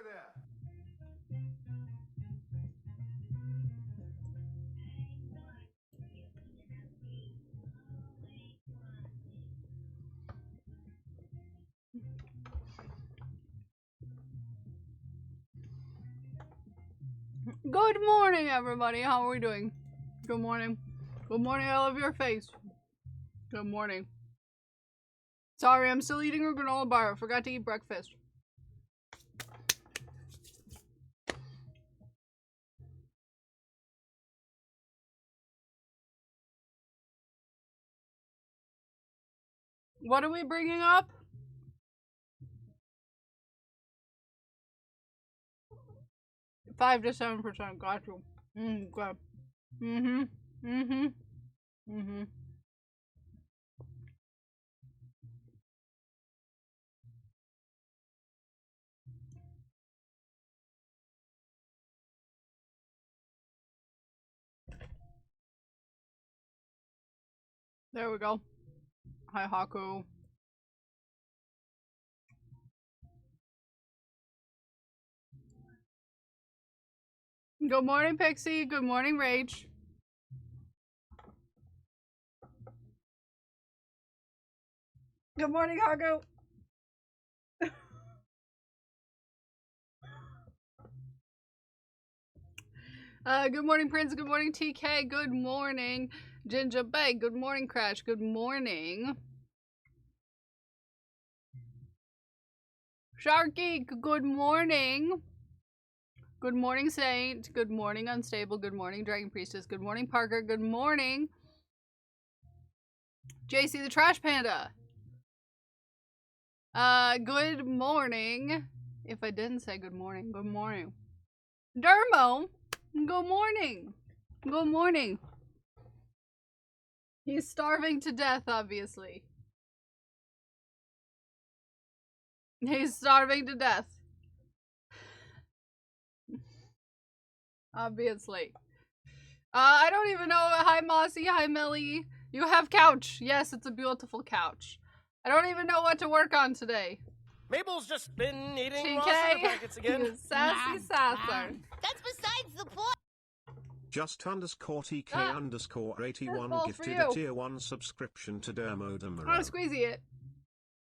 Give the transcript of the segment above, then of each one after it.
there. Good morning, everybody. How are we doing? Good morning. Good morning. I love your face. Good morning. Sorry, I'm still eating a granola bar. I forgot to eat breakfast. What are we bringing up? Five to 7%. Got you. Good. There we go. Hi, Haku. Good morning, Pixie. Good morning, Rage. Good morning, Haku. Good morning, Prince. Good morning, TK. Good morning, Ginger Bay. Good morning, Crash. Good morning. Sharky, good morning. Good morning, Saint. Good morning, Unstable. Good morning, Dragon Priestess. Good morning, Parker. Good morning, JC the Trash Panda. Good morning. If I didn't say good morning, good morning. Dermo, good morning. Good morning. He's starving to death, obviously. He's starving to death. Obviously. I don't even know. Hi, Mossy. Hi, Millie. You have couch. Yes, it's a beautiful couch. I don't even know what to work on today. Mabel's just been eating TK, raw cinder packets again. You sassy sasser. That's besides the point. Just underscore TK underscore 81 falls gifted for a you. tier 1 subscription to Dermo Demero. I'll squeezy it.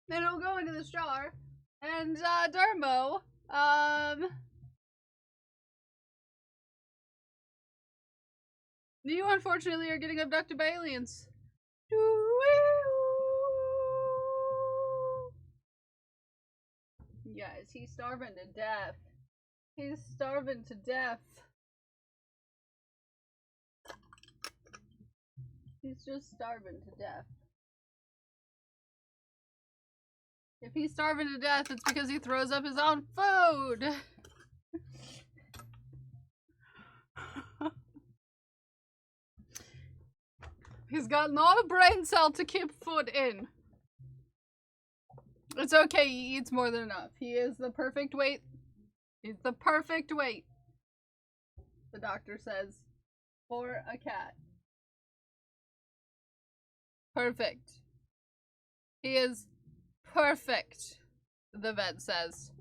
Then it'll go into this jar. And, Dermo, you unfortunately are getting abducted by aliens. Yes, he's starving to death. He's starving to death. He's just starving to death. If he's starving to death, it's because he throws up his own food. He's got not a brain cell to keep food in. It's okay, he eats more than enough. He is the perfect weight. He's the perfect weight, the doctor says, for a cat. Perfect. He is perfect, the vet says.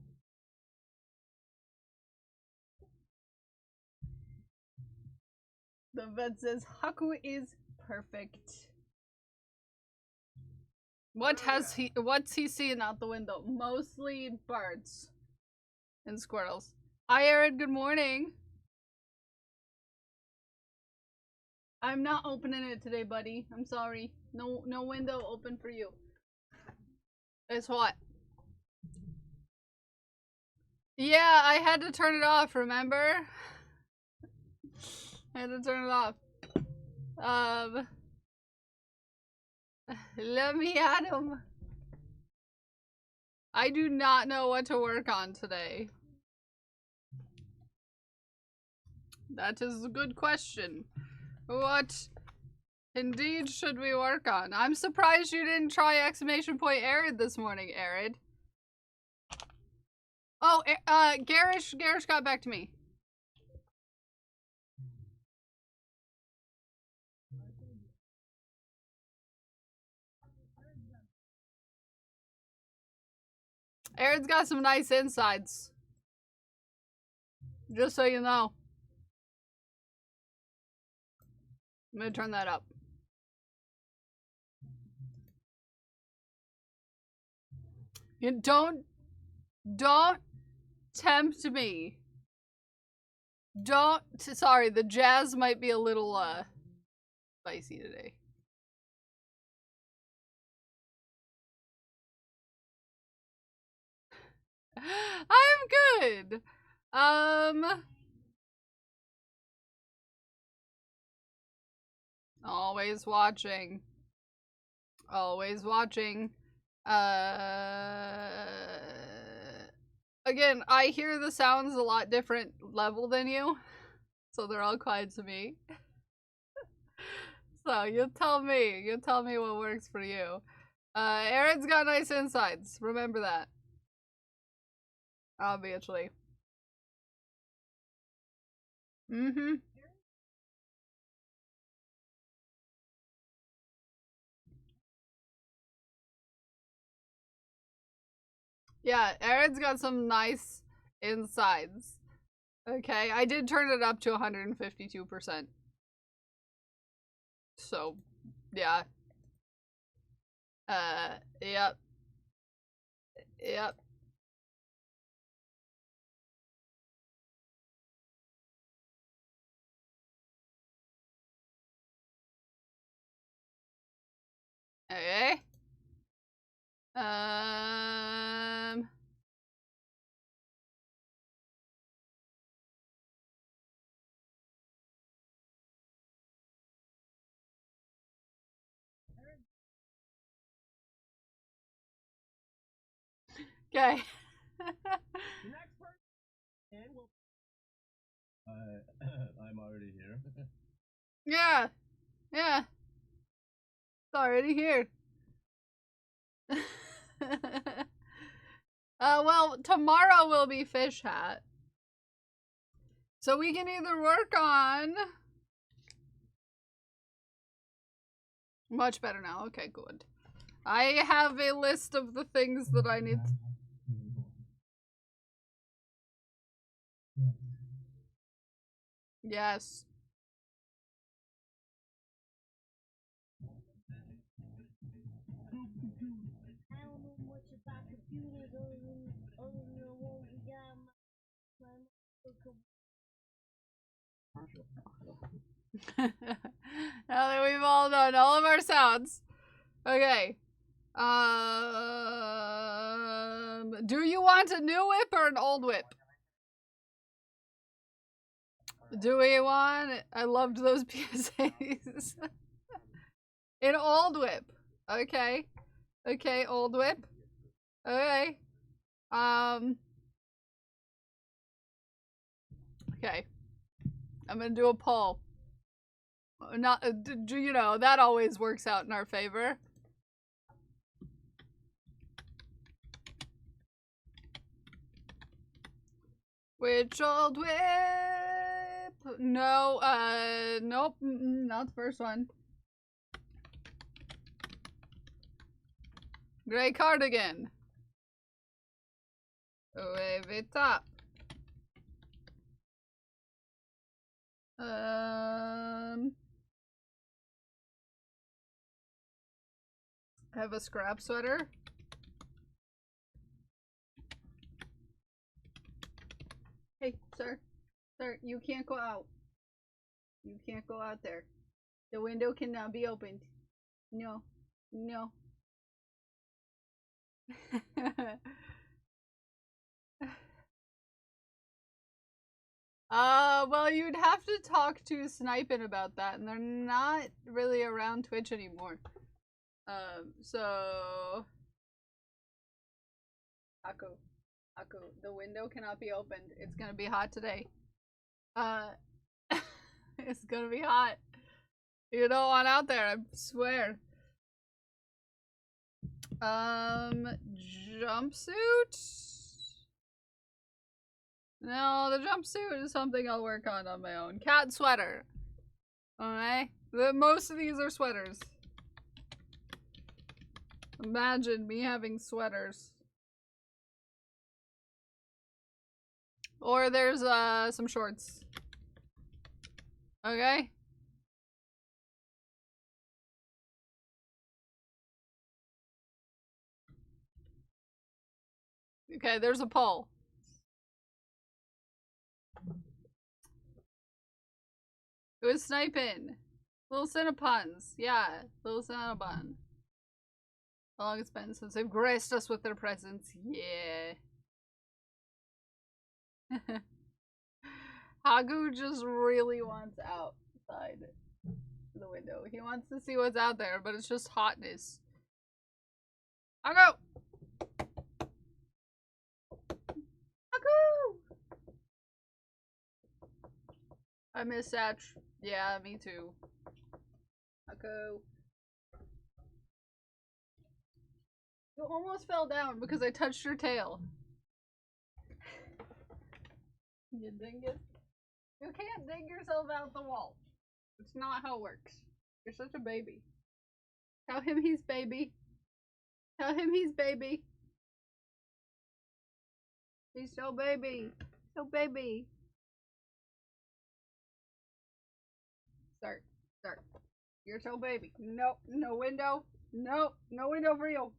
The vet says Haku is perfect. What's he seeing out the window? Mostly birds and squirrels. Hi, Aaron, good morning. I'm not opening it today, buddy. I'm sorry. No window open for you. It's hot. Yeah, I had to turn it off, remember? I had to turn it off. Let me at him. I do not know what to work on today. That is a good question. What indeed should we work on? I'm surprised you didn't try exclamation point Arid this morning, Arid. Oh, Garish got back to me. Arid's got some nice insides. Just so you know. I'm gonna turn that up. You don't tempt me. Sorry, the jazz might be a little, spicy today. I'm good. Always watching. Always watching. Again, I hear the sounds a lot different level than you, so they're all quiet to me. So you tell me what works for you. Aaron's got nice insides. Remember that. Obviously. Mm-hmm. Yeah, Aaron's got some nice insides. Okay, I did turn it up to 152%. So, yeah. Yep. Yep. Okay. Okay. I'm already here. Yeah. Yeah. It's already here. Well, tomorrow will be Fish Hat. So we can either work on... Much better now. Okay, good. I have a list of the things that I need. Yes. Now that we've all done all of our sounds. Okay. Do you want a new whip or an old whip? Do we want... I loved those PSAs. An old whip. Okay. Okay, old whip. Okay. Okay. I'm gonna do a poll. Not, do you know, that always works out in our favor. Which old whip? No, nope, not the first one. Gray cardigan. Wave it up. I have a scrap sweater. Hey, sir. Sir, you can't go out. You can't go out there. The window cannot be opened. No. No. Well, you'd have to talk to Snipin' about that, and they're not really around Twitch anymore. So... Aku, the window cannot be opened. It's gonna be hot today. It's gonna be hot. You don't want out there, I swear. Jumpsuit? No, the jumpsuit is something I'll work on my own. Cat sweater. Alright? Most of these are sweaters. Imagine me having sweaters. Or there's some shorts. Okay? Okay, there's a pole. It was sniping. Little Cinnabons. Yeah, little Cinnabon. How long it's been since they've graced us with their presence. Yeah. Hagu just really wants outside the window. He wants to see what's out there, but it's just hotness. Hagu! Hagu! I miss Satch. Yeah, me too. Hagu. You almost fell down because I touched your tail. You dingus. You can't dig yourself out the wall. It's not how it works. You're such a baby. Tell him he's baby. Tell him he's baby. He's so baby. So baby. Start. Start. You're so baby. Nope. No window. Nope. No window for you.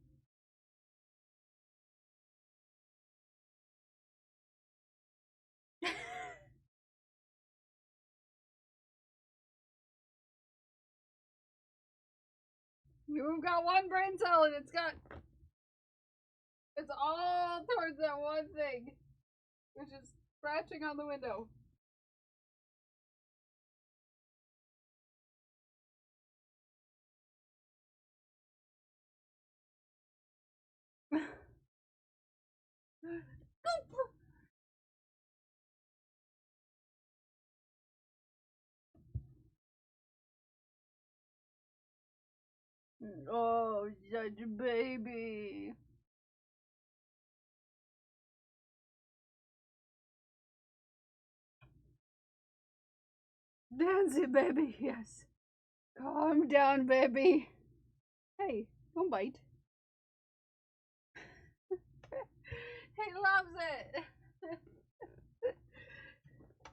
You've got one brain cell and it's all towards that one thing, which is scratching on the window. Oh, such a baby. Nancy, baby, yes. Calm down, baby. Hey, don't bite. He loves it.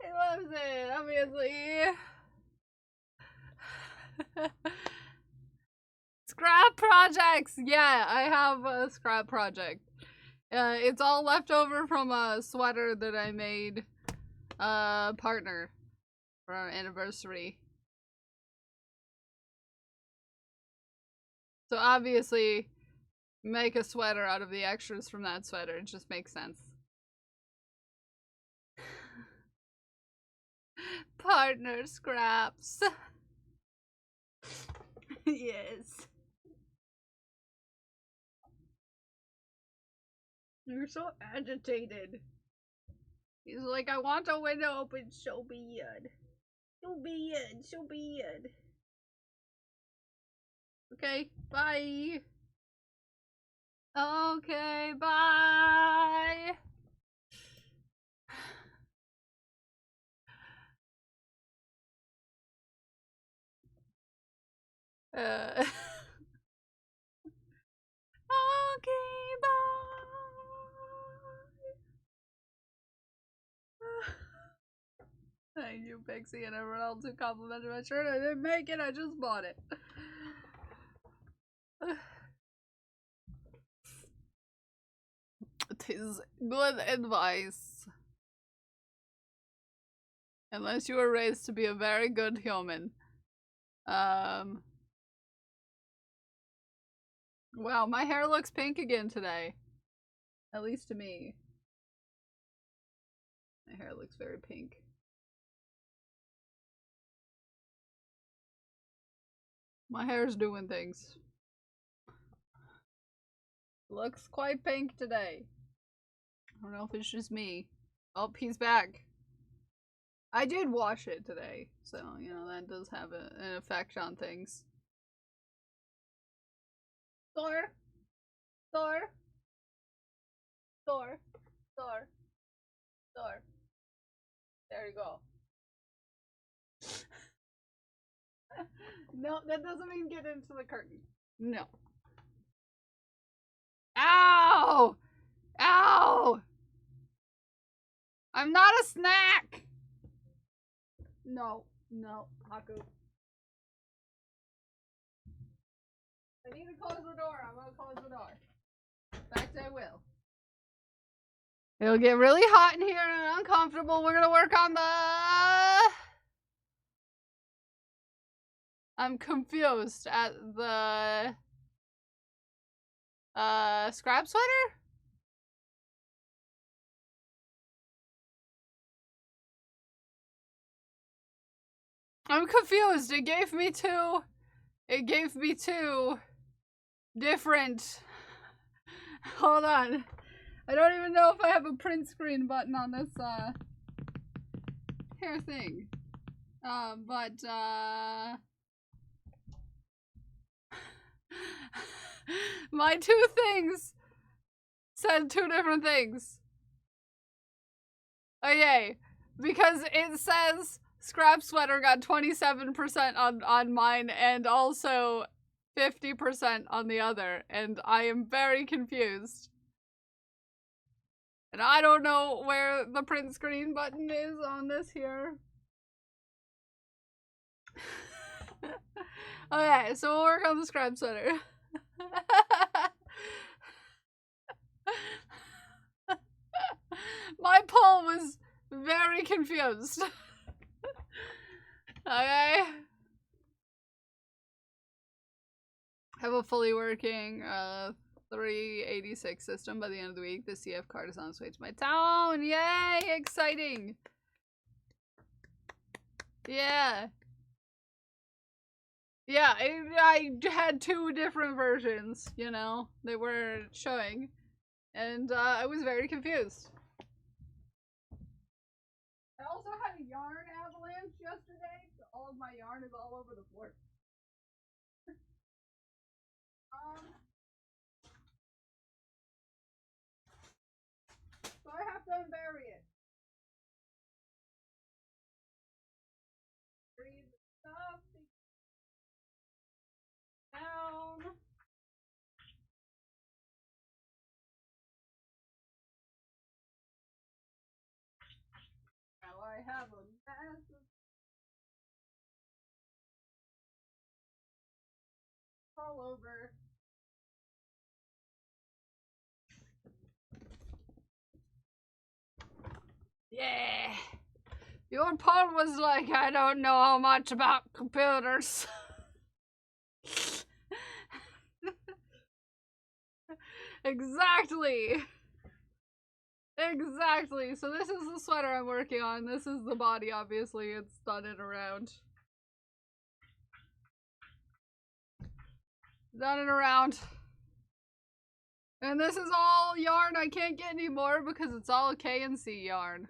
He loves it, obviously. Scrap projects! Yeah, I have a scrap project. It's all left over from a sweater that I made partner for our anniversary. So obviously, make a sweater out of the extras from that sweater. It just makes sense. Partner scraps. Yes. You're so agitated. He's like, I want a window open so bad. So bad, so bad. Okay, bye. Okay, bye. Okay, bye. Thank you, Pixie, and everyone else who complimented my shirt. I didn't make it, I just bought it. It is good advice. Unless you were raised to be a very good human. Wow, my hair looks pink again today. At least to me. My hair looks very pink. My hair's doing things. Looks quite pink today. I don't know if it's just me. Oh, he's back. I did wash it today, so, you know, that does have an effect on things. Thor! Thor! Thor! Thor! Thor! There you go. No, that doesn't mean get into the curtain. No. Ow! Ow! I'm not a snack! No, no, Haku. I need to close the door. I'm gonna close the door. In fact, I will. It'll get really hot in here and uncomfortable. We're gonna work on the... I'm confused at the... scrap sweater? I'm confused. It gave me two different... Hold on. I don't even know if I have a print screen button on this, hair thing. My two things said two different things. Okay, because it says scrap sweater got 27% on mine and also 50% on the other, and I am very confused. And I don't know where the print screen button is on this here. Okay, so we'll work on the scrap sweater. My poll was very confused. Okay. Have a fully working 386 system by the end of the week. The CF card is on its way to my town. Yay! Exciting! Yeah. Yeah, I had two different versions, you know, they were showing. And I was very confused. I also had a yarn avalanche yesterday, so all of my yarn is all over the floor. So I have to unbury it. Breathe the stuff down. Now I have a massive all over. Yeah. Your poll was like, I don't know much about computers. Exactly. Exactly. So this is the sweater I'm working on. This is the body, obviously. It's done it around. Done it around. And this is all yarn I can't get anymore because it's all K&C yarn.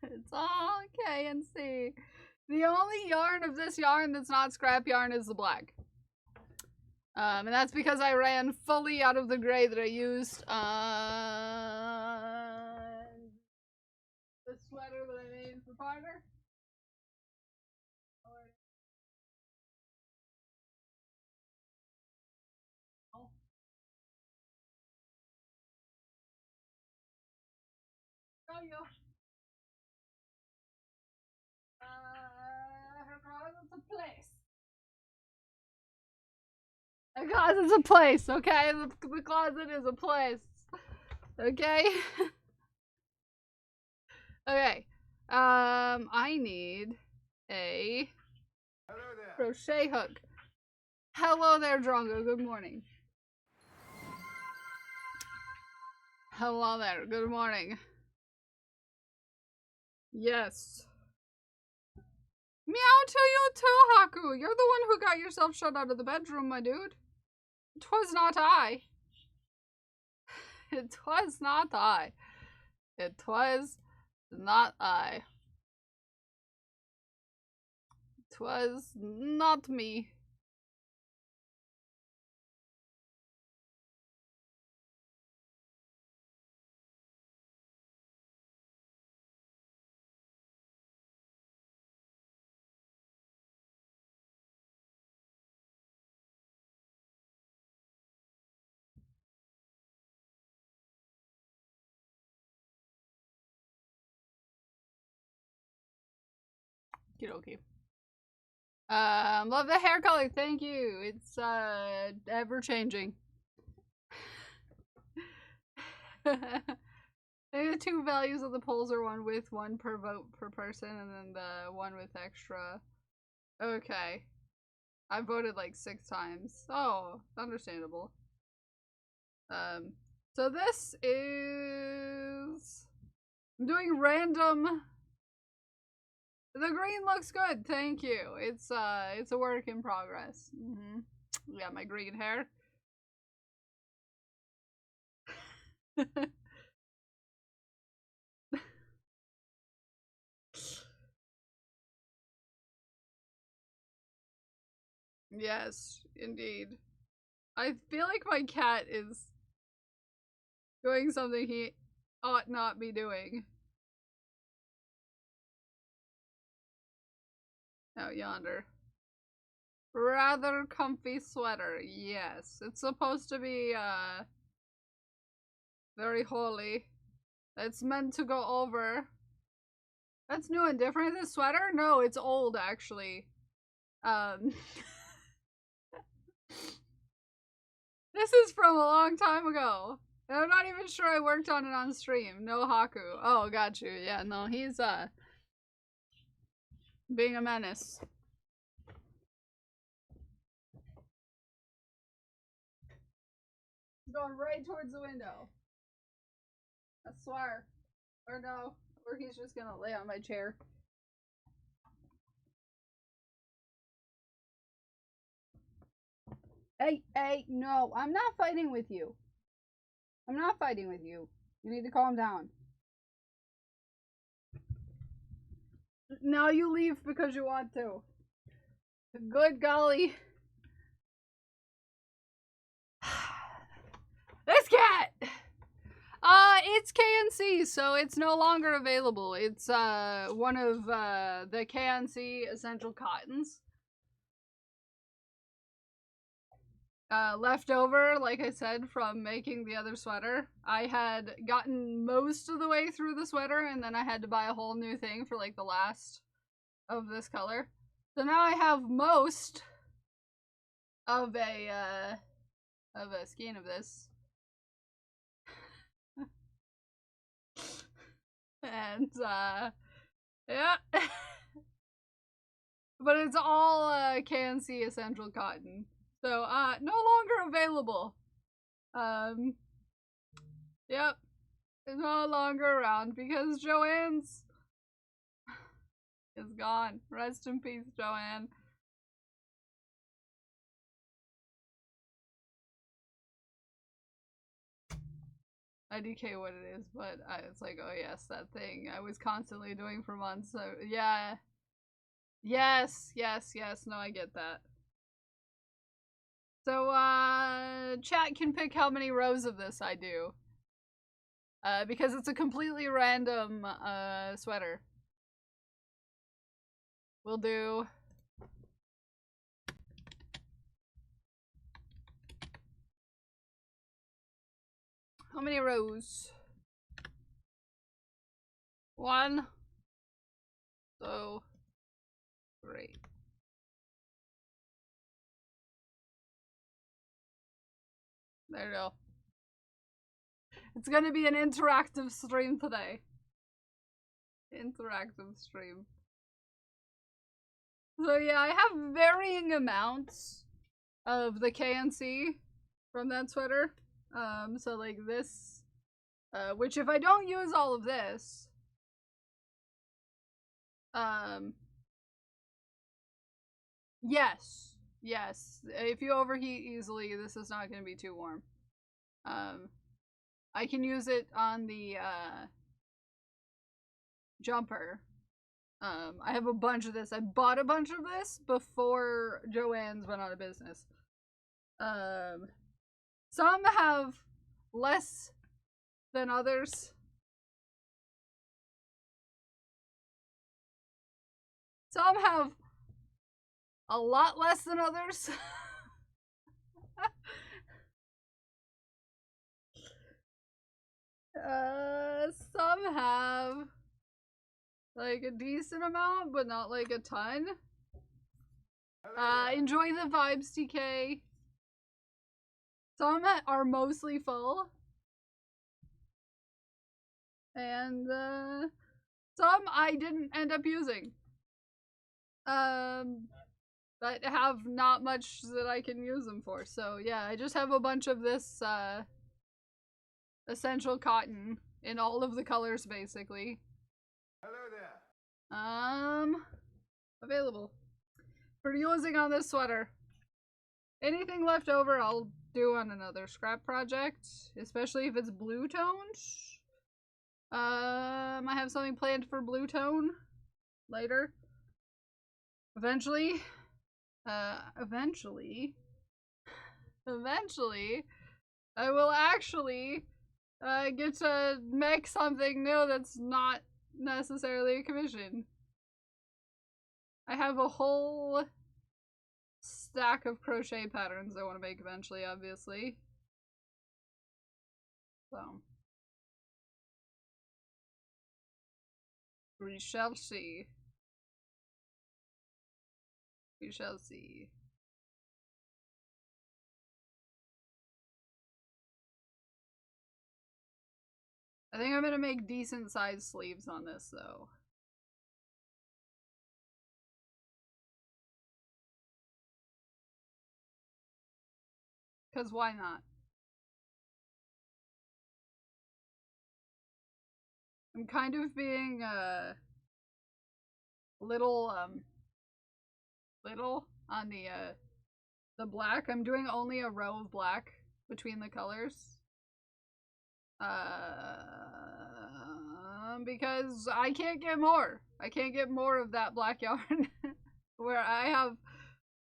It's all K&C. The only yarn of this yarn that's not scrap yarn is the black. And that's because I ran fully out of the gray that I used the sweater that I made for Parker. Oh. Oh, yeah. Her closet's a place. Her closet's a place, okay? The closet is a place. Okay? Okay. I need a crochet hook. Hello there, Drongo. Good morning. Hello there. Good morning. Yes. Meow to you too, Haku. You're the one who got yourself shut out of the bedroom, my dude. 'Twas not I. It was not I. It was not I. 'Twas not me. Okie dokie. Love the hair color. Thank you. It's ever changing. The two values of the polls are one with one per vote per person, and then the one with extra. Okay. I voted like 6 times. Oh, understandable. So this is... I'm doing random... The green looks good, thank you. It's a work in progress. Yeah, my green hair. Yes, indeed. I feel like my cat is doing something he ought not be doing. Out yonder. Rather comfy sweater, yes. It's supposed to be, very holy. It's meant to go over. That's new and different. This sweater? No, it's old, actually. This is from a long time ago. And I'm not even sure I worked on it on stream. No Haku. Oh, got you. Yeah, no, he's, being a menace. He's going right towards the window. I swear. Or no. Or he's just gonna lay on my chair. Hey, no. I'm not fighting with you. I'm not fighting with you. You need to calm down. Now you leave because you want to. Good golly. This cat! It's KNC, so it's no longer available. It's, one of, the KNC Essential Cottons. Left over, like I said, from making the other sweater. I had gotten most of the way through the sweater, and then I had to buy a whole new thing for, like, the last of this color. So now I have most of a skein of this. And, yeah. But it's all, KNC Essential Cotton. So, no longer available. Yep. It's no longer around because Joanne's is gone. Rest in peace, Joanne. IDK what it is, but it's like, oh yes, that thing I was constantly doing for months. So, yeah. Yes, no, I get that. So, chat can pick how many rows of this I do. Because it's a completely random, sweater. We'll do... How many rows? 1. So, 3. There you go. It's gonna be an interactive stream today. Interactive stream. So yeah, I have varying amounts of the KNC from that sweater. So like this, which if I don't use all of this, yes, if you overheat easily, this is not going to be too warm. I can use it on the, jumper. I have a bunch of this. I bought a bunch of this before Joann's went out of business. Some have less than others. Some have a lot less than others. Some have Like a decent amount, but not like a ton. Enjoy the vibes, TK. Some are mostly full. And some I didn't end up using. But have not much that I can use them for. So yeah, I just have a bunch of this essential cotton in all of the colors basically. Hello there. Available for using on this sweater. Anything left over I'll do on another scrap project, especially if it's blue toned. I have something planned for blue tone later. Eventually, eventually, I will actually get to make something new that's not necessarily a commission. I have a whole stack of crochet patterns I want to make eventually, obviously. So, we shall see. We shall see. I think I'm gonna make decent sized sleeves on this though. Cause why not? I'm kind of being little on the black. I'm doing only a row of black between the colors. Because I can't get more. I can't get more of that black yarn. Where I have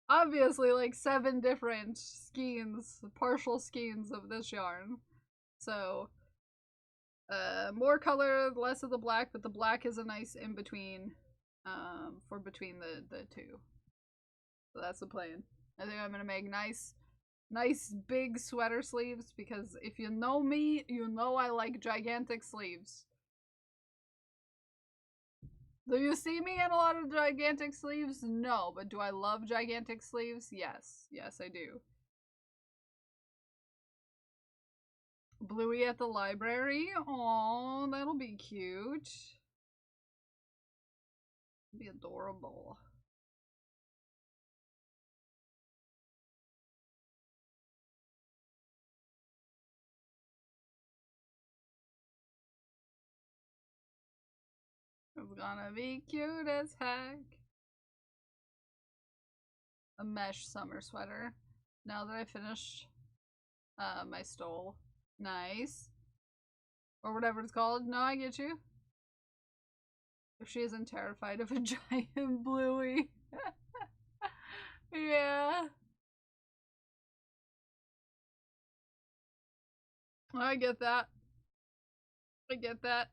obviously like 7 different skeins, partial skeins of this yarn. So more color, less of the black, but the black is a nice in between for between the two. So that's the plan. I think I'm gonna make nice big sweater sleeves because if you know me, you know I like gigantic sleeves. Do you see me in a lot of gigantic sleeves? No, but do I love gigantic sleeves? Yes. Yes, I do. Bluey at the library? Aww, that'll be cute. It'll be adorable. It's gonna be cute as heck. A mesh summer sweater. Now that I finished my stole. Nice. Or whatever it's called. No, I get you. If she isn't terrified of a giant Bluey. Yeah. I get that. I get that.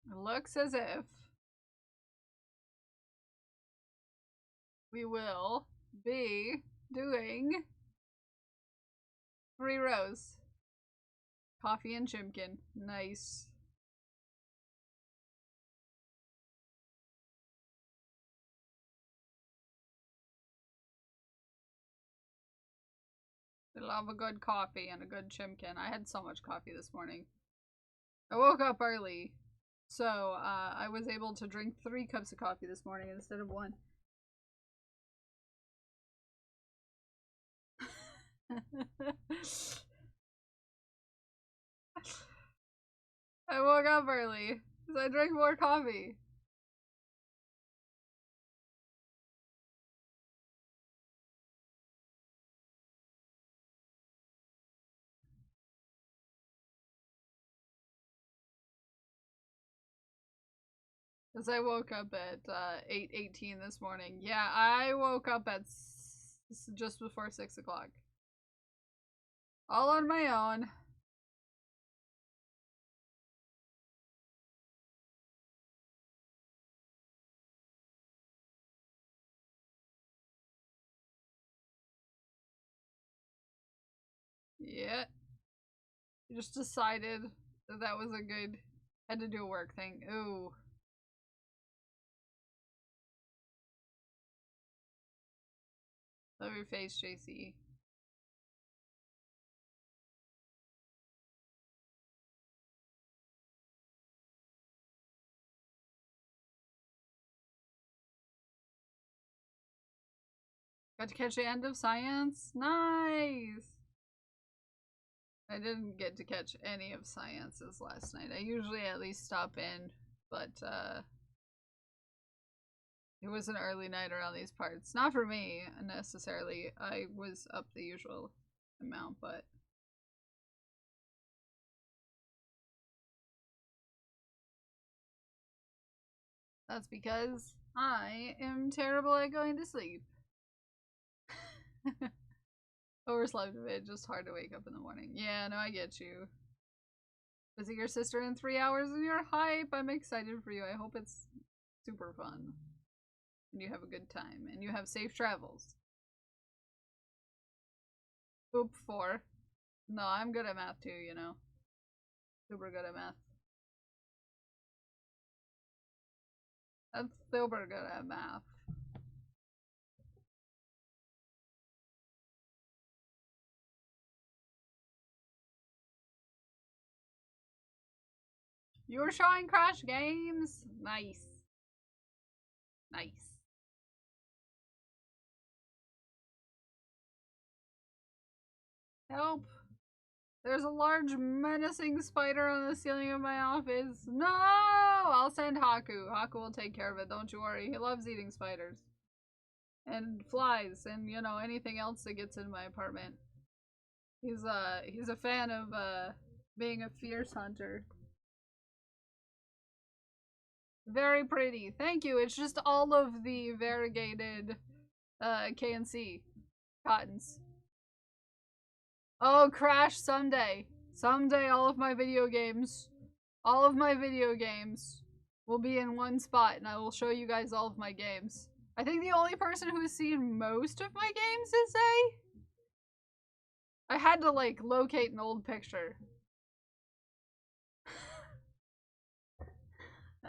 It looks as if we will be doing 3 rows. Coffee and Chimkin. Nice. I love a good coffee and a good Chimkin. I had so much coffee this morning. I woke up early, so I was able to drink 3 cups of coffee this morning instead of 1. I woke up early, so I drank more coffee. Because I woke up at 8:18 this morning. Yeah, I woke up at just before 6 o'clock. All on my own. Yeah. I just decided that that was a good... Had to do a work thing. Ooh. Love your face, JC. Got to catch the end of science? Nice! I didn't get to catch any of sciences last night. I usually at least stop in, but it was an early night around these parts. Not for me, necessarily. I was up the usual amount, but... That's because I am terrible at going to sleep. Overslept a bit, just hard to wake up in the morning. Yeah, no, I get you. Visit your sister in 3 hours and you're hype. I'm excited for you. I hope it's super fun. And you have a good time. And you have safe travels. Oop, 4. No, I'm good at math too, you know. Super good at math. That's super good at math. You were showing Crash Games? Nice. Nice. Help! There's a large menacing spider on the ceiling of my office. No! I'll send Haku. Haku will take care of it, don't you worry. He loves eating spiders. And flies, and you know, anything else that gets in my apartment. He's a fan of being a fierce hunter. Very pretty. Thank you. It's just all of the variegated KNC cottons. Oh, Crash, someday. Someday all of my video games will be in one spot and I will show you guys all of my games. I think the only person who's seen most of my games is Zay. I had to, like, locate an old picture.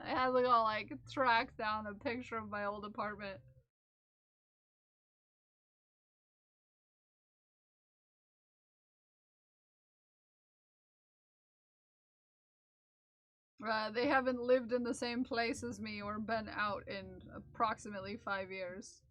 I had to go, like, track down a picture of my old apartment. They haven't lived in the same place as me or been out in approximately 5 years.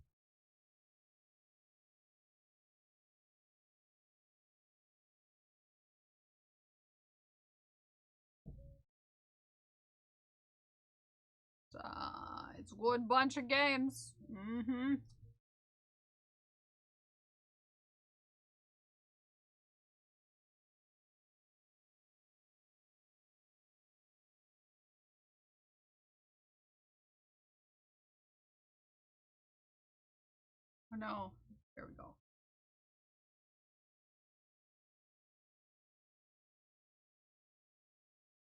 It's a good bunch of games. Mm-hmm. Oh no. There we go.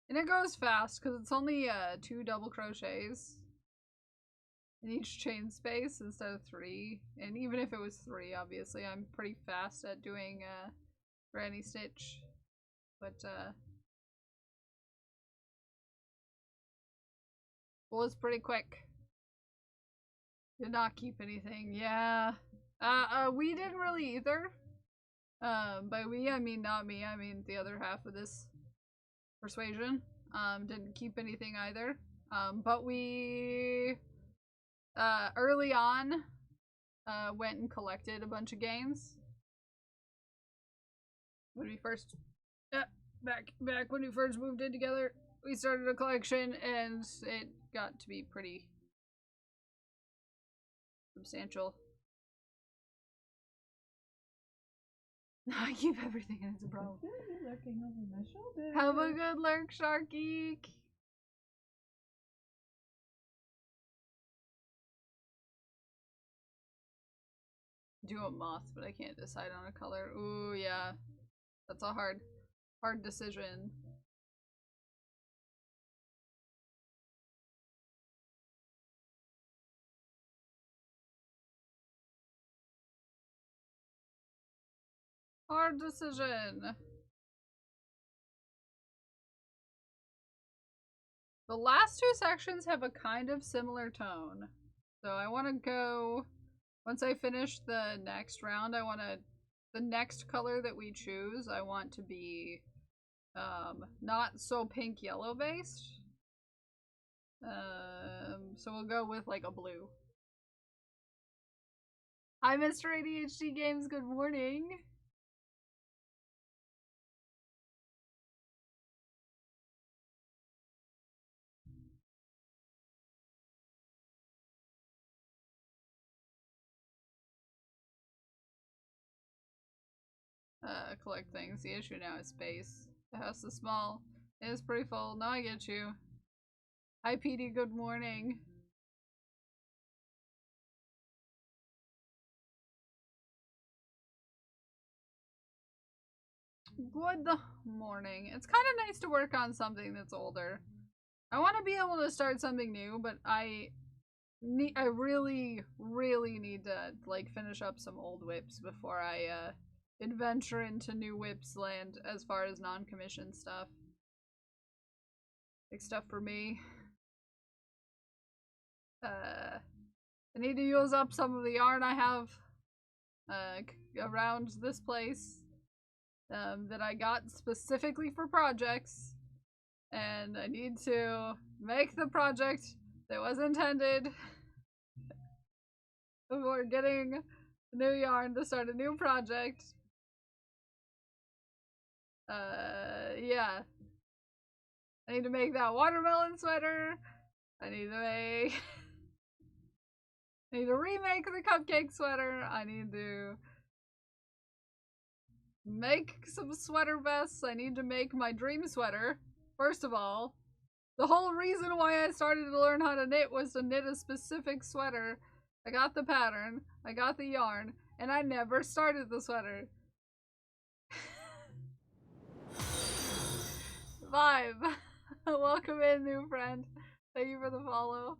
And it goes fast because it's only 2 double crochets in each chain space instead of 3. And even if it was 3, obviously, I'm pretty fast at doing granny stitch. But well, it's pretty quick. Did not keep anything. Yeah. We didn't really either. By we, I mean not me. I mean the other half of this persuasion. Didn't keep anything either. But we, early on, went and collected a bunch of games. When we first, back when we first moved in together, we started a collection and it got to be pretty substantial. I keep everything in its bro. Lurking over my shoulder. Have a good lurk, Sharky. Do a moth, but I can't decide on a color. Ooh, yeah. That's a hard decision. Hard decision. The last two sections have a kind of similar tone. So I want to go, once I finish the next round, I want to, the next color that we choose, I want to be not so pink yellow based. So we'll go with like a blue. Hi Mr. ADHD Games, good morning. Collect things. The issue now is space. The house is small. It is pretty full. No, I get you. Hi PD, good morning. Good morning. It's kind of nice to work on something that's older. I want to be able to start something new, but I really, really need to like finish up some old whips before I adventure into new whips land as far as non-commissioned stuff. Like stuff for me. I need to use up some of the yarn I have around this place that I got specifically for projects, and I need to make the project that was intended before getting new yarn to start a new project. Yeah. I need to make that watermelon sweater. I need to remake the cupcake sweater. I need to make some sweater vests. I need to make my dream sweater. First of all, the whole reason why I started to learn how to knit was to knit a specific sweater. I got the pattern, I got the yarn, and I never started the sweater. Vibe. Welcome in, new friend. Thank you for the follow.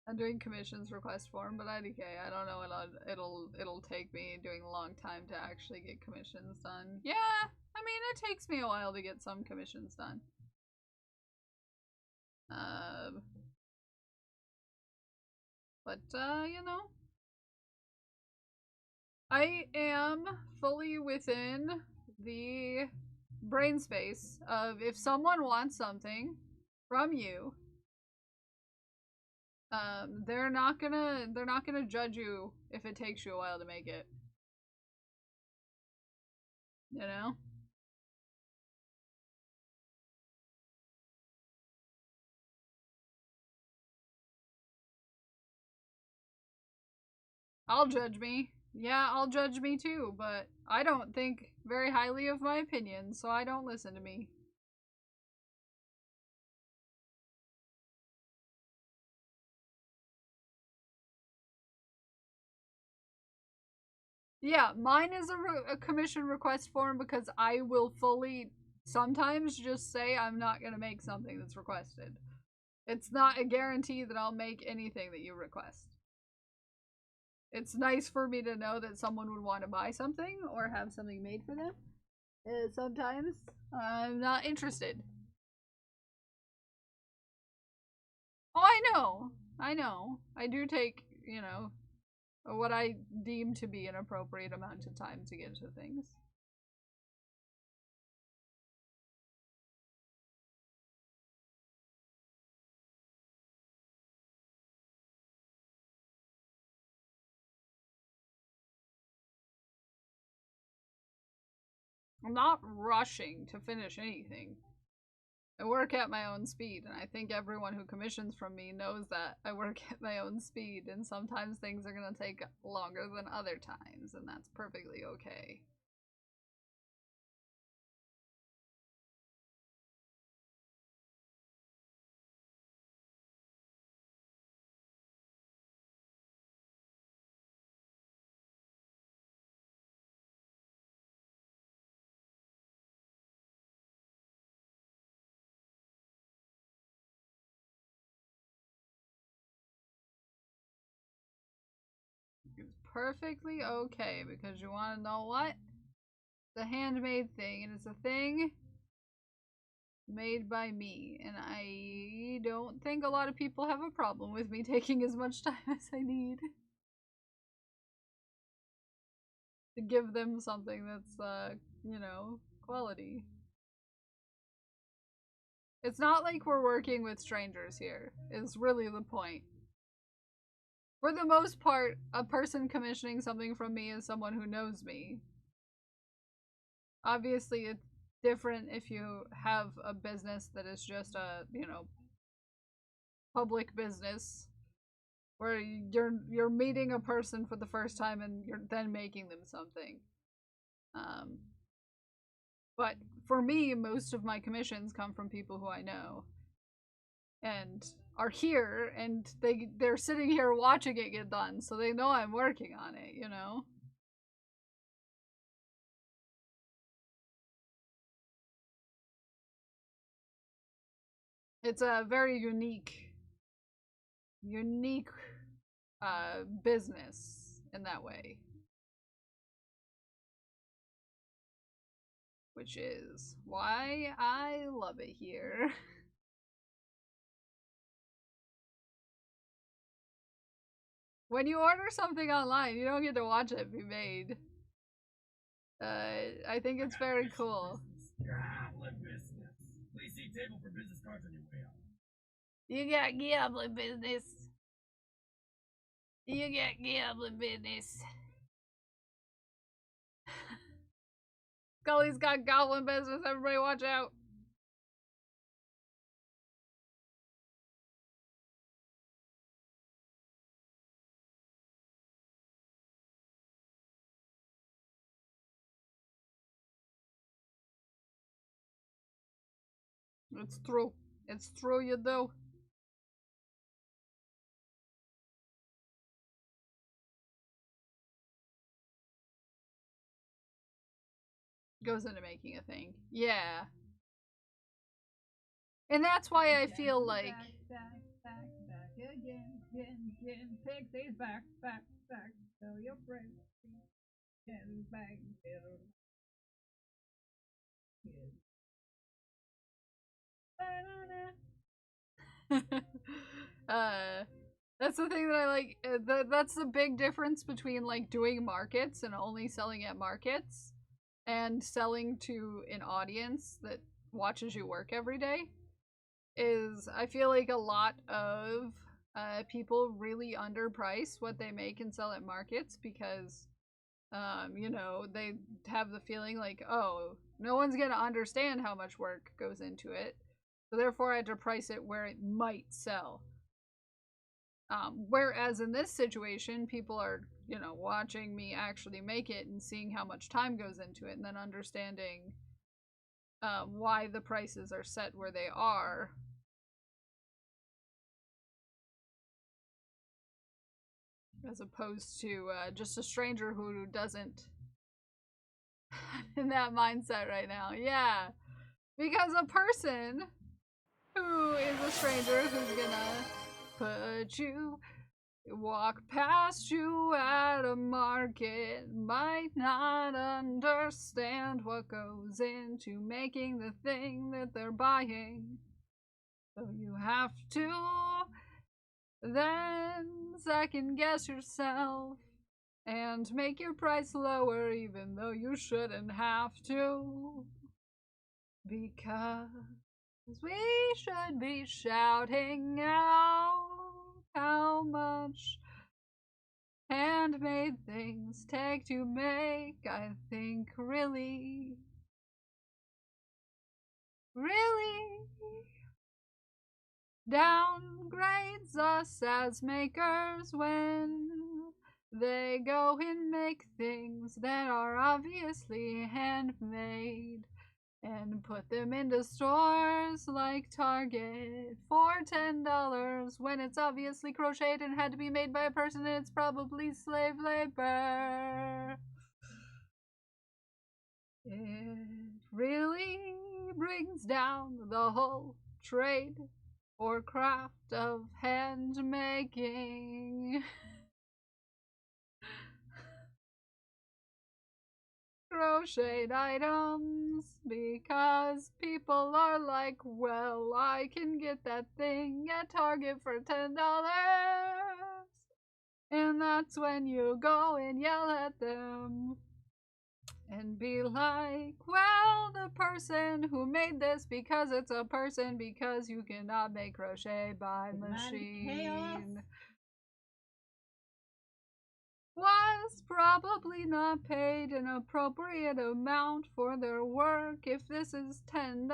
I'm doing commissions request form, but IDK, I don't know what it'll take me doing a long time to actually get commissions done. Yeah, I mean it takes me a while to get some commissions done. But you know, I am fully within the brain space of if someone wants something from you, they're not gonna judge you if it takes you a while to make it. You know? I'll judge me. Yeah, I'll judge me too, but I don't think very highly of my opinion, so I don't listen to me. Yeah, mine is a commission request form because I will fully sometimes just say I'm not gonna make something that's requested. It's not a guarantee that I'll make anything that you request. It's nice for me to know that someone would want to buy something or have something made for them. Sometimes I'm not interested. Oh, I know. I know. I do take, you know, what I deem to be an appropriate amount of time to get to things. I'm not rushing to finish anything. I work at my own speed, and I think everyone who commissions from me knows that I work at my own speed, and sometimes things are gonna take longer than other times, and that's perfectly okay. It's perfectly okay, because you want to know what? The handmade thing, and it's a thing made by me, and I don't think a lot of people have a problem with me taking as much time as I need to give them something that's, you know, quality. It's not like we're working with strangers here, is really the point. For the most part, a person commissioning something from me is someone who knows me. Obviously, it's different if you have a business that is just a, you know, public business where you're meeting a person for the first time and you're then making them something. But for me, most of my commissions come from people who I know and are here, and they're sitting here watching it get done, so they know I'm working on it, you know? It's a very unique business in that way. Which is why I love it here. When you order something online, you don't get to watch it be made. I think it's very cool. Business. Please see table for business cards on your way out. You got gambling business. You got gambling business. Scully's got goblin business. Everybody watch out. It's true. It's true, you do. Goes into making a thing. Yeah. And that's why I feel like... Back again. Pixies back. Tell your friends. Get back. That's the thing that I like. That's the big difference between like doing markets and only selling at markets and selling to an audience that watches you work every day. Is I feel like a lot of people really underprice what they make and sell at markets because you know, they have the feeling like, oh, no one's gonna understand how much work goes into it, so therefore I had to price it where it might sell. Whereas in this situation, people are, you know, watching me actually make it and seeing how much time goes into it and then understanding why the prices are set where they are. As opposed to just a stranger who doesn't in that mindset right now. Yeah. Because a person who is a stranger who's gonna walk past you at a market might not understand what goes into making the thing that they're buying. So you have to then second guess yourself and make your price lower even though you shouldn't have to. Because we should be shouting out how much handmade things take to make. I think really downgrades us as makers when they go and make things that are obviously handmade and put them into stores like Target for $10 when it's obviously crocheted and had to be made by a person and it's probably slave labor. It really brings down the whole trade or craft of hand making. crocheted items because people are like, well, I can get that thing at Target for $10. And that's when you go and yell at them and be like, well, the person who made this, because it's a person, because you cannot make crochet by machine, was probably not paid an appropriate amount for their work if this is $10.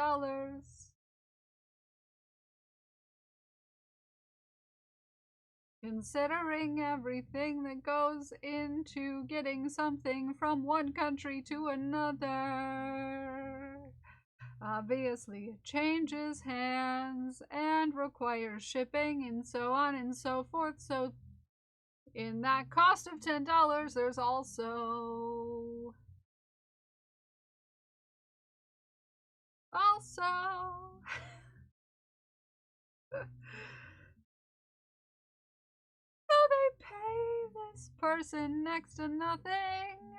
Considering everything that goes into getting something from one country to another. Obviously, it changes hands and requires shipping and so on and so forth. So, in that cost of $10, there's also so they pay this person next to nothing.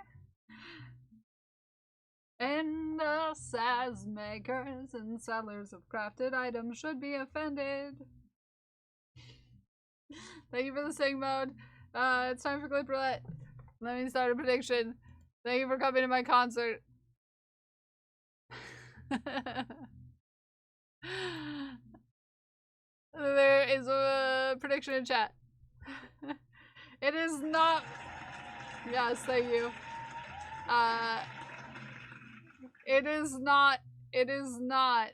And us as makers and sellers of crafted items should be offended. Thank you for the sing mode. It's time for Clip Roulette. Let me start a prediction. Thank you for coming to my concert. There is a prediction in chat. It is not. Yes, thank you. It is not. It is not.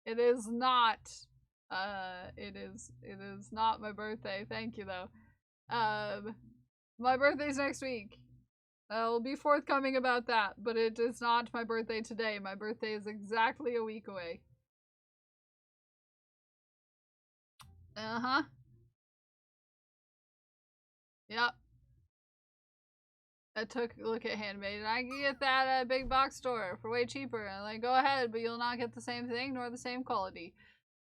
It is not. It is not my birthday. Thank you though. My birthday's next week. I'll be forthcoming about that, but it is not my birthday today. My birthday is exactly a week away. Uh-huh. Yep. I took a look at Handmade, and I can get that at a big box store for way cheaper. And like, go ahead, but you'll not get the same thing nor the same quality.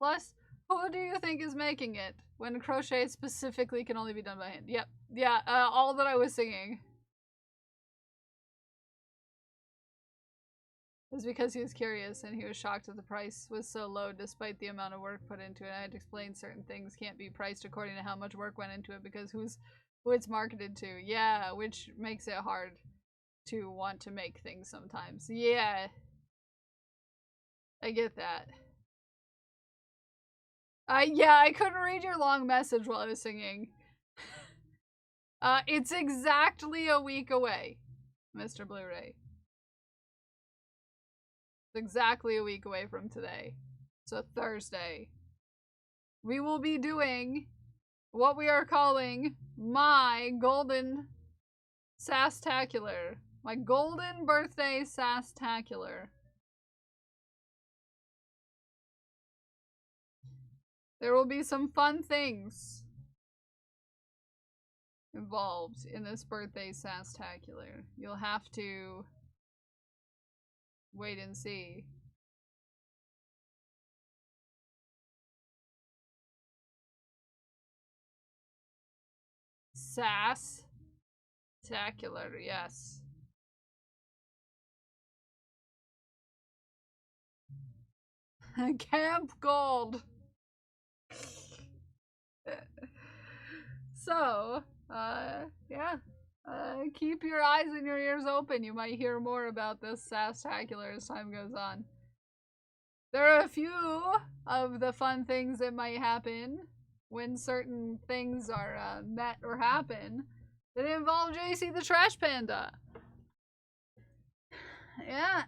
Plus, who do you think is making it when crochet specifically can only be done by hand? Yep. Yeah, all that I was singing. It was because he was curious and he was shocked that the price was so low despite the amount of work put into it. I had to explain certain things can't be priced according to how much work went into it because who it's marketed to. Yeah, which makes it hard to want to make things sometimes. Yeah. I get that. Yeah, I couldn't read your long message while I was singing. It's exactly a week away, Mr. Blu-ray. It's exactly a week away from today. So Thursday. We will be doing what we are calling my golden Sastacular. My golden birthday Sastacular. There will be some fun things involved in this birthday Sastacular. You'll have to wait and see. Sastacular, yes. Camp Gold. So, yeah. Keep your eyes and your ears open. You might hear more about this Sastacular as time goes on. There are a few of the fun things that might happen when certain things are met or happen that involve JC the Trash Panda. Yeah.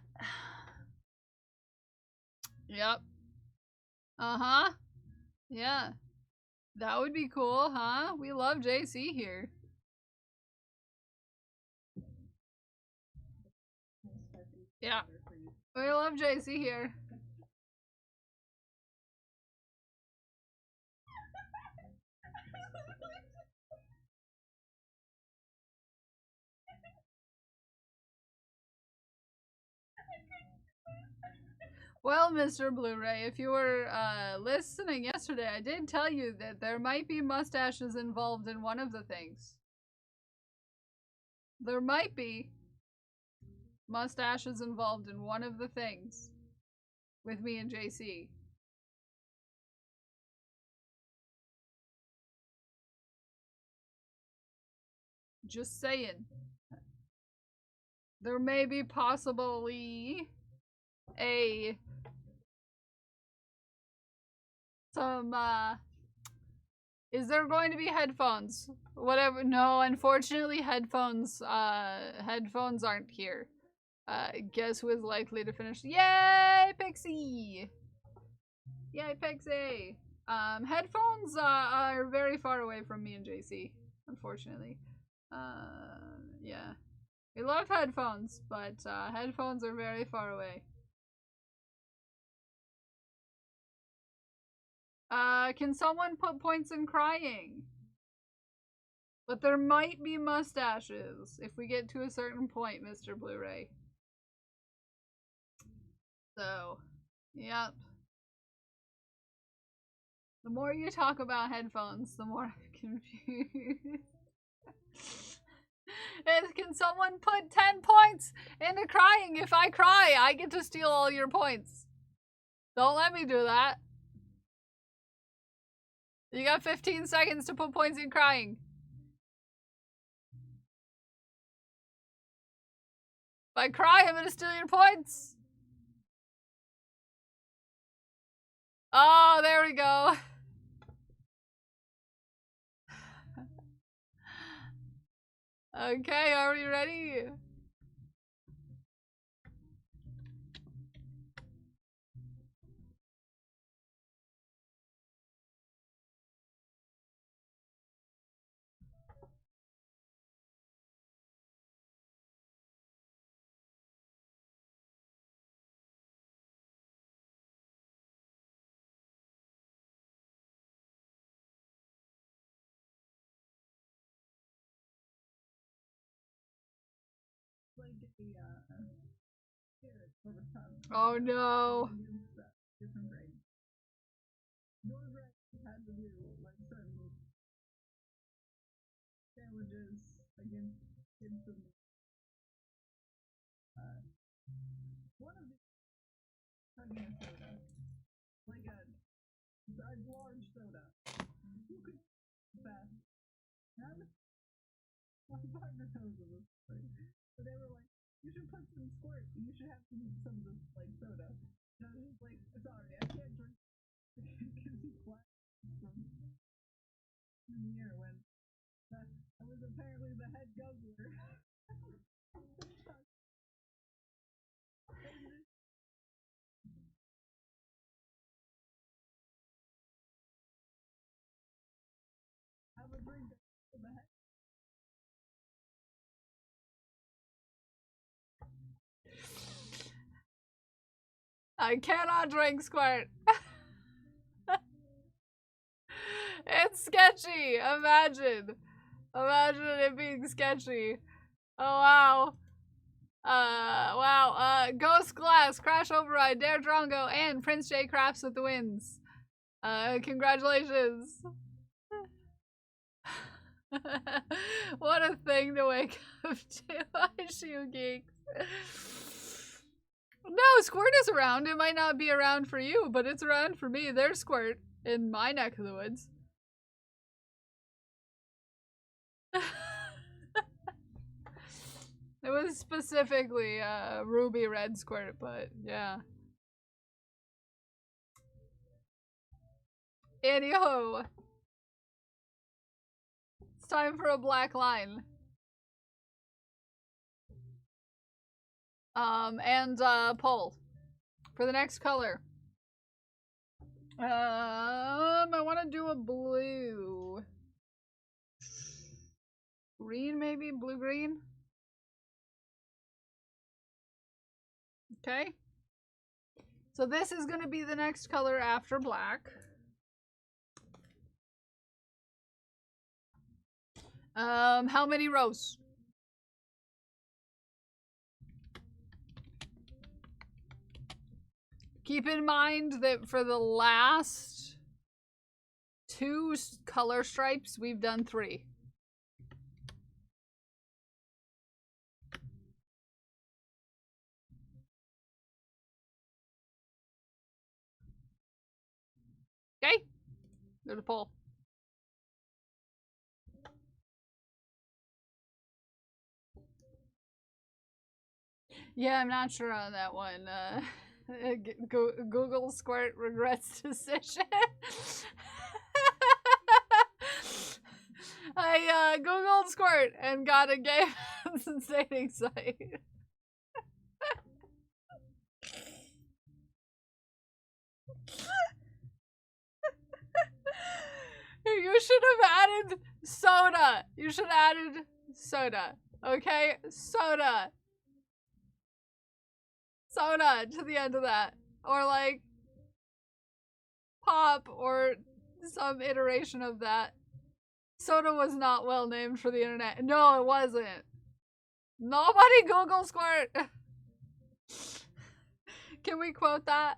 Yep. Uh-huh. Yeah. That would be cool, huh? We love JC here. Yeah. We love JC here. Well, Mr. Blu-ray, if you were listening yesterday, I did tell you that there might be mustaches involved in one of the things. There might be. mustache is involved in one of the things with me and JC. Just saying. There may be possibly is there going to be headphones? Whatever. No, unfortunately headphones aren't here. Guess who is likely to finish? Yay, Pixie! Yay, Pixie! Headphones are very far away from me and JC, unfortunately. Yeah. We love headphones, but headphones are very far away. Can someone put points in crying? But there might be mustaches if we get to a certain point, Mr. Blu-ray. So, yep. The more you talk about headphones, the more I'm confused. Can someone put 10 points into crying? If I cry, I get to steal all your points. Don't let me do that. You got 15 seconds to put points in crying. If I cry, I'm gonna steal your points. Oh, there we go. Okay, are we ready? Like a spirit over time. Oh no. Different grades. Your grade had to do like certain challenges against kids of one of these chugging a soda. Like a large soda. Who could fast? And I was my partner knows of this story. So they were like, you should put some squirt. You should have some of this like soda. And I was just like, sorry, I can't drink because he flashed from the year when I was apparently the head guzzler. Have a drink of the head. I cannot drink squirt. It's sketchy. Imagine it being sketchy. Oh wow. Wow. Ghost Glass, Crash Override, Dare Drongo, and Prince J Crafts with the wins. Congratulations. What a thing to wake up to. Shoe Geeks. No, Squirt is around. It might not be around for you, but it's around for me. There's Squirt in my neck of the woods. It was specifically ruby red Squirt, but yeah. Anyhow, it's time for a black line. And poll for the next color. I want to do a blue. Green, maybe? Blue-green? Okay. So this is going to be the next color after black. How many rows? Keep in mind that for the last 2 color stripes, we've done 3. Okay? Go to poll. Yeah, I'm not sure on that one. Google Squirt regrets decision. I Googled Squirt and got a gay dating site. You should have added soda. You should have added soda. Okay? Soda. Soda to the end of that. Or like pop or some iteration of that. Soda was not well named for the internet. No, it wasn't. Nobody Google Squirt. Can we quote that?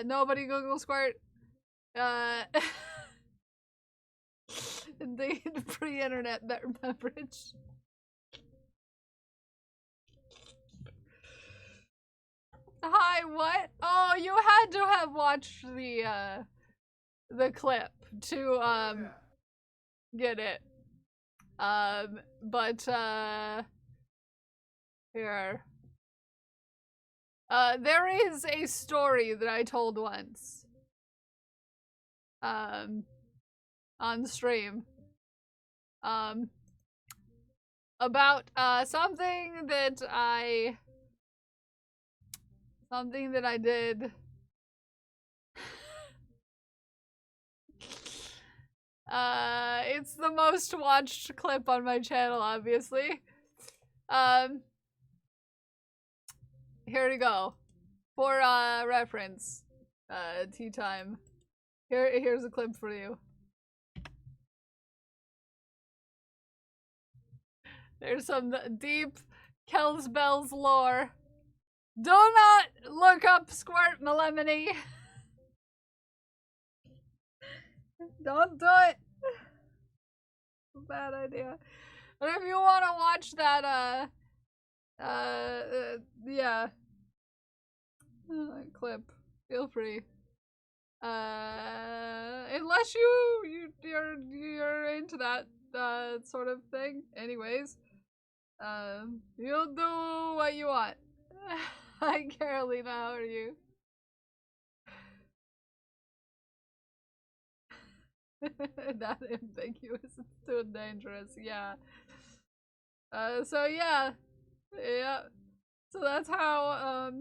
Nobody Google Squirt. Indeed, pre-internet beverage. Hi, what? Oh, you had to have watched the clip to get it. Here. There is a story that I told once. On stream. About something that I did. It's the most watched clip on my channel, obviously. Here we go. For reference. Tea time. Here's a clip for you. There's some deep Kelsbells lore. Do not look up Squirt Melemony. Don't do it. Bad idea. But if you want to watch that, yeah, clip, feel free. Unless you're into that sort of thing. Anyways, you'll do what you want. Hi, Carolina. How are you? Not ambiguous. It's too dangerous. Yeah. So yeah. Yeah. So that's how,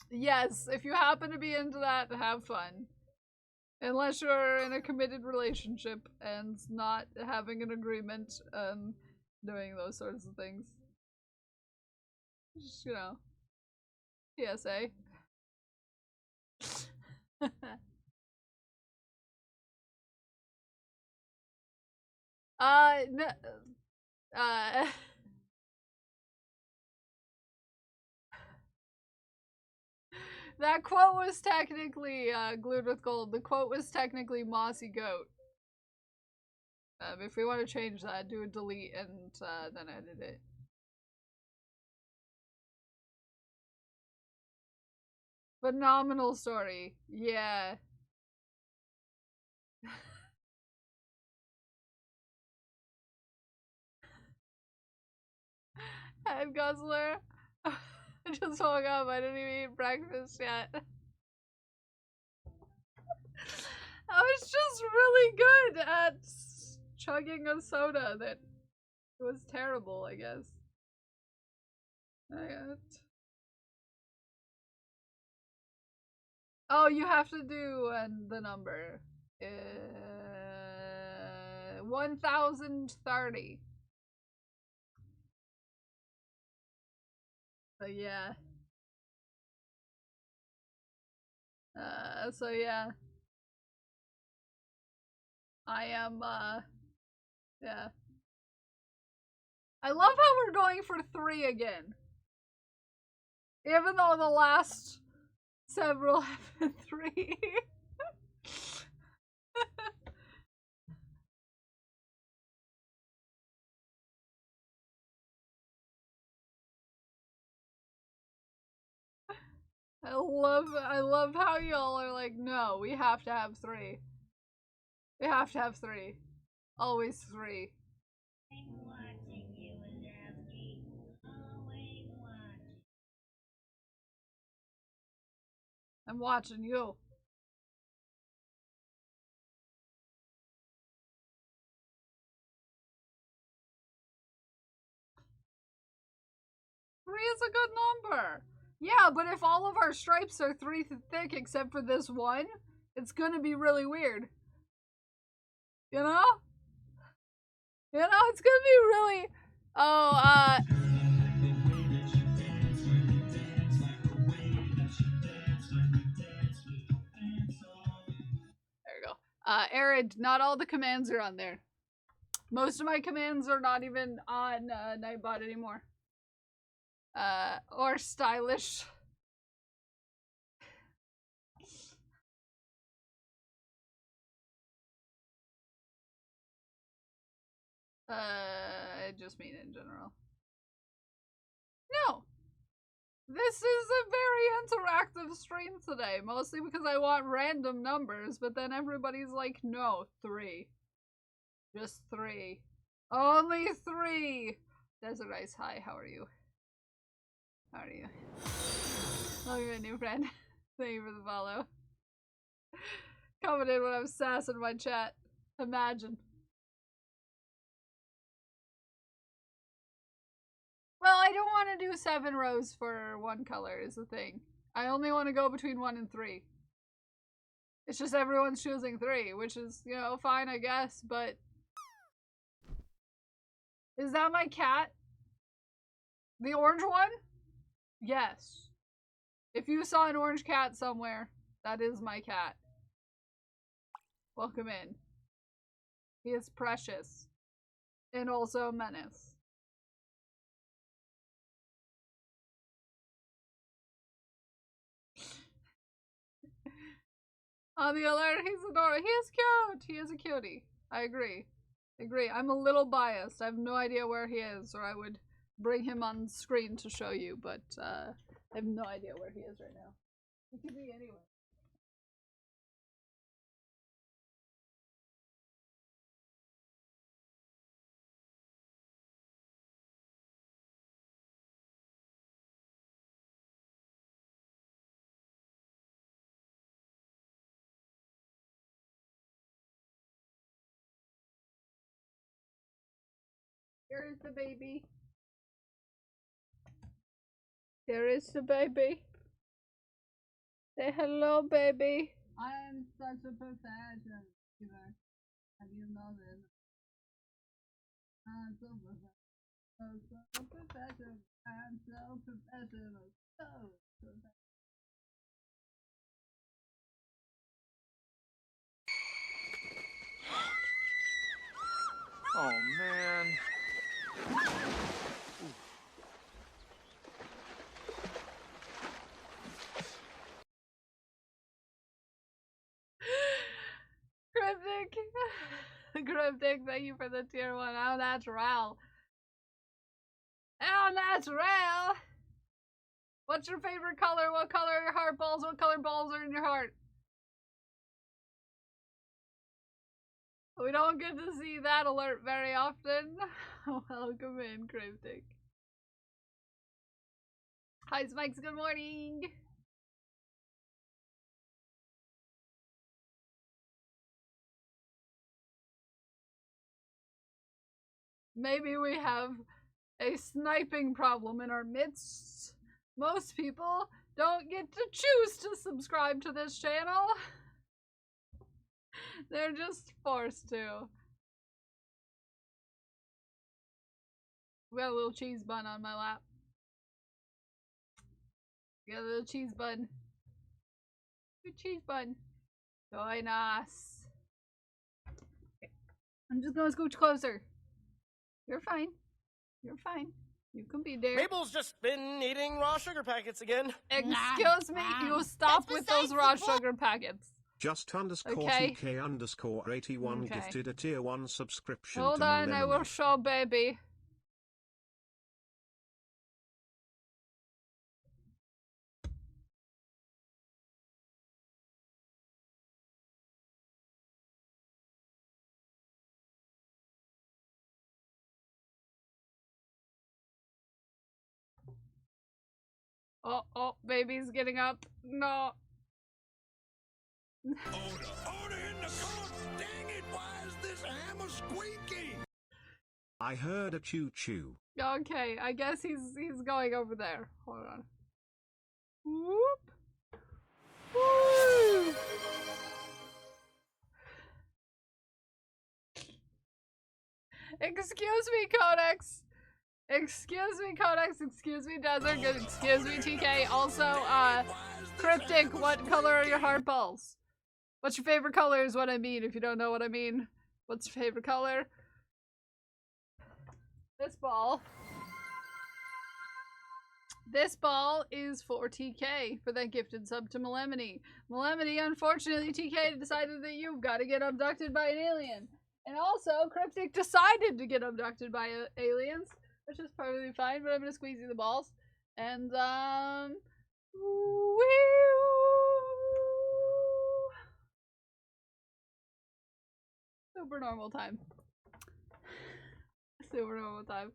yes, if you happen to be into that, have fun. Unless you're in a committed relationship and not having an agreement, doing those sorts of things. Just, you know, PSA. No, that quote was technically, glued with gold. The quote was technically mossy goat. If we want to change that, do a delete and, then edit it. Phenomenal story. Yeah. Head guzzler. I just woke up. I didn't even eat breakfast yet. I was just really good at chugging a soda that was terrible, I guess. Oh, you have to do the number. 1030. So yeah. So yeah. I am, yeah. I love how we're going for 3 again. Even though the last several have been 3. I love how y'all are like, no, we have to have 3. We have to have 3. Always 3. I'm watching you, Wazowski. Always watching. I'm watching you. Three is a good number. Yeah, but if all of our stripes are 3 thick except for this one, it's gonna be really weird. You know? You know, it's gonna be really... Oh, there you go. Arid, not all the commands are on there. Most of my commands are not even on Nightbot anymore. Or stylish. I just mean in general. No! This is a very interactive stream today, mostly because I want random numbers, but then everybody's like, no, 3. Just 3. Only 3! Desert Ice, hi, how are you? How are you? Oh, you're a new friend. Thank you for the follow. Coming in when I'm sassing my chat. Imagine. Well, I don't want to do 7 rows for one color is the thing. I only want to go between 1 and 3. It's just everyone's choosing 3, which is, you know, fine, I guess, but... Is that my cat? The orange one? Yes. If you saw an orange cat somewhere, that is my cat. Welcome in. He is precious. And also a menace. On the alert, he's adorable. He is cute. He is a cutie. I agree. I'm a little biased. I have no idea where he is, or I would bring him on screen to show you, but I have no idea where he is right now. He could be anywhere. Here is the baby. Here is the baby. Say hello, baby. I am such a professional. Have you know this? I'm so professional. So professional. I'm so professional. So professional. Oh man. Cryptic. Cryptic, thank you for the tier 1. How natural. How natural. What's your favorite color? What color are your heart balls? What color balls are in your heart? We don't get to see that alert very often. Welcome in, Cryptic. Hi, Spikes, good morning. Maybe we have a sniping problem in our midst. Most people don't get to choose to subscribe to this channel. They're just forced to. We got a little cheese bun on my lap. We got a little cheese bun. Good cheese bun. Join us. Okay. I'm just gonna scooch closer. You're fine. You're fine. You can be there. Mabel's just been eating raw sugar packets again. Excuse me, you stop with those raw sugar packets. Just underscore Okay. TK underscore 81 Okay. gifted a tier 1 subscription Hold to on, I will Millennium. show baby. Oh, baby's getting up. No. Order in the court! Dang it, why is this hammer squeaking? I heard a choo-choo. Okay, I guess he's going over there. Hold on. Whoop. Woo. Excuse me, Codex. Excuse me, Codex. Excuse me, Desert. Excuse me, TK. Also, Cryptic, what color are your heart balls? What's your favorite color is what I mean, if you don't know what I mean. What's your favorite color? This ball. This ball is for TK for that gifted sub to Melemony. Melemony, unfortunately, TK decided that you've got to get abducted by an alien. And also, Cryptic decided to get abducted by aliens, which is perfectly fine, but I'm gonna squeeze you the balls. And, super normal time. Super normal time.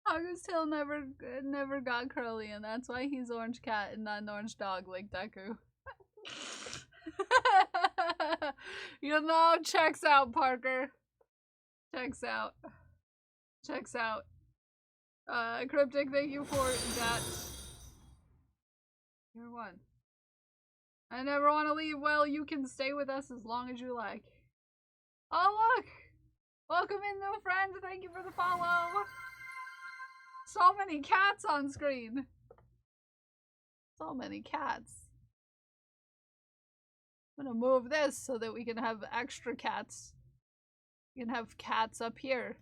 August Hill never got curly, and that's why he's orange cat and not an orange dog like Deku. You know, checks out, Parker. Checks out. Checks out. Cryptic, thank you for that. You're one. I never want to leave. Well, you can stay with us as long as you like. Oh, look! Welcome in, new friends. Thank you for the follow. So many cats on screen. So many cats. I'm gonna move this so that we can have extra cats. We can have cats up here.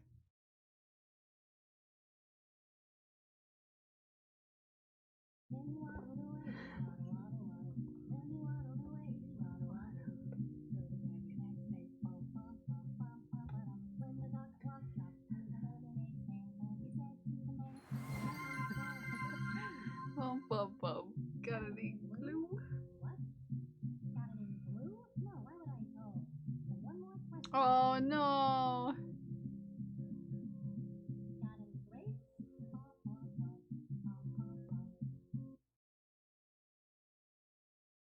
Bum, bum, bum. Got any glue? Oh no.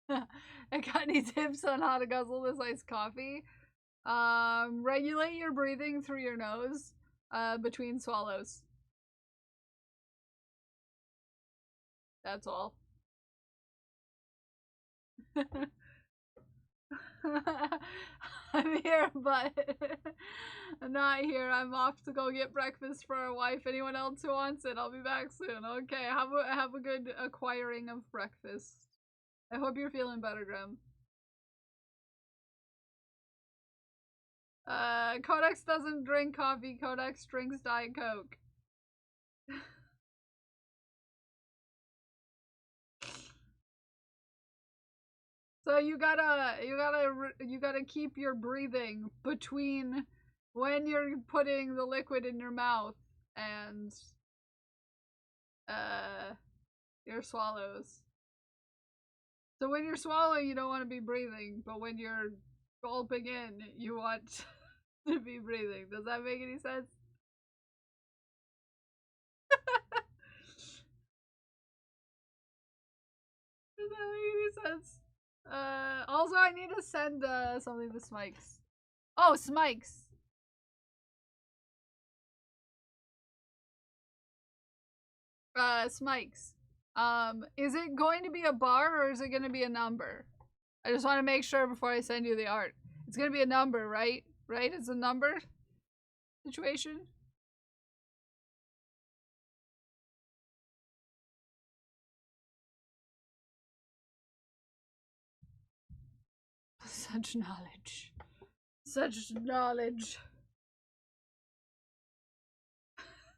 I got any tips on how to guzzle this iced coffee? Regulate your breathing through your nose, between swallows. That's all. I'm here, but I'm not here. I'm off to go get breakfast for our wife. Anyone else who wants it, I'll be back soon. Okay, have a good acquiring of breakfast. I hope you're feeling better, Grim. Codex doesn't drink coffee. Codex drinks Diet Coke. So you gotta keep your breathing between when you're putting the liquid in your mouth and your swallows. So when you're swallowing, you don't want to be breathing, but when you're gulping in, you want to be breathing. Does that make any sense? Does that make any sense? Also, I need to send something to Smikes. Oh, Smikes. Smikes. Is it going to be a bar or is it going to be a number? I just want to make sure before I send you the art. It's going to be a number, right? Right? It's a number situation? Such knowledge. Such knowledge.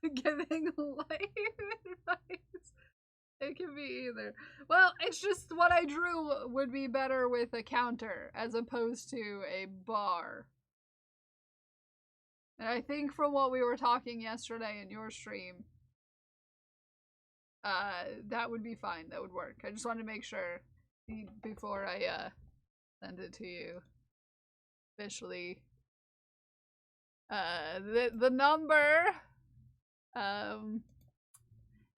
Giving life advice. It can be either. Well, it's just what I drew would be better with a counter as opposed to a bar. And I think from what we were talking yesterday in your stream, that would be fine. That would work. I just wanted to make sure before I send it to you officially. The number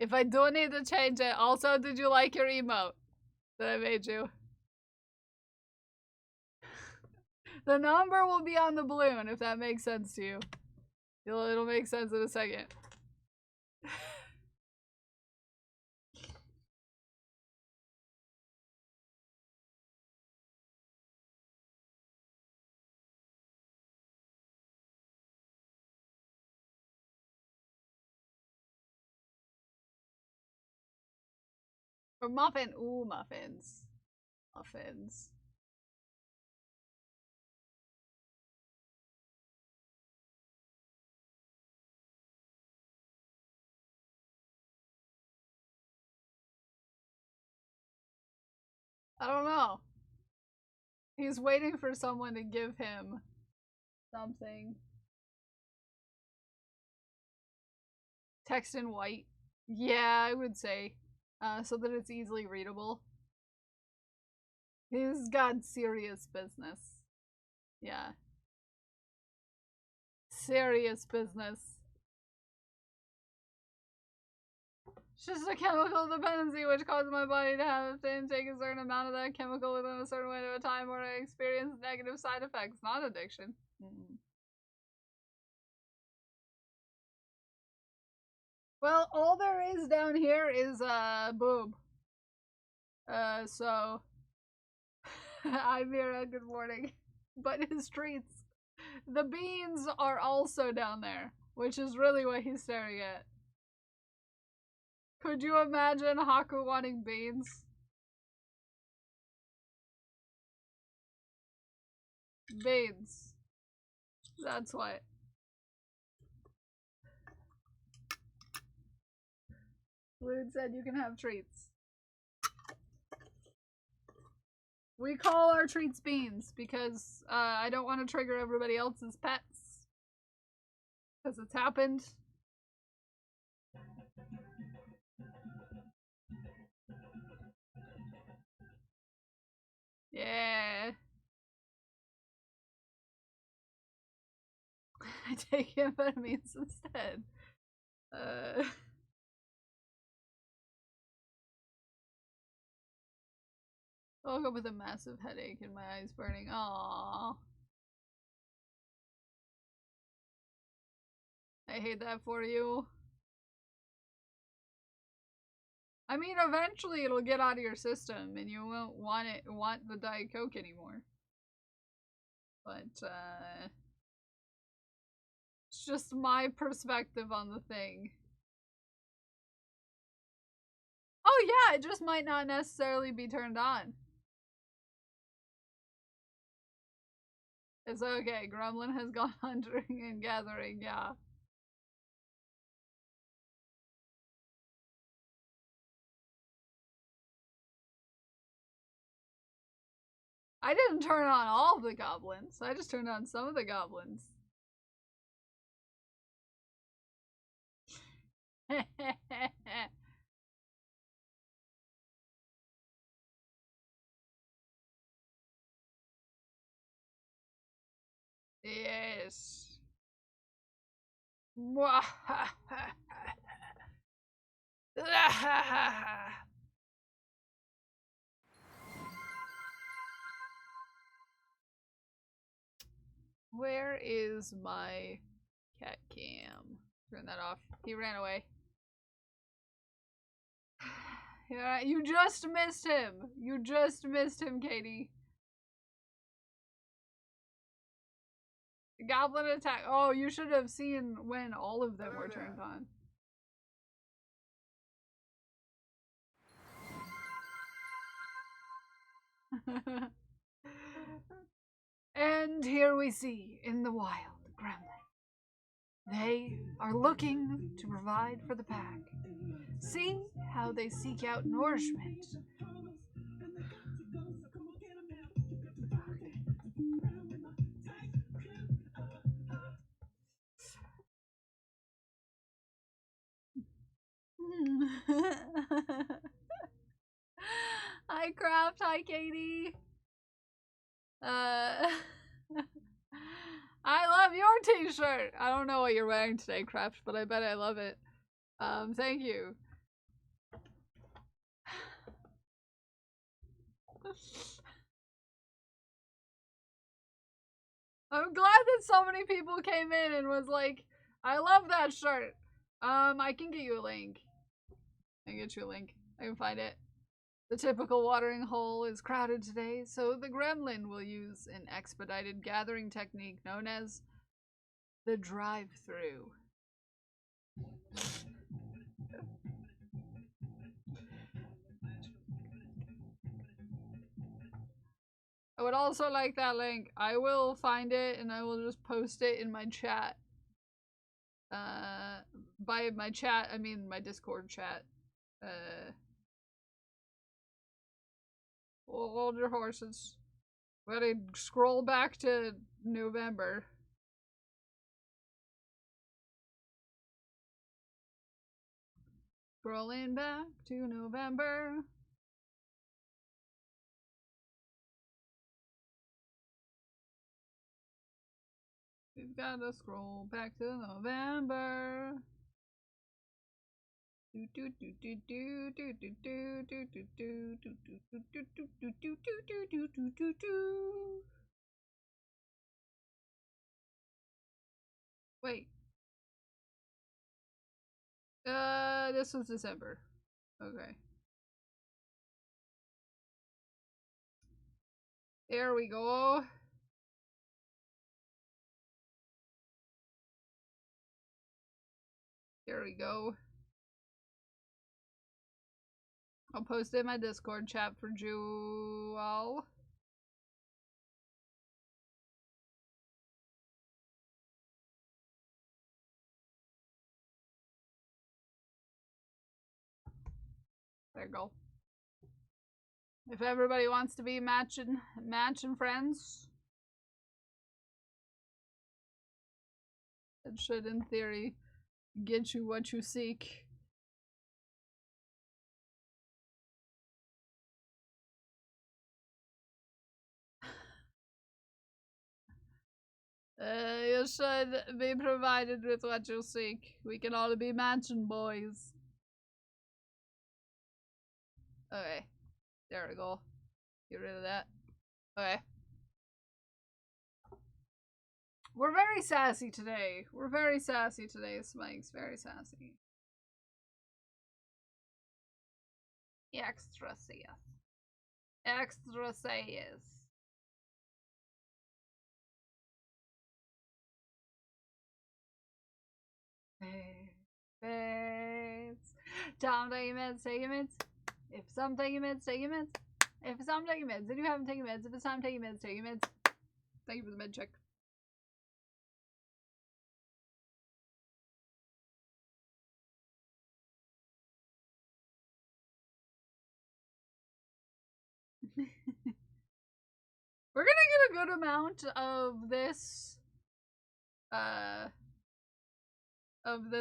If I do need to change it, also, did you like your emote that I made you? The number will be on the balloon, if that makes sense to you. It'll make sense in a second. Or muffin. Ooh, muffins. Muffins. I don't know. He's waiting for someone to give him something. Text in white. Yeah, I would say. So that it's easily readable. He's got serious business. Yeah. Serious business. It's just a chemical dependency which causes my body to have to intake a certain amount of that chemical within a certain window of time where I experience negative side effects, not addiction. Well, all there is down here is boob. So I'm Mira, good morning. But his treats. The beans are also down there, which is really what he's staring at. Could you imagine Haku wanting beans? Beans. That's what. Lude said you can have treats. We call our treats beans because I don't want to trigger everybody else's pets. Because it's happened. Yeah. I take amphetamines instead. I woke up with a massive headache and my eyes burning. Aww. I hate that for you. I mean, eventually it'll get out of your system and you won't want the Diet Coke anymore. But, it's just my perspective on the thing. Oh yeah, it just might not necessarily be turned on. It's okay, Gremlin has gone hunting and gathering, yeah. I didn't turn on all of the goblins, I just turned on some of the goblins. Yes. Where is my cat cam? Turn that off. He ran away. Yeah, you just missed him. You just missed him, Katie. Goblin attack. Oh, you should have seen when all of them were turned on. And here we see, in the wild, Gremlin. They are looking to provide for the pack. See how they seek out nourishment. Hi, Craft. Hi, Katie. I love your t-shirt. I don't know what you're wearing today, Craft, but I bet I love it. Thank you. I'm glad that so many people came in and was like, I love that shirt. I can get you a link. I can get you a link. I can find it. The typical watering hole is crowded today, so the gremlin will use an expedited gathering technique known as the drive-through. I would also like that link. I will find it and I will just post it in my chat. By my chat, I mean my Discord chat. Hold your horses. Ready, scroll back to November. Scrolling back to November. We've gotta scroll back to November. Wait. This was December. Okay. There we go. There we go. I'll post it in my Discord chat for Jewel. There you go. If everybody wants to be matching friends, it should, in theory, get you what you seek. You should be provided with what you seek. We can all be mansion boys. Okay. There we go. Get rid of that. Okay. We're very sassy today. We're very sassy today, Smikes. Very sassy. Extra sass. Extra sass. Babes. Time to take your meds, take your meds. If some take your meds, take your meds. If it's time to take your meds, then you haven't taken meds. If it's time to take your meds, take your meds. Thank you for the med check. We're gonna get a good amount of this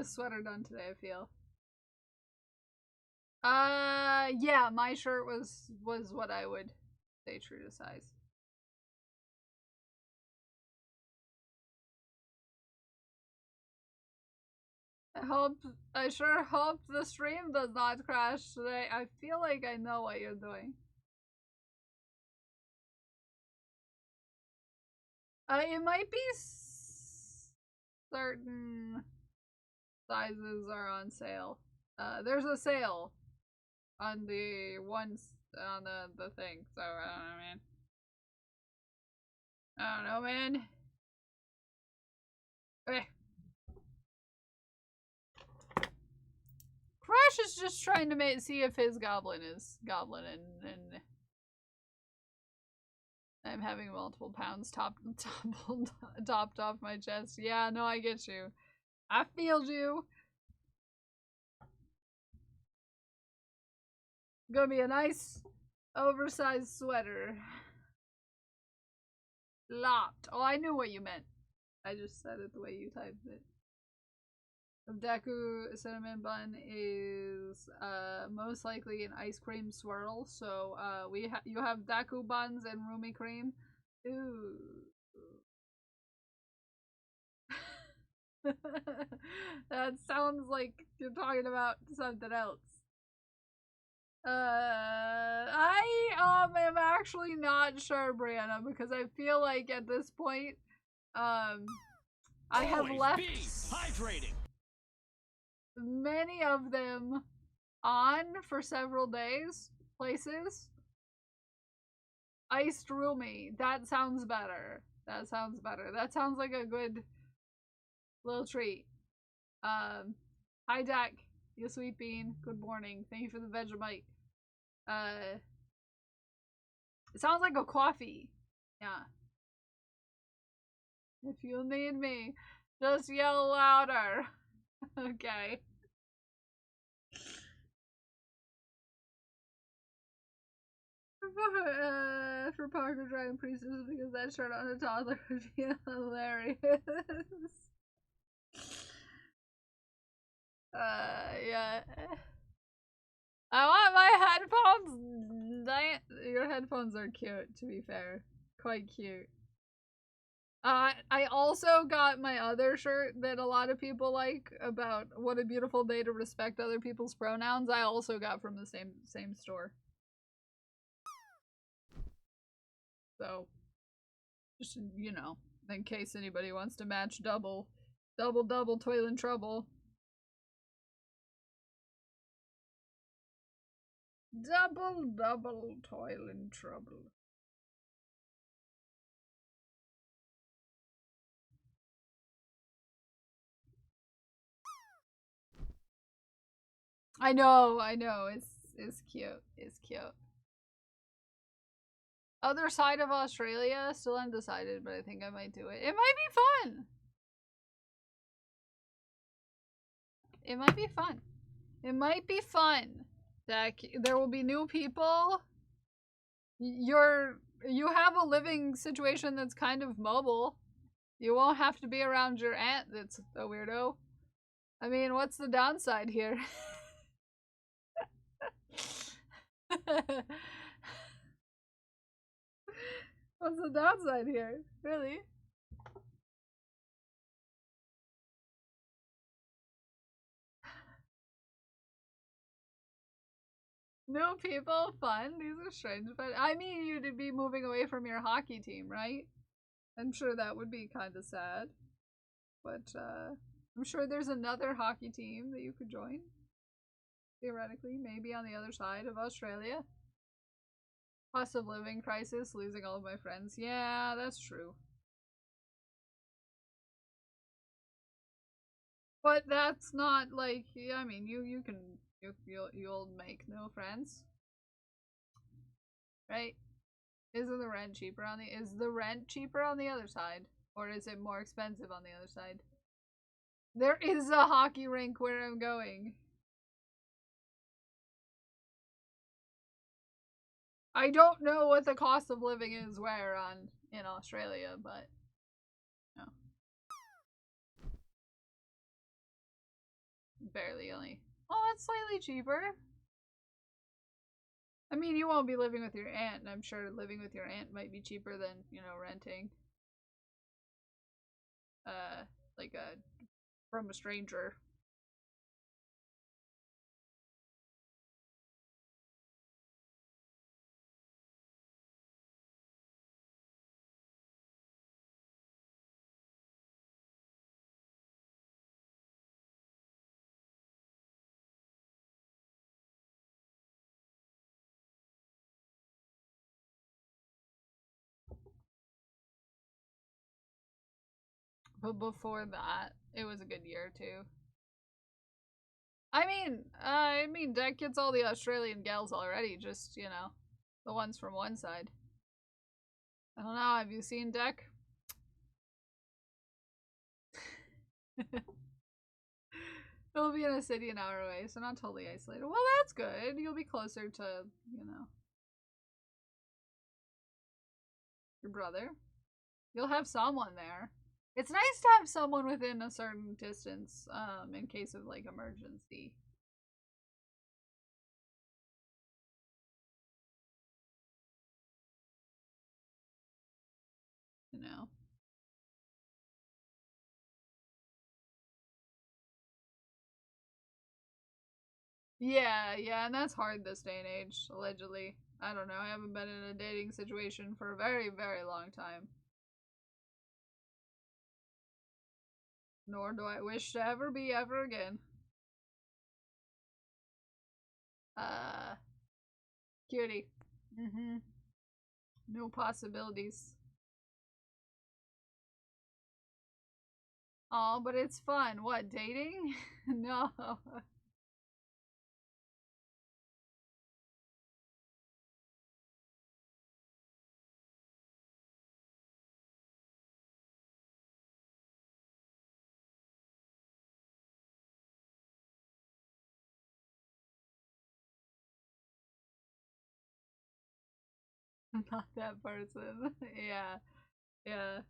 sweater done today, I feel. Yeah, my shirt was what I would say true to size. I sure hope the stream does not crash today. I feel like I know what you're doing. It might be certain sizes are on sale. There's a sale on the ones on the thing, so I don't know, man. I don't know, man. Okay. Crash is just trying to see if his goblin is goblin, and I'm having multiple pounds topped off my chest. Yeah, no, I get you. I feel you. Gonna be a nice oversized sweater. Lopped. Oh, I knew what you meant. I just said it the way you typed it. Deku cinnamon bun is most likely an ice cream swirl. So you have Deku buns and Rumi cream. Ooh. That sounds like you're talking about something else. am actually not sure, Brianna, because I feel like at this point, I have Always left be hydrating. many of them on for several days, places. Iced Roomy. That sounds better. That sounds better. That sounds like a good little treat. Hi Dak, you sweet bean. Good morning. Thank you for the Vegemite. It sounds like a coffee. Yeah. If you need me, just yell louder. Okay. For Parker Dragon Priestess, because that shirt on a toddler would be hilarious. Yeah. I want my headphones. Your headphones are cute, to be fair. Quite cute. I also got my other shirt that a lot of people like about what a beautiful day to respect other people's pronouns. I also got from the same store. So, just, you know, in case anybody wants to match double, toil and trouble. Double, toil and trouble. I know, it's cute, it's cute. Other side of Australia, still undecided, but I think I might do it. It might be fun! It might be fun. It might be fun. There will be new people. You have a living situation that's kind of mobile. You won't have to be around your aunt that's a weirdo. I mean, what's the downside here? What's the downside here? Really? New people, fun. These are strange, but I mean, you'd be moving away from your hockey team, right? I'm sure that would be kind of sad. But, I'm sure there's another hockey team that you could join. Theoretically, maybe on the other side of Australia. Cost of living crisis, losing all of my friends. Yeah, that's true. But that's not like, I mean, you'll make new friends. Right? Is the rent cheaper on the other side? Or is it more expensive on the other side? There is a hockey rink where I'm going. I don't know what the cost of living is in Australia, but no. Barely only. Oh, that's slightly cheaper. I mean, you won't be living with your aunt, and I'm sure living with your aunt might be cheaper than, you know, renting. Like from a stranger. But before that, it was a good year too. I mean, Deck gets all the Australian gals already, just, you know, the ones from one side. I don't know, have you seen Deck? It'll be in a city an hour away, so not totally isolated. Well, that's good. You'll be closer to, you know, your brother. You'll have someone there. It's nice to have someone within a certain distance, in case of, like, emergency. You know? Yeah, yeah, and that's hard this day and age, allegedly. I don't know, I haven't been in a dating situation for a very, very long time. Nor do I wish to ever be ever again. Cutie. Mm-hmm. No possibilities. Oh, but it's fun. What, dating? No. Not that person. Yeah. Yeah.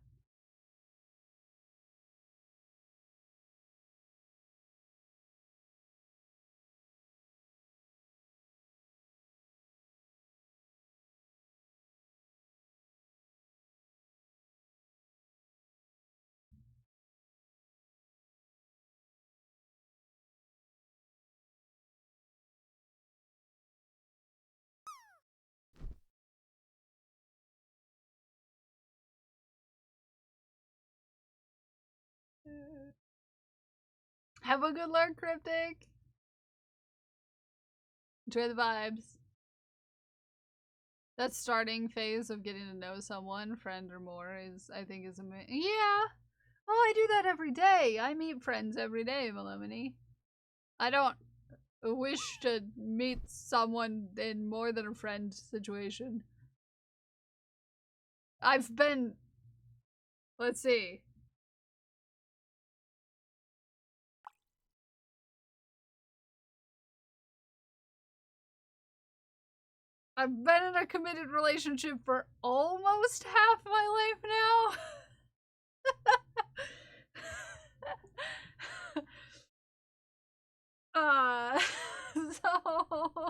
Have a good lurk, Cryptic. Enjoy the vibes. That starting phase of getting to know someone, friend or more, I think is amazing. Yeah. Well, I do that every day. I meet friends every day, Melemony. I don't wish to meet someone in more than a friend situation. I've been... Let's see. I've been in a committed relationship for almost half my life now. So...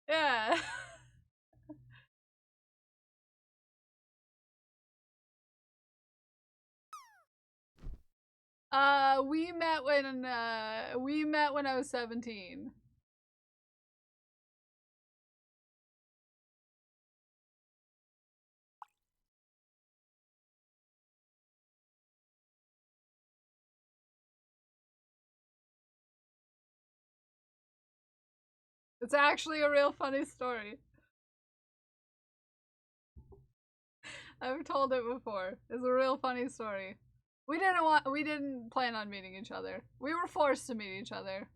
Yeah. We met when I was 17. It's actually a real funny story. I've told it before. It's a real funny story. We didn't plan on meeting each other. We were forced to meet each other.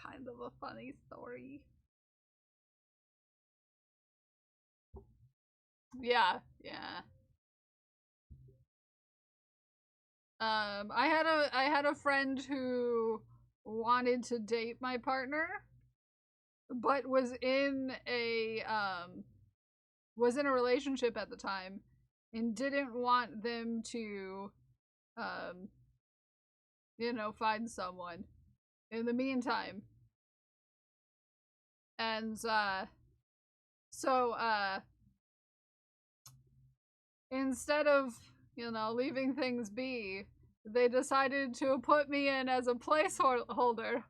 Kind of a funny story. Yeah, yeah. I had a friend who wanted to date my partner, but was in a relationship at the time and didn't want them to you know, find someone in the meantime. And so instead of, you know, leaving things be, they decided to put me in as a placeholder.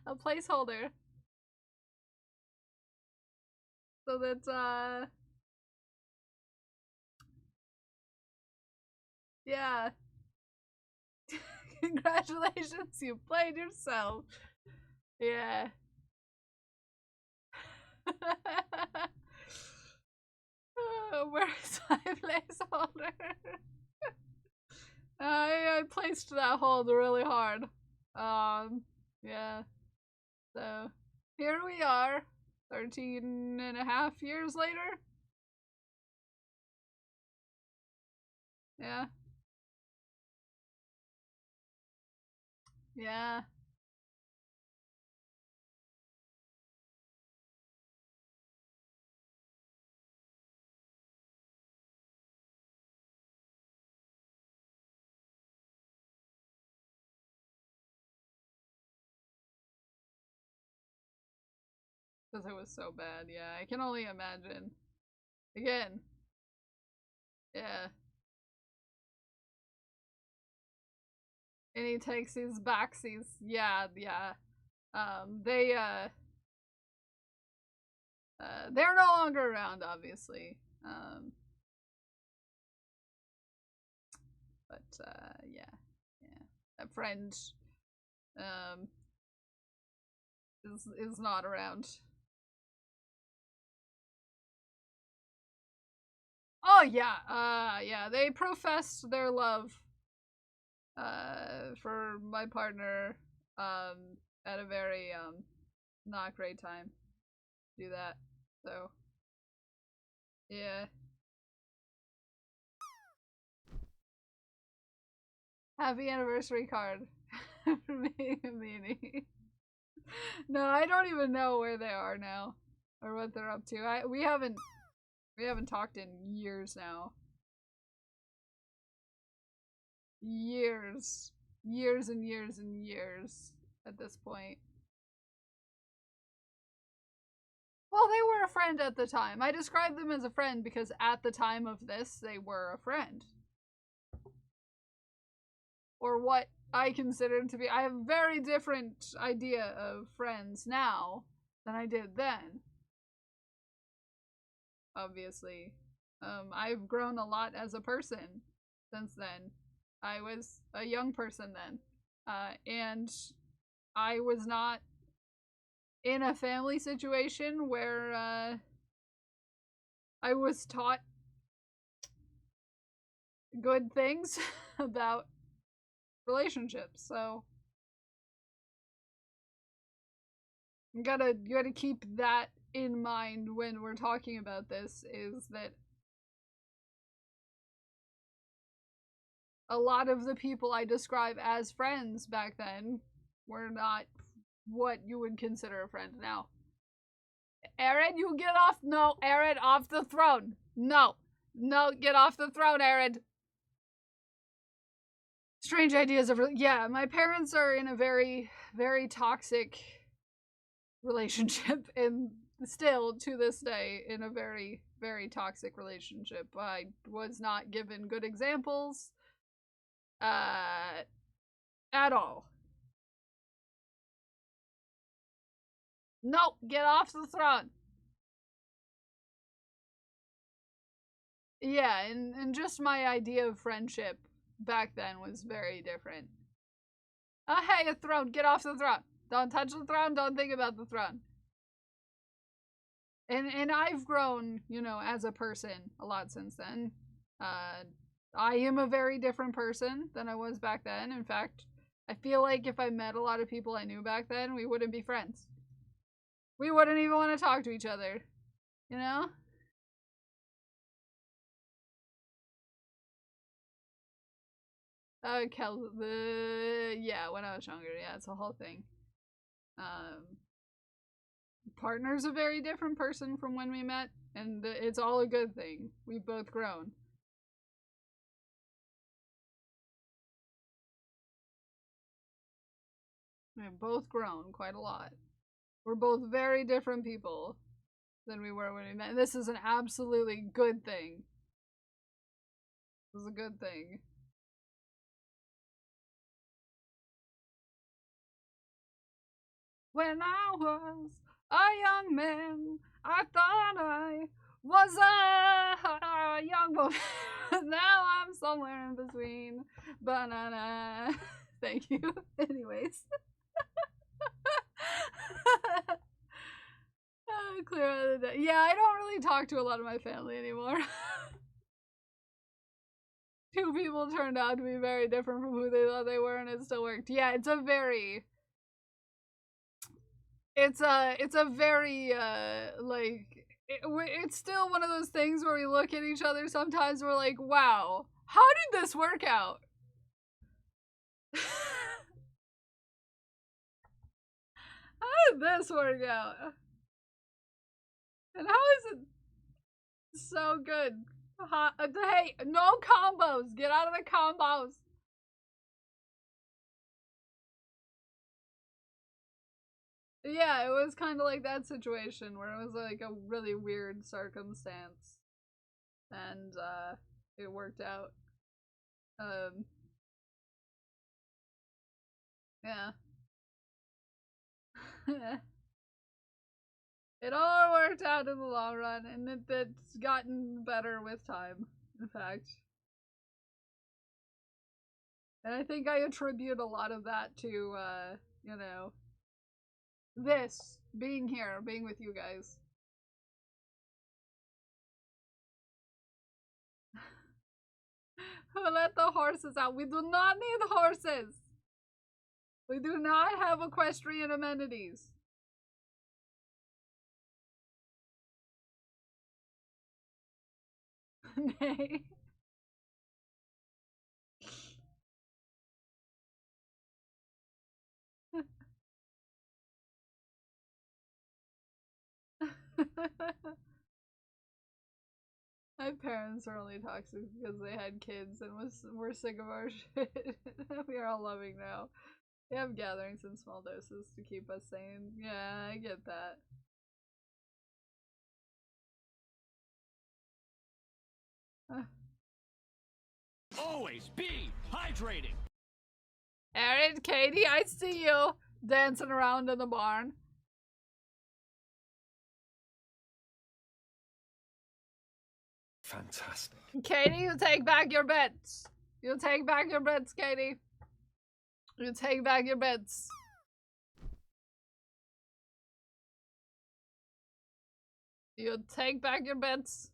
A placeholder. So that, yeah. Congratulations, you played yourself. Yeah. Where's my placeholder? I placed that hold really hard. Yeah. So, here we are, 13 and a half years later. Yeah. Yeah. Because it was so bad, yeah. I can only imagine. Again. Yeah. And he takes his backsies. Yeah, yeah. They're no longer around, obviously. Yeah. Yeah. That friend, is not around. Oh, yeah. Yeah. They professed their love, for my partner, at a very, not great time. Do that. So, yeah. Happy anniversary card for being a meanie. No, I don't even know where they are now or what they're up to. We haven't talked in years now. Years and years and years at this point. Well, they were a friend at the time. I described them as a friend because at the time of this, they were a friend. Or what I considered to be. I have a very different idea of friends now than I did then. Obviously. I've grown a lot as a person since then. I was a young person then. And I was not in a family situation where I was taught good things about relationships, so you gotta keep that in mind when we're talking about this, is that a lot of the people I describe as friends back then were not what you would consider a friend now. Aaron, you get off. No, Aaron, off the throne. No, get off the throne, Aaron. Strange ideas of, yeah, my parents are in a very, very toxic relationship, and still to this day in a very, very toxic relationship. I was not given good examples at all. No, get off the throne. Yeah, and just my idea of friendship back then was very different. Hey, a throne, get off the throne. Don't touch the throne, don't think about the throne. And I've grown, you know, as a person a lot since then. I am a very different person than I was back then. In fact, I feel like if I met a lot of people I knew back then, we wouldn't be friends. We wouldn't even want to talk to each other, you know? Yeah, when I was younger, yeah, it's a whole thing. Partner's a very different person from when we met, and it's all a good thing. We've both grown. We've both grown quite a lot. We're both very different people than we were when we met. This is an absolutely good thing. This is a good thing. When I was a young man, I thought I was a young woman. Now I'm somewhere in between. Banana. Thank you. Anyways. Clear out of the day. Yeah, I don't really talk to a lot of my family anymore. Two people turned out to be very different from who they thought they were, and it still worked. Yeah, it's a very like, it's still one of those things where we look at each other sometimes and we're like, wow, how did this work out? How did this work out? And how is it so good? Hey, no combos! Get out of the combos! Yeah, it was kind of like that situation where it was like a really weird circumstance. And, it worked out. Yeah. It all worked out in the long run, and it's gotten better with time, in fact. And I think I attribute a lot of that to, you know, this, being here, being with you guys. Who let the horses out? We do not need horses! We do not have equestrian amenities. Nay. My parents are only toxic because they had kids and were sick of our shit. We are all loving now. They have gatherings in small doses to keep us sane. Yeah, I get that. Always be hydrating. Aaron, Katie, I see you dancing around in the barn. Fantastic. Katie, you take back your bets. You take back your bets, Katie. You take back your bets. You take back your bets.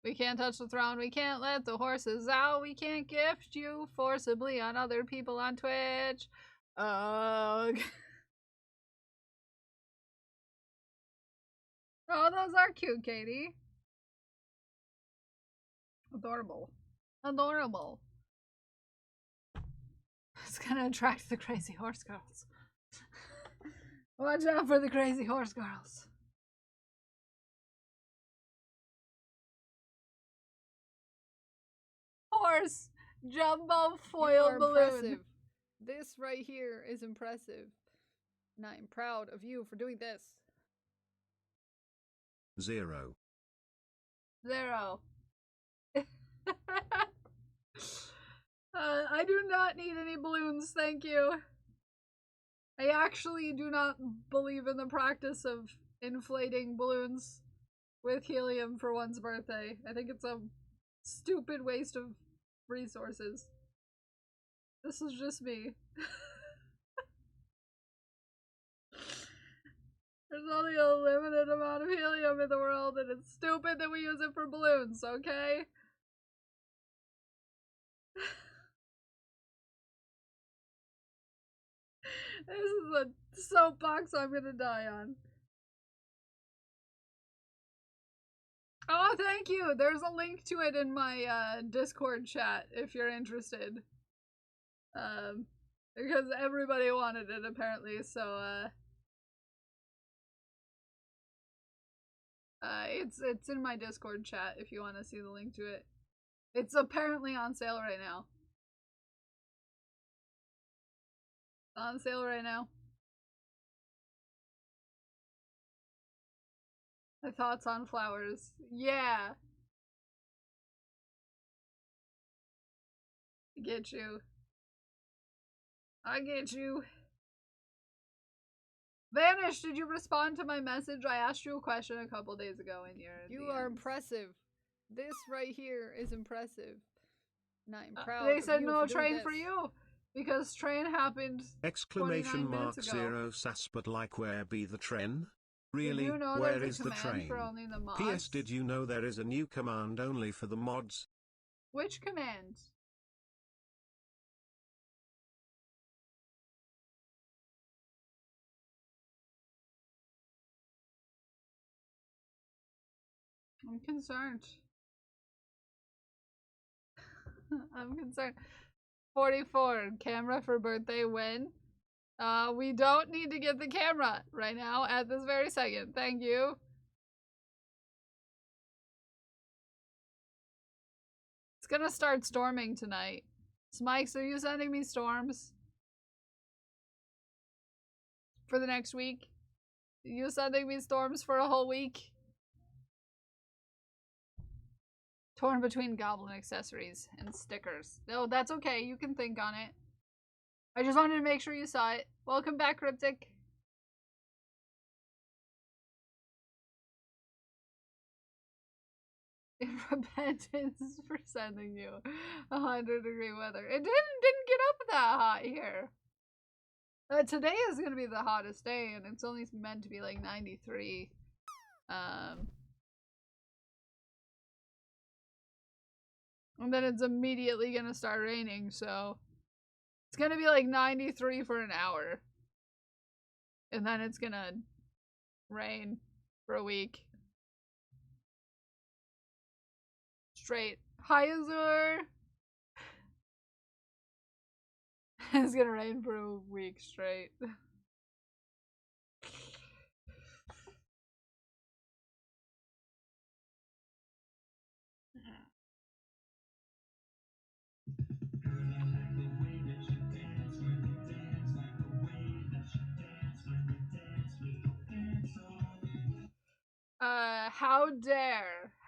We can't touch the throne. We can't let the horses out. We can't gift you forcibly on other people on Twitch. Ugh. Oh, those are cute, Katie. Adorable. Adorable. It's gonna attract the crazy horse girls. Watch out for the crazy horse girls. Horse! Jumbo foil balloon. This right here is impressive. And I'm proud of you for doing this. 0. 0. I do not need any balloons, thank you. I actually do not believe in the practice of inflating balloons with helium for one's birthday. I think it's a stupid waste of resources. This is just me. There's only a limited amount of helium in the world, and it's stupid that we use it for balloons, okay? This is a soapbox I'm gonna die on. Oh, thank you! There's a link to it in my Discord chat if you're interested. Because everybody wanted it apparently, so it's in my Discord chat if you want to see the link to it. It's apparently on sale right now. On sale right now. My thoughts on flowers. Yeah. I get you. I get you. Vanish, did you respond to my message? I asked you a question a couple days ago in your You are impressive. This right here is impressive. And I'm proud They said no train train for you. Because train happened Exclamation 29 mark minutes ago. 0 sas, but like where be the train? Really, Did you know where there's is a the command train? for only the mods? PS, did you know there is a new command only for the mods? Which command? I'm concerned. I'm concerned. 44. Camera for birthday when? We don't need to get the camera right now at this very second. Thank you. It's gonna start storming tonight. Smikes, are you sending me storms? For the next week? Are you sending me storms for a whole week? Torn between goblin accessories and stickers. No, that's okay. You can think on it. I just wanted to make sure you saw it. Welcome back, Cryptic. In repentance for sending you 100-degree weather. It didn't get up that hot here. Today is gonna be the hottest day, and it's only meant to be like 93. And then it's immediately gonna start raining, so it's gonna be like 93 for an hour. And then it's gonna rain for a week. Straight. Hi, Azur! It's gonna rain for a week straight.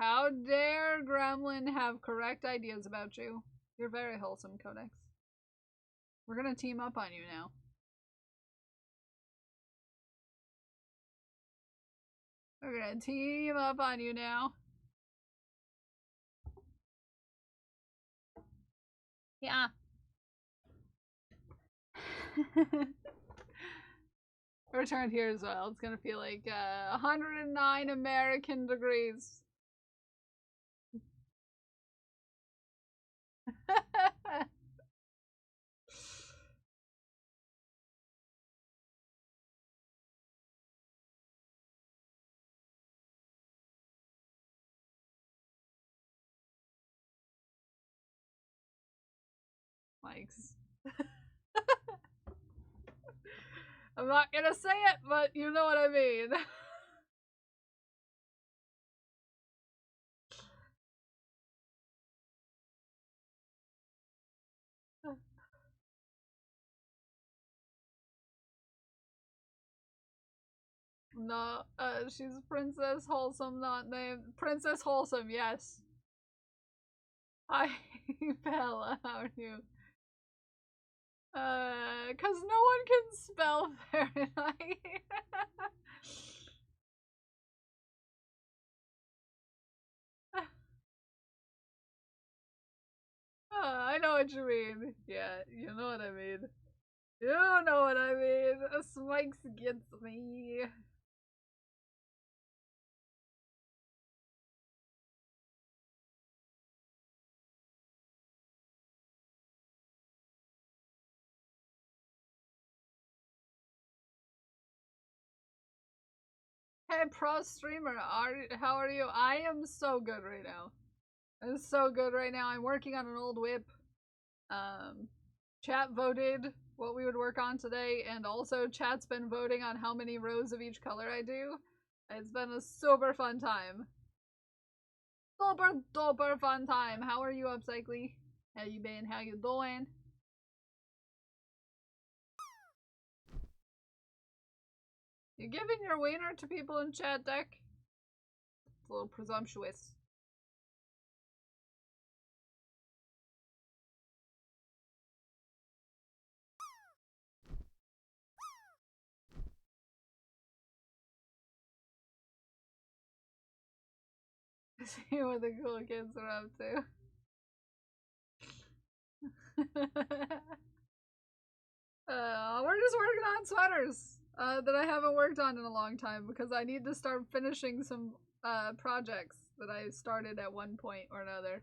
How dare Gremlin have correct ideas about you? You're very wholesome, Codex. We're gonna team up on you now. We're gonna team up on you now. Yeah. Returned here as well. It's gonna feel like 109 American degrees. Mike's. I'm not gonna say it, but you know what I mean. No, she's Princess Wholesome, not named Princess Wholesome, yes. Hi, Bella, how are you? Cause no one can spell Fahrenheit. I know what you mean. Yeah, you know what I mean. You know what I mean. Smikes gets me. Hey, pro streamer, how are you? I am so good right now. I'm so good right now. I'm working on an old whip. Chat voted what we would work on today, and also chat's been voting on how many rows of each color I do. It's been a super fun time. Super duper fun time. How are you, Upcycly? How you been? How you doing? You giving your wiener to people in chat deck? It's a little presumptuous. See what the cool kids are up to. We're just working on sweaters that I haven't worked on in a long time because I need to start finishing some projects that I started at one point or another.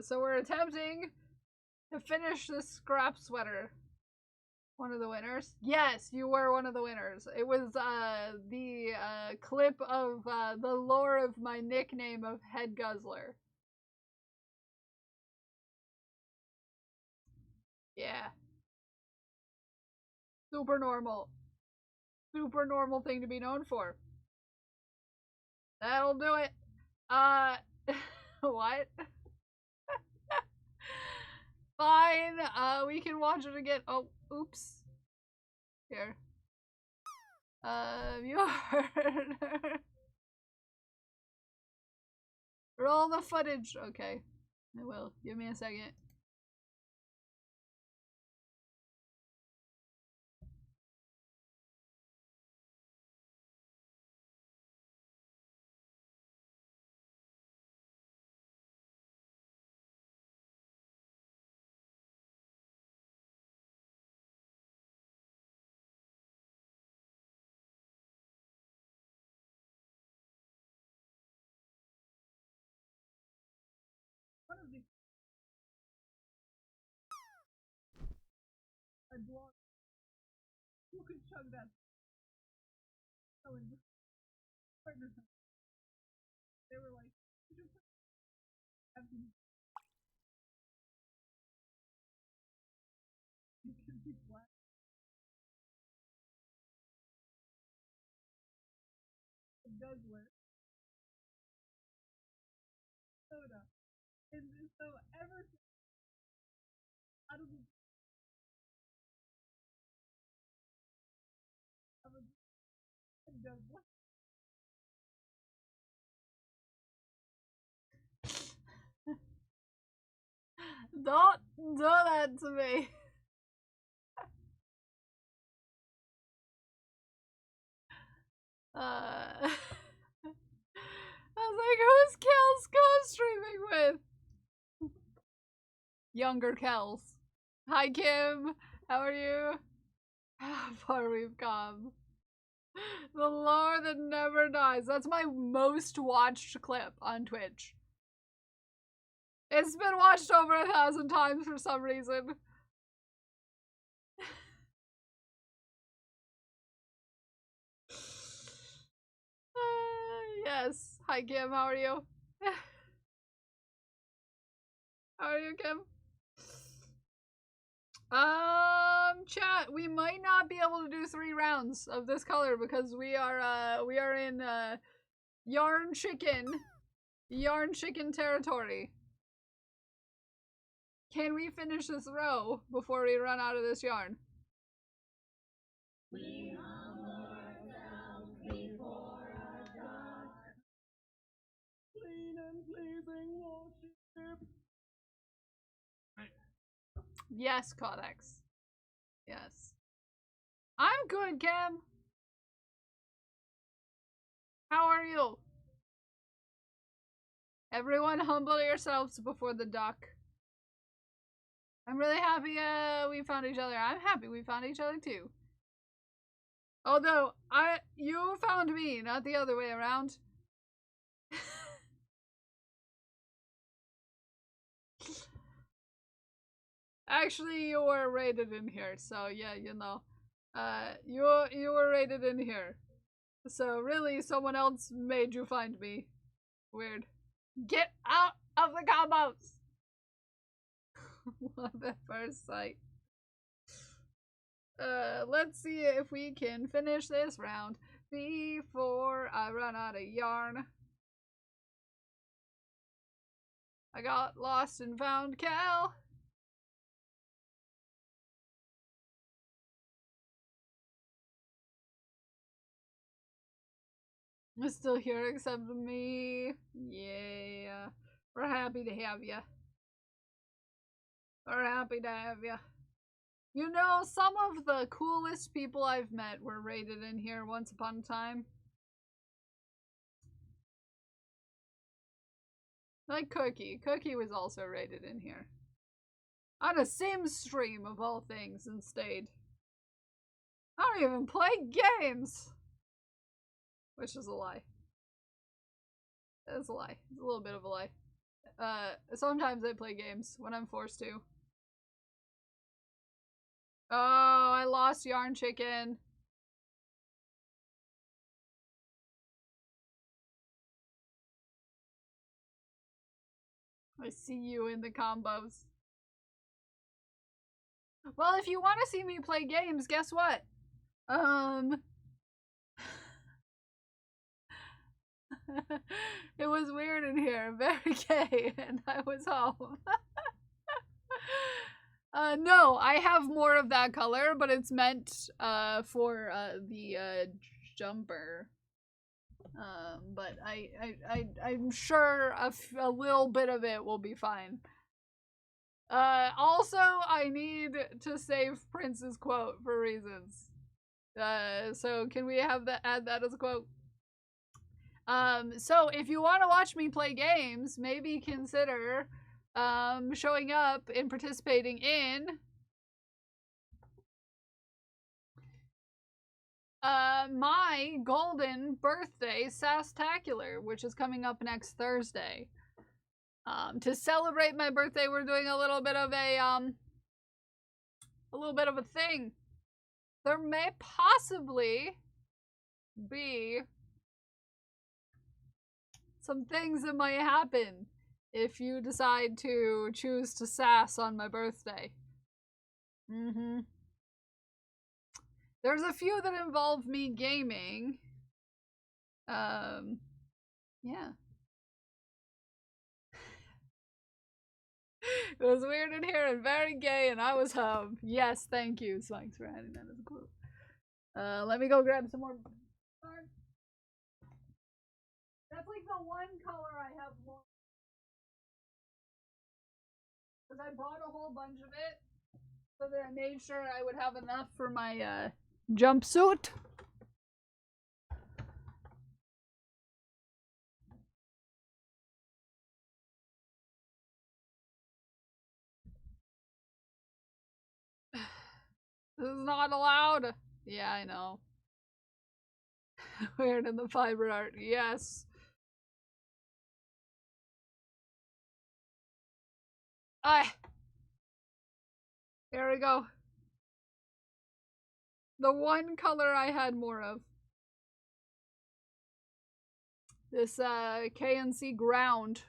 So we're attempting to finish this scrap sweater. One of the winners? Yes, you were one of the winners. It was the clip of the lore of my nickname of Head Guzzler. Yeah. Super normal. Super normal thing to be known for. That'll do it. What? Fine, we can watch it again. Oh, oops. Here. Viewer. Roll the footage. Okay. I will. Give me a second. One of these. I blocked. Who could chug that? Telling the partners. They were like, "You just have to." You can be black. It does work. Soda. And so ever since out of the it does work. Don't do that to me. I was like, who's Kel's co-streaming with? Younger Kels. Hi Kim, how are you? How far we've come. The lore that never dies. That's my most watched clip on Twitch. It's been watched over 1,000 times for some reason. Yes. Hi Kim, how are you? How are you, Kim? Chat, we might not be able to do 3 rounds of this color because we are in yarn chicken territory. Can we finish this row before we run out of this yarn? We humble ourselves before our God. Clean and pleasing worship. Yes, Codex. Yes. I'm good, Cam. How are you? Everyone humble yourselves before the duck. I'm really happy we found each other. I'm happy we found each other too. Although, you found me, not the other way around. Actually, you were rated in here, so yeah, you know. You were rated in here. So really, someone else made you find me. Weird. Get out of the combos! Love at first sight. Let's see if we can finish this round before I run out of yarn. I got lost and found Cal. I'm still here except me. Yeah. We're happy to have you. We're happy to have you. You know, some of the coolest people I've met were rated in here once upon a time. Like Cookie. Cookie was also rated in here. On a Sims stream of all things and stayed. I don't even play games! Which is a lie. It's a lie. It's a little bit of a lie. Sometimes I play games when I'm forced to. Oh, I lost Yarn Chicken. I see you in the combos. Well, if you want to see me play games, guess what? It was weird in here, very gay, and I was home. No, I have more of that color, but it's meant for the jumper. But I'm sure a little bit of it will be fine. Also, I need to save Prince's quote for reasons. So can we have that, add that as a quote? So if you want to watch me play games, maybe consider showing up and participating in my golden birthday Sastacular, which is coming up next Thursday. To celebrate my birthday, we're doing a little bit of a thing. There may possibly be some things that might happen if you decide to choose to sass on my birthday. There's a few that involve me gaming. Yeah. It was weird in here and very gay, and I was home. Yes, thank you, Swanks, for adding that as a quote. Let me go grab some more. That's like the one color I have more. Because I bought a whole bunch of it, so that I made sure I would have enough for my jumpsuit. This is not allowed. Yeah, I know. Weird in the fiber art. Yes. There we go. The one color I had more of. This KNC ground.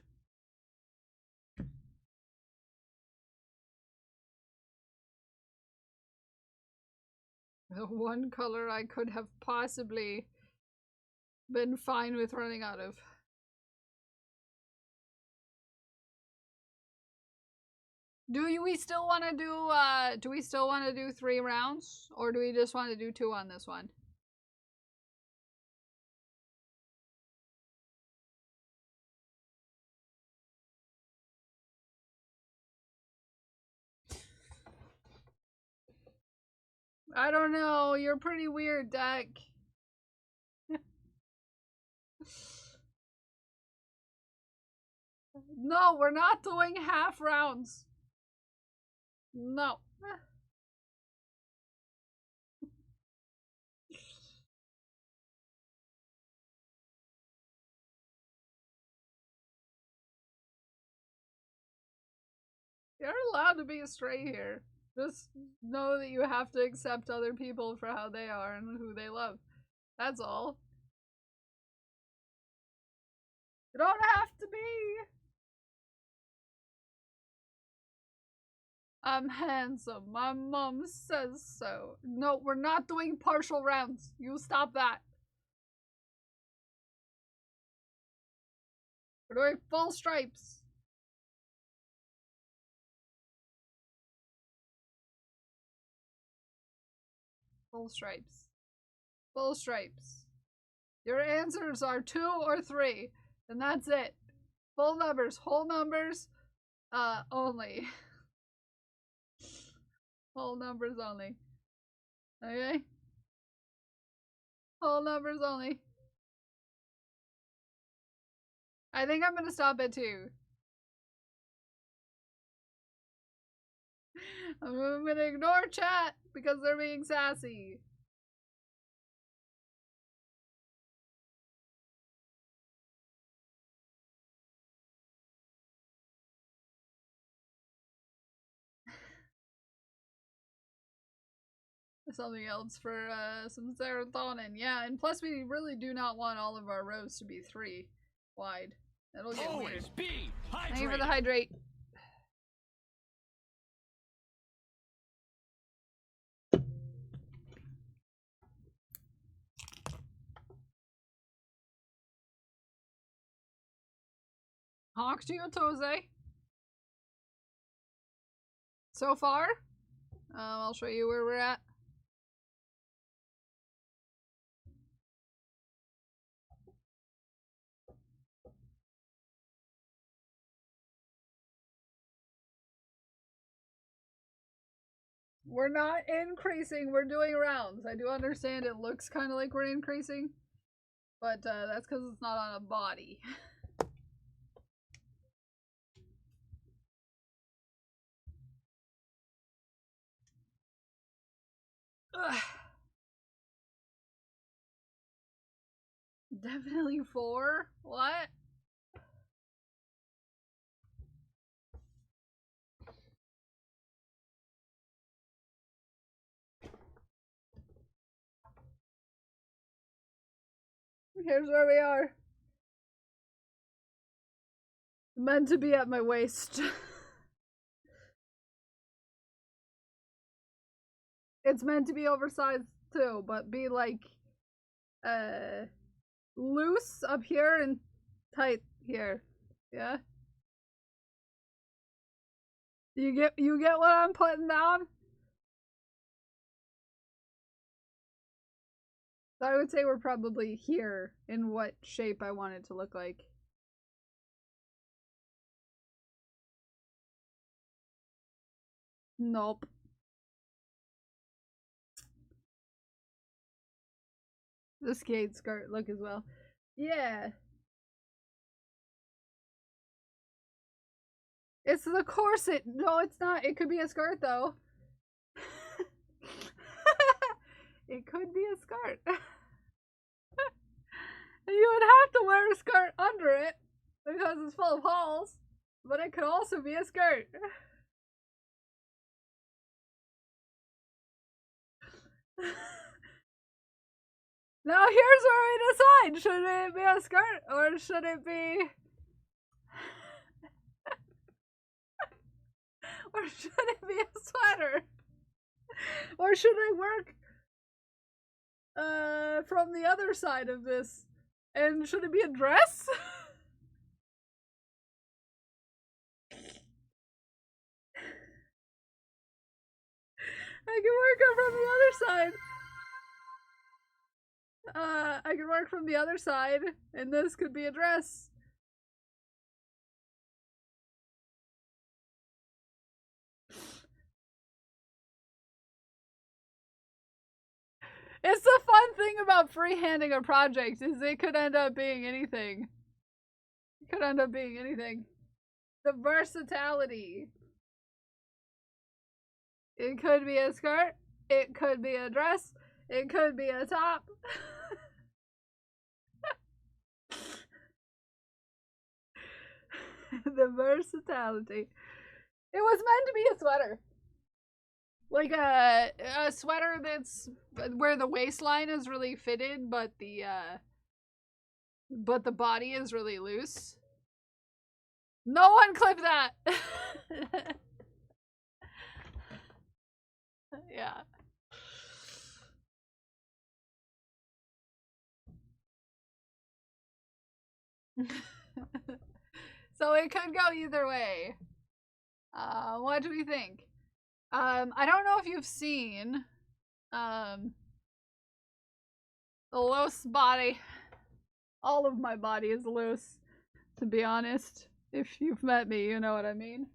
The one color I could have possibly been fine with running out of. Do we still want to do 3 rounds, or do we just want to do 2 on this one? I don't know, you're pretty weird, Deck. No, we're not doing half rounds. No. You're allowed to be a stray here. Just know that you have to accept other people for how they are and who they love. That's all. You don't have to be. I'm handsome. My mom says so. No, we're not doing partial rounds. You stop that. We're doing full stripes. Full stripes. Full stripes. Your answers are 2 or 3, and that's it. Full numbers, whole numbers, only. Whole numbers only. Okay? Whole numbers only. I think I'm gonna stop at 2. I'm gonna ignore chat because they're being sassy. Something else for some serotonin. Yeah, and plus we really do not want all of our rows to be 3 wide. That'll get weird. Thank you for the hydrate. Honk to you, Toze. So far, I'll show you where we're at. We're not increasing, we're doing rounds. I do understand it looks kind of like we're increasing, but that's because it's not on a body. Ugh. Definitely 4? What? Here's where we are. Meant to be at my waist. It's meant to be oversized too, but be like loose up here and tight here. Yeah? You get what I'm putting down? So I would say we're probably here in what shape I want it to look like. Nope. The skate skirt look as well. Yeah. It's the corset. No, it's not. It could be a skirt though. It could be a skirt. You would have to wear a skirt under it because it's full of holes, but it could also be a skirt. Now here's where we decide. Should it be a skirt or should it be... or should it be a sweater? Or should I work from the other side of this? And should it be a dress? I can work it from the other side. I can work from the other side, and this could be a dress. It's the fun thing about freehanding a project is it could end up being anything. It could end up being anything. The versatility. It could be a skirt. It could be a dress. It could be a top. The versatility. It was meant to be a sweater. Like a sweater that's where the waistline is really fitted, but the body is really loose. No one clip that. Yeah. So it could go either way. What do we think? I don't know if you've seen the loose body. All of my body is loose, to be honest. If you've met me, you know what I mean.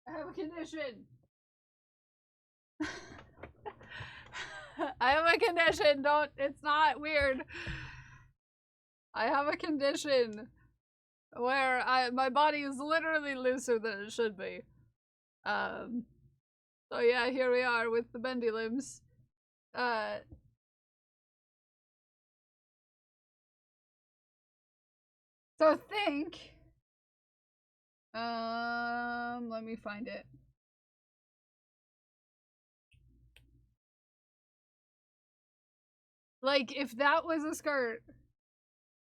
I have a condition. I have a condition. Don't, it's not weird. I have a condition where my body is literally looser than it should be. So yeah, here we are with the bendy limbs. So think. Let me find it. Like, if that was a skirt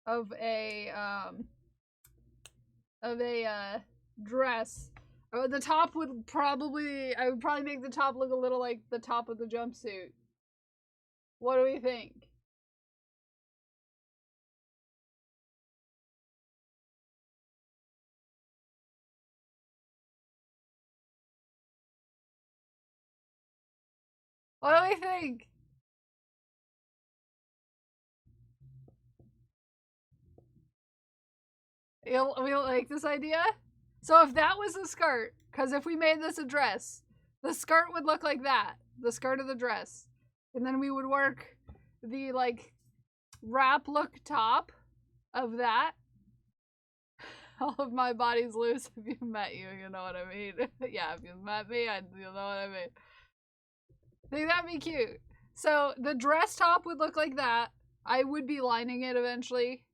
of a, of a dress. The top would probably, I would probably make the top look a little like the top of the jumpsuit. What do we think? What do we think? We like this idea? So if that was a skirt, because if we made this a dress, the skirt would look like that. The skirt of the dress. And then we would work the, like, wrap look top of that. All of my body's loose. If you've met you, you know what I mean. Yeah, if you've met me, you'll know what I mean. I think that'd be cute. So the dress top would look like that. I would be lining it eventually.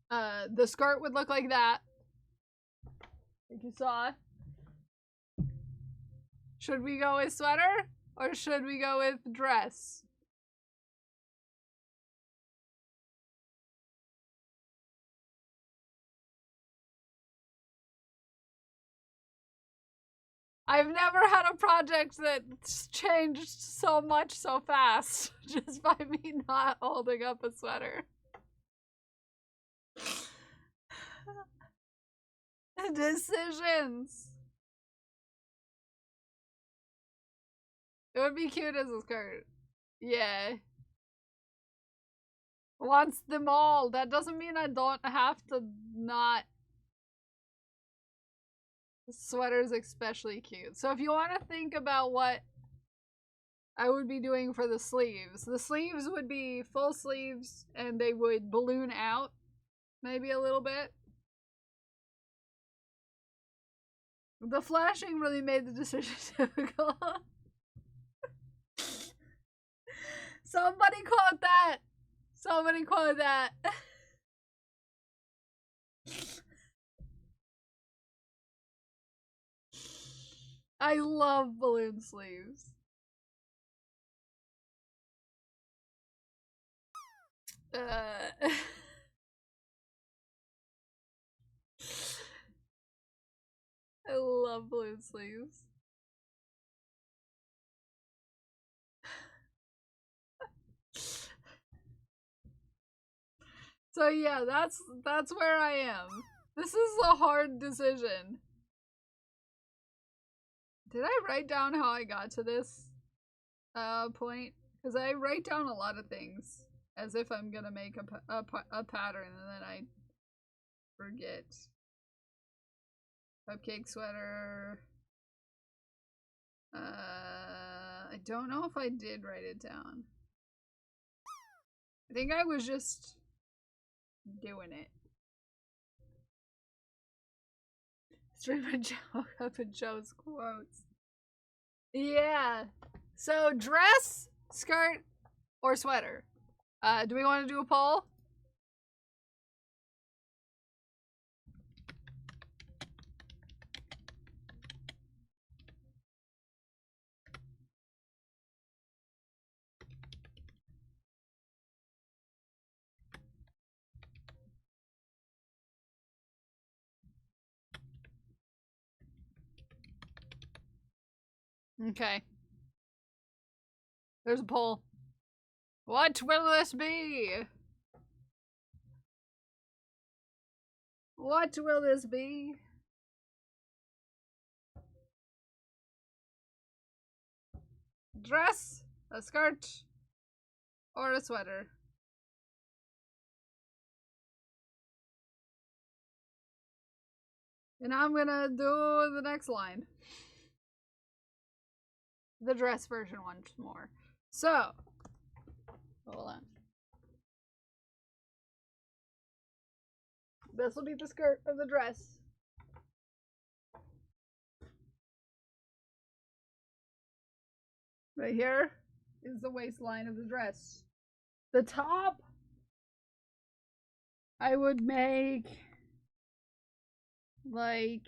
The skirt would look like that. Like you saw. Should we go with sweater? Or should we go with dress? I've never had a project that's changed so much so fast just by me not holding up a sweater. Decisions. It would be cute as a skirt. Yeah. Wants them all. That doesn't mean I don't have to not. Sweater's especially cute. So if you want to think about what I would be doing for the sleeves would be full sleeves and they would balloon out maybe a little bit. The flashing really made the decision difficult. Somebody quote that! Somebody quote that! I love balloon sleeves. I love balloon sleeves. So yeah, that's where I am. This is a hard decision. Did I write down how I got to this point? Because I write down a lot of things as if I'm gonna make a pattern and then I forget. Cupcake sweater. I don't know if I did write it down. I think I was just doing it. Streamer Joe up in Joe's quotes. Yeah. So dress, skirt, or sweater? Do we want to do a poll? Okay. There's a poll. What will this be? What will this be? Dress, a skirt, or a sweater? And I'm gonna do the next line. The dress version once more. So, hold on. This will be the skirt of the dress. Right here is the waistline of the dress. The top, I would make like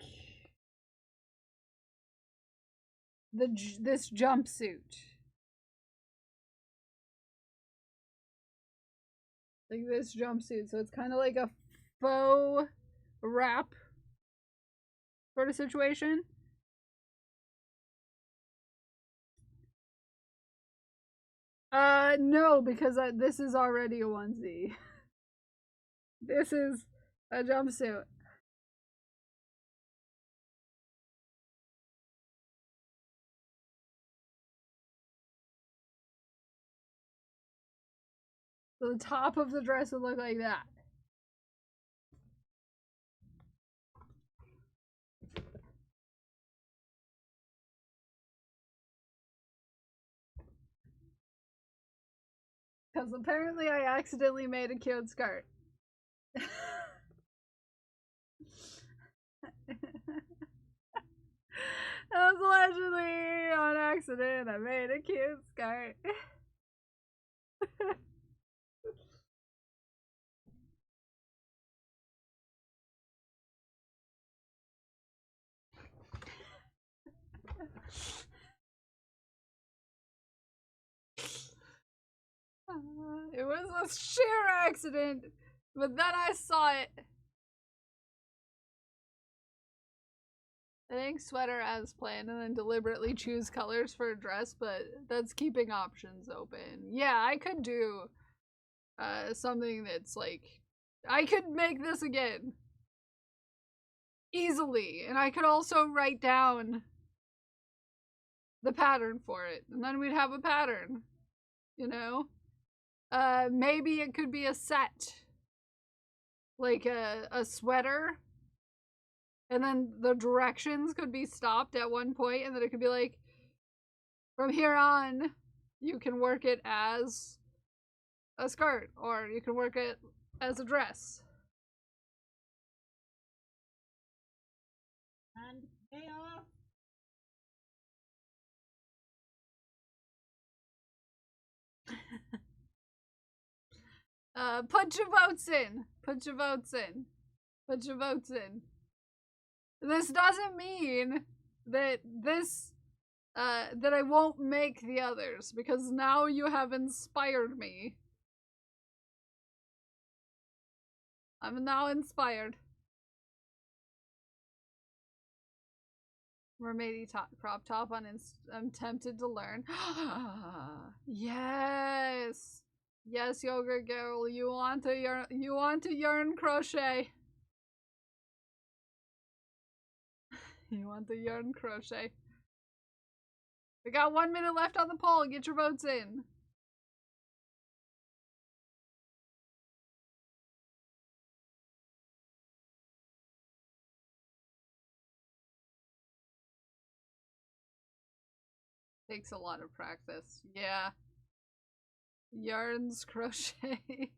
this jumpsuit. Like this jumpsuit. So it's kind of like a faux wrap sort of situation. No, because this is already a onesie. This is a jumpsuit. So the top of the dress would look like that. Because apparently I accidentally made a cute skirt. That was allegedly on accident. I made a cute skirt. It was a sheer accident, but then I saw it. I think sweater as planned and then deliberately choose colors for a dress, but that's keeping options open. Yeah, I could do something that's like, I could make this again. Easily. And I could also write down the pattern for it. And then we'd have a pattern. You know? Maybe it could be a set. Like a sweater. And then the directions could be stopped at one point, and then it could be like, from here on, you can work it as a skirt, or you can work it as a dress. And payoff. Put your votes in. Put your votes in. Put your votes in. This doesn't mean that that I won't make the others, because now you have inspired me. I'm now inspired. Mermaidy crop top on I'm tempted to learn. Yes. Yes, yogurt girl, you want to yarn crochet. You want to yarn crochet. We got 1 minute left on the poll. Get your votes in. Takes a lot of practice. Yeah. Yarns crochet.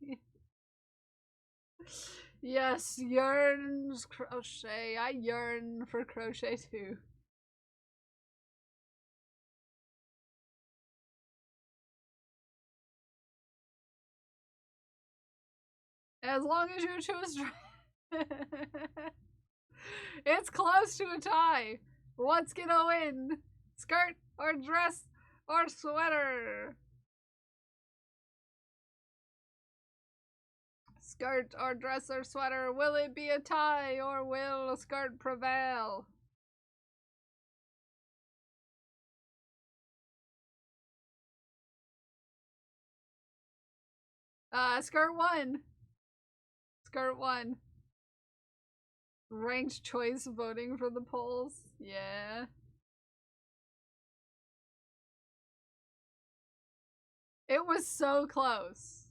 Yes, yarns crochet. I yearn for crochet too. As long as you choose. It's close to a tie. What's gonna win? Skirt or dress or sweater? Skirt or dress or sweater? Will it be a tie or will a skirt prevail? Skirt won. Skirt won. Ranked choice voting for the polls. Yeah. It was so close.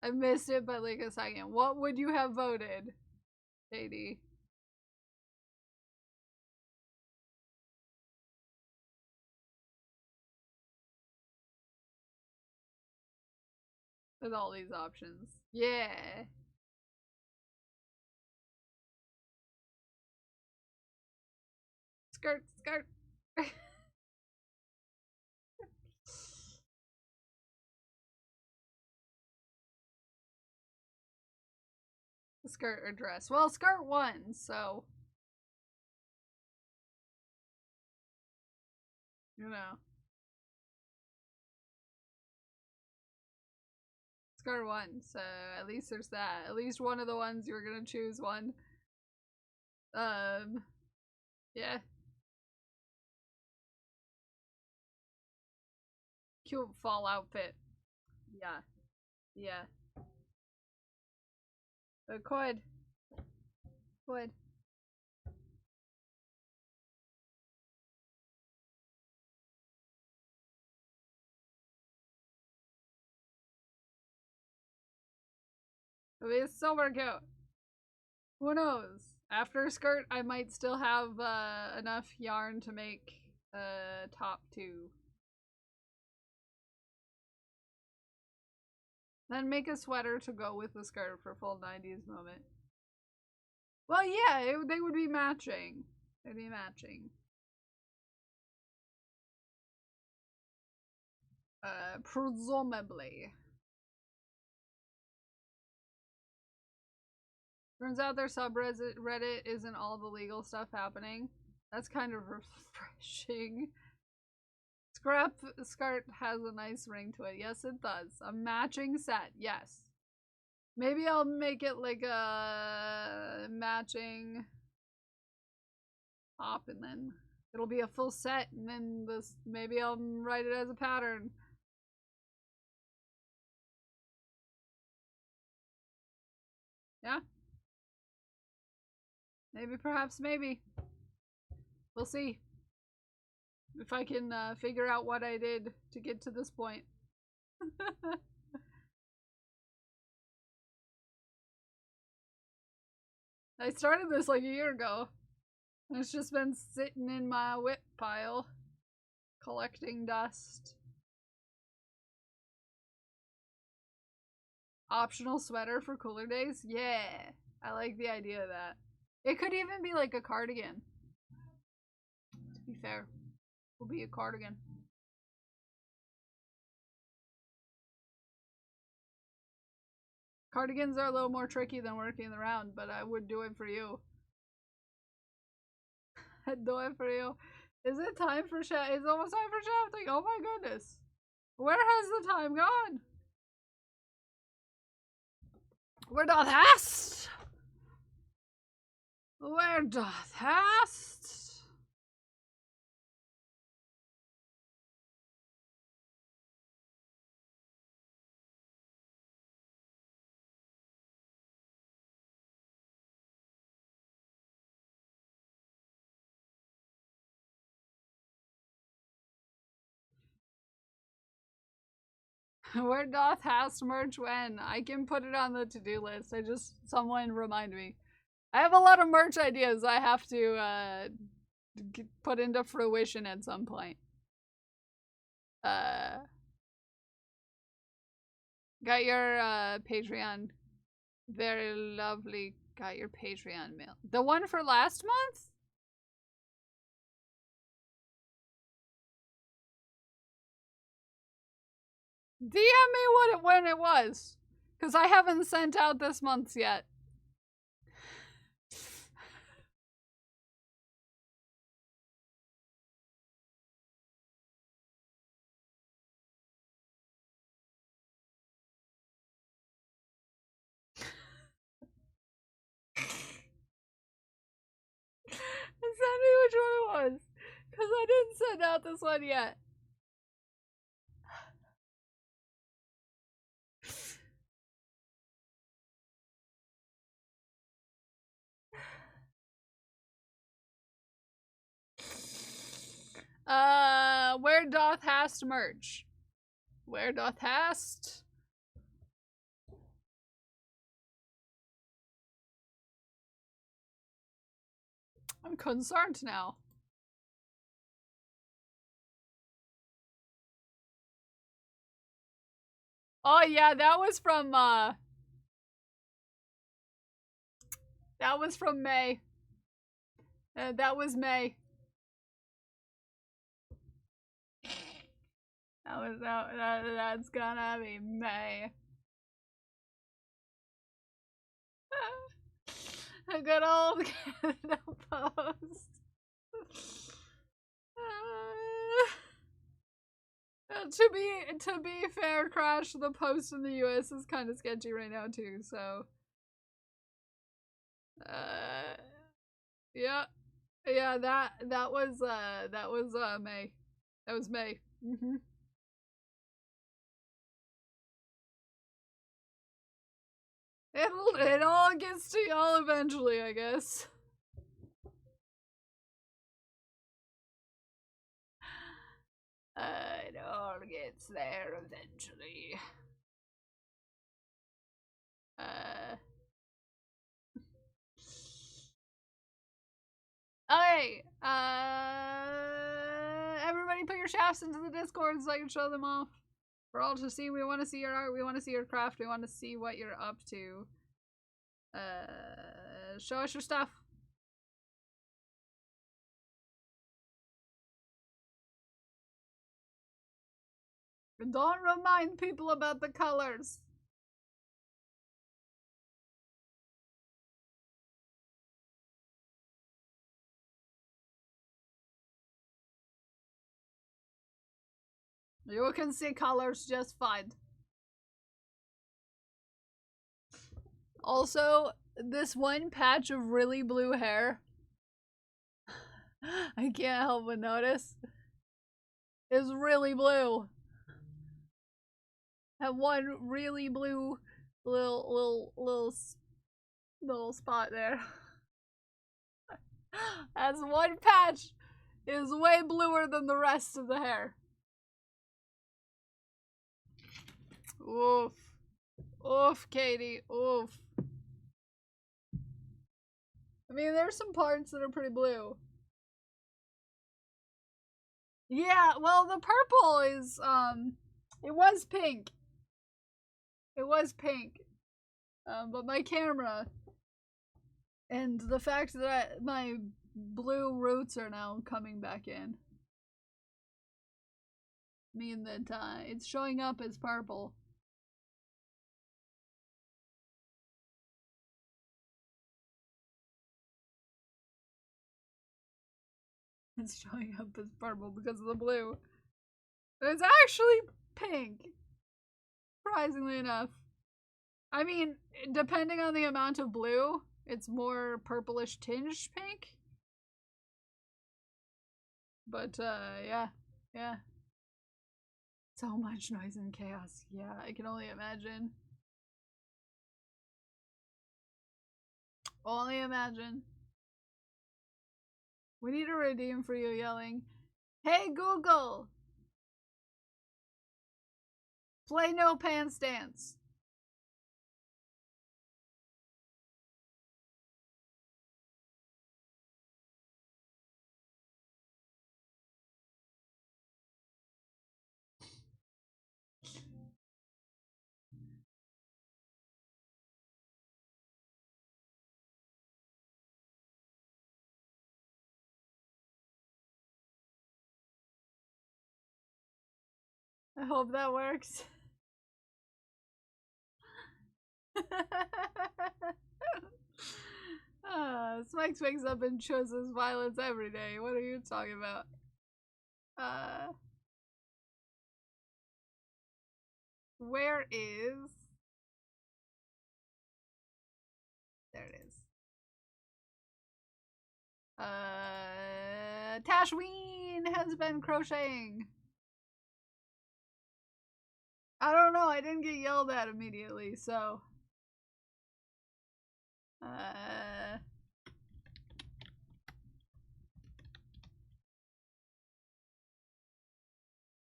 I missed it by like a second. What would you have voted, Katie? With all these options. Yeah. Skirt, skirt. Skirt or dress? Well, skirt won, so. You know. skirt one, so at least there's that. At least one of the ones you're gonna choose one. Yeah. Cute fall outfit. Yeah. Yeah. But could. It'll be super cute. Who knows? After skirt, I might still have enough yarn to make a top too. Then make a sweater to go with the skirt for full 90s moment. Well, yeah, they would be matching. They'd be matching. Presumably. Turns out their subreddit isn't all the legal stuff happening. That's kind of refreshing. Scrap skirt has a nice ring to it. Yes, it does. A matching set. Yes. Maybe I'll make it like a matching top, and then it'll be a full set, and then this maybe I'll write it as a pattern. Yeah. Maybe, perhaps, maybe. We'll see. If I can figure out what I did to get to this point. I started this like a year ago. It's just been sitting in my whip pile, collecting dust. Optional sweater for cooler days? Yeah, I like the idea of that. It could even be like a cardigan. To be fair, will be a cardigan. Cardigans are a little more tricky than working around, but I would do it for you. I'd do it for you. Is it time for chat? It's almost time for shafting. Oh my goodness. Where has the time gone? Where doth hast? Where doth hast? Where doth hast merch when? I can put it on the to-do list. Someone remind me. I have a lot of merch ideas I have to put into fruition at some point. Got your Patreon. Very lovely. Got your Patreon mail. The one for last month? DM me when it was, because I haven't sent out this month's yet. Send me which one it was, because I didn't send out this one yet. Where doth hast merch? Where doth hast? I'm concerned now. Oh yeah, that was from May. That was May. That's gonna be May. A good old Canada Post. to be fair, Crash, the post in the US is kind of sketchy right now too, so yeah. Yeah, that was May. That was May. It all gets to y'all eventually, I guess. It all gets there eventually. Okay, everybody put your shafts into the Discord so I can show them off. For all to see, we want to see your art, we want to see your craft, we want to see what you're up to. Show us your stuff. And don't remind people about the colors. You can see colors just fine. Also, this one patch of really blue hair, I can't help but notice, is really blue. Have one really blue little spot there. As one patch is way bluer than the rest of the hair. Oof. Oof, Katie. Oof. I mean, there's some parts that are pretty blue. Yeah, well, the purple is, it was pink. It was pink. But my camera and the fact that my blue roots are now coming back in mean that, it's showing up as purple. It's showing up as purple because of the blue. But it's actually pink. Surprisingly enough. I mean, depending on the amount of blue, it's more purplish tinged pink. But, yeah. Yeah. So much noise and chaos. Yeah, I can only imagine. Only imagine. We need a redeem for you yelling, "Hey Google! Play No Pants Dance." I hope that works. Smikes wakes up and shows us violence every day. What are you talking about? Where is... There it is. Tashween has been crocheting. I don't know, I didn't get yelled at immediately, so...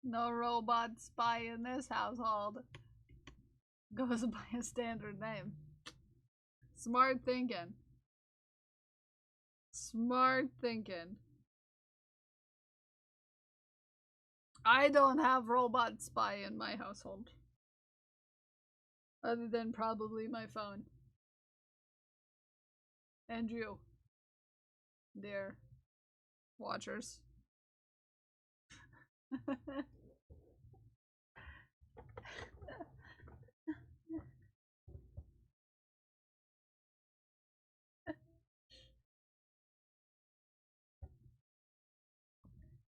No robot spy in this household. Goes by a standard name. Smart thinking. Smart thinking. I don't have robot spy in my household. Other than probably my phone. And you. Dear watchers.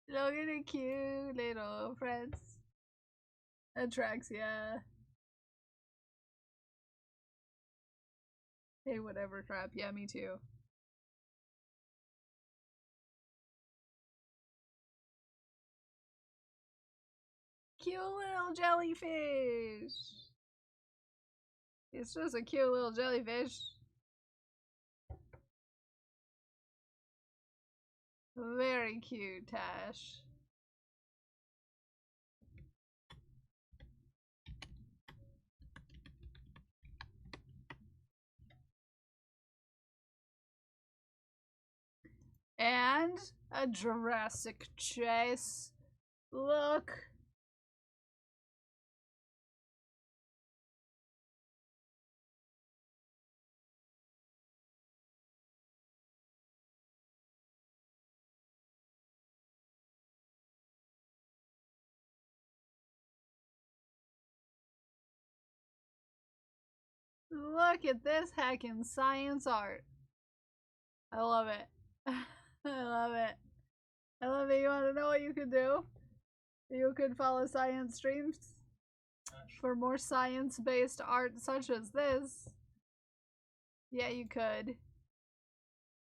Look at the cute little friends. Atraxia. Hey, whatever crap. Yeah, me too. Cute little jellyfish. It's just a cute little jellyfish. Very cute, Tash. And a Jurassic chase. Look. Look at this heckin' science art. I love it. I love it. I love it. You want to know what you could do? You could follow science streams for more science-based art such as this. Yeah, you could.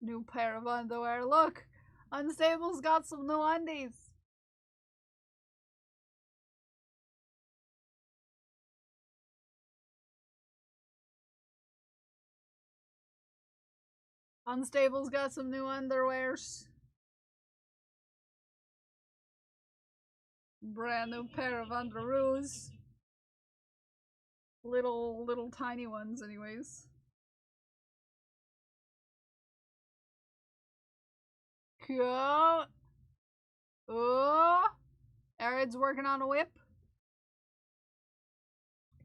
New pair of underwear. Look! Unstable's got some new undies. Unstable's got some new underwears. Brand new pair of underoos. Little tiny ones anyways. Cute. Oh, Arid's working on a whip.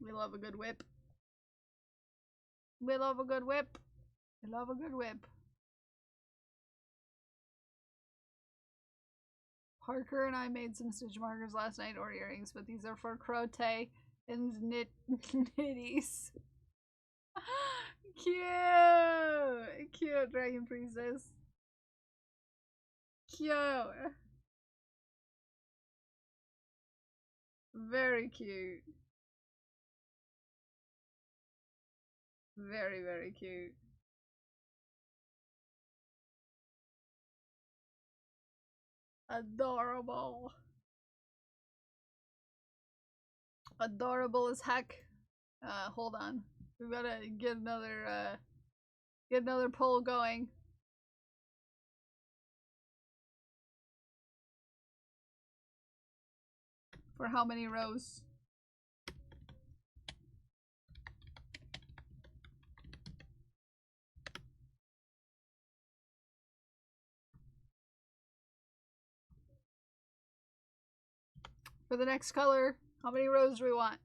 We love a good whip. We love a good whip. I love a good whip. Parker and I made some stitch markers last night, or earrings, but these are for Crote and Nitties. Cute! Cute Dragon Princess. Cute. Very cute. Very, very cute. Adorable. Adorable as heck. Hold on. We gotta get another poll going. For how many rows? For the next color, how many rows do we want?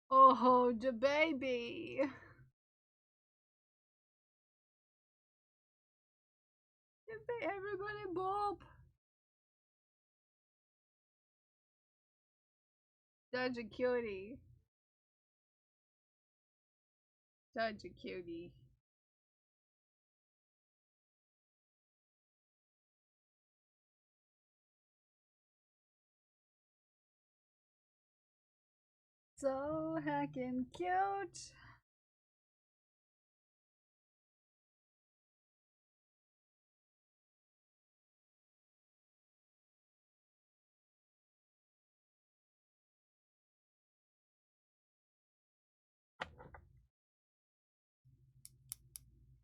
Oh, the baby. Everybody bop. Such a cutie. Such a cutie. So heckin' cute.